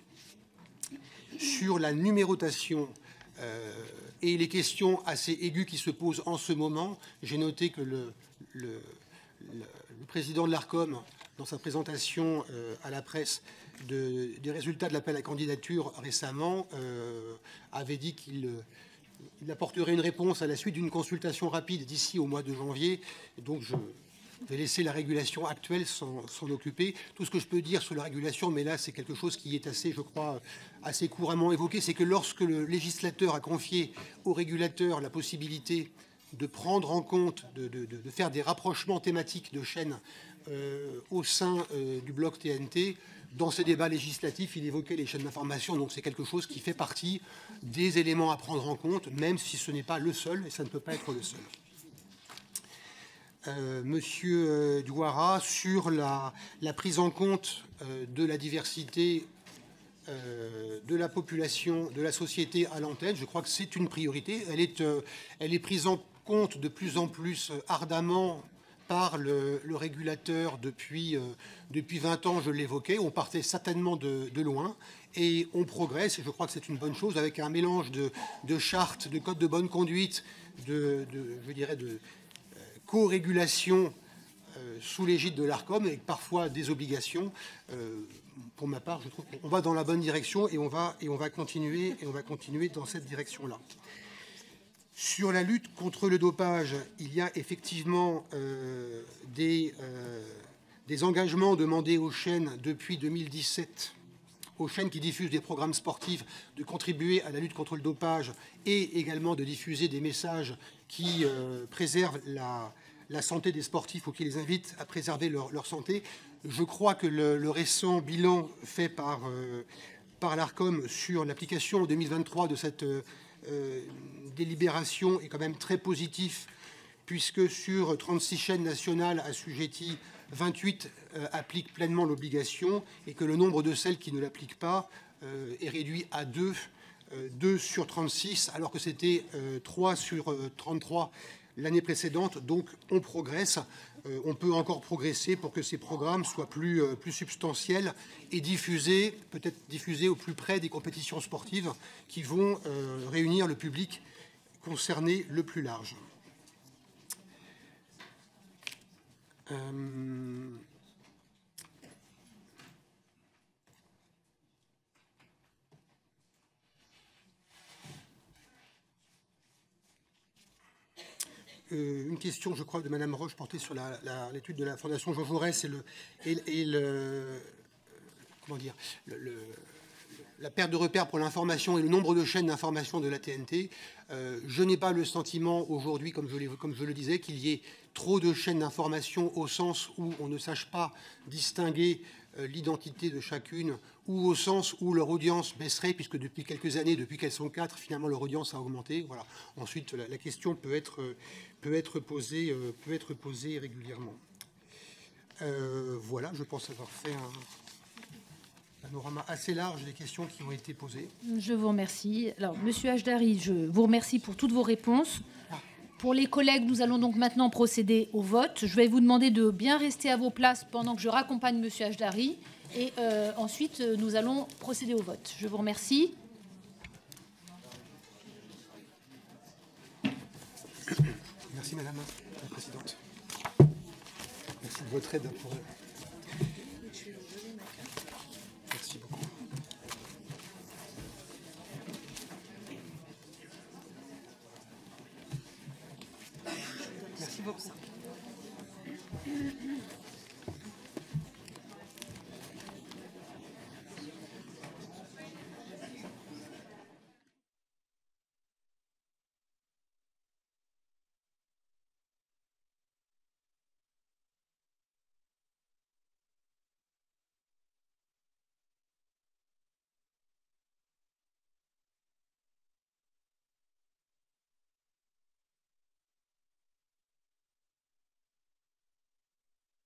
Sur la numérotation et les questions assez aiguës qui se posent en ce moment, j'ai noté que le président de l'ARCOM, dans sa présentation à la presse des résultats de l'appel à candidature récemment, avait dit qu'il apporterait une réponse à la suite d'une consultation rapide d'ici au mois de janvier. Donc je vais laisser la régulation actuelle s'en occuper. Tout ce que je peux dire sur la régulation, mais là c'est quelque chose qui est assez, je crois, assez couramment évoqué, c'est que lorsque le législateur a confié au régulateur la possibilité de prendre en compte, de faire des rapprochements thématiques de chaînes au sein du bloc TNT, dans ces débats législatifs, il évoquait les chaînes d'information, donc c'est quelque chose qui fait partie des éléments à prendre en compte, même si ce n'est pas le seul, et ça ne peut pas être le seul. Monsieur Douara, sur la prise en compte de la diversité de la population, de la société à l'antenne, je crois que c'est une priorité. Elle est prise en compte de plus en plus ardemment par le régulateur depuis 20 ans, je l'évoquais. On partait certainement de loin et on progresse, et je crois que c'est une bonne chose, avec un mélange de chartes, de codes de bonne conduite, de co-régulation sous l'égide de l'ARCOM, et parfois des obligations. Pour ma part, je trouve qu'on va dans la bonne direction et on va continuer dans cette direction-là. Sur la lutte contre le dopage, il y a effectivement des engagements demandés aux chaînes depuis 2017, aux chaînes qui diffusent des programmes sportifs, de contribuer à la lutte contre le dopage et également de diffuser des messages qui préservent la santé des sportifs ou qui les invitent à préserver leur santé. Je crois que le récent bilan fait par l'ARCOM sur l'application en 2023 de cette délibération est quand même très positif, puisque sur 36 chaînes nationales assujetties, 28 appliquent pleinement l'obligation et que le nombre de celles qui ne l'appliquent pas est réduit à 2 sur 36, alors que c'était 3 sur 33 l'année précédente. Donc on progresse. On peut encore progresser pour que ces programmes soient plus substantiels et peut-être diffusés au plus près des compétitions sportives qui vont réunir le public concerné le plus large. Une question, je crois, de Madame Roche portée sur l'étude de la Fondation Jean Jaurès la perte de repères pour l'information et le nombre de chaînes d'information de la TNT. Je n'ai pas le sentiment aujourd'hui, comme je le disais, qu'il y ait trop de chaînes d'information au sens où on ne sache pas distinguer l'identité de chacune ou au sens où leur audience baisserait, puisque depuis quelques années, depuis qu'elles sont 4, finalement leur audience a augmenté. Voilà. Ensuite, la question peut être posée régulièrement. Voilà, je pense avoir fait un panorama assez large des questions qui ont été posées. Je vous remercie. Alors, Monsieur Hajdari, je vous remercie pour toutes vos réponses. Pour les collègues, nous allons donc maintenant procéder au vote. Je vais vous demander de bien rester à vos places pendant que je raccompagne Monsieur Hajdari. Et ensuite, nous allons procéder au vote. Je vous remercie. Merci Madame la Présidente. Merci de votre aide pour... Merci beaucoup. Merci beaucoup.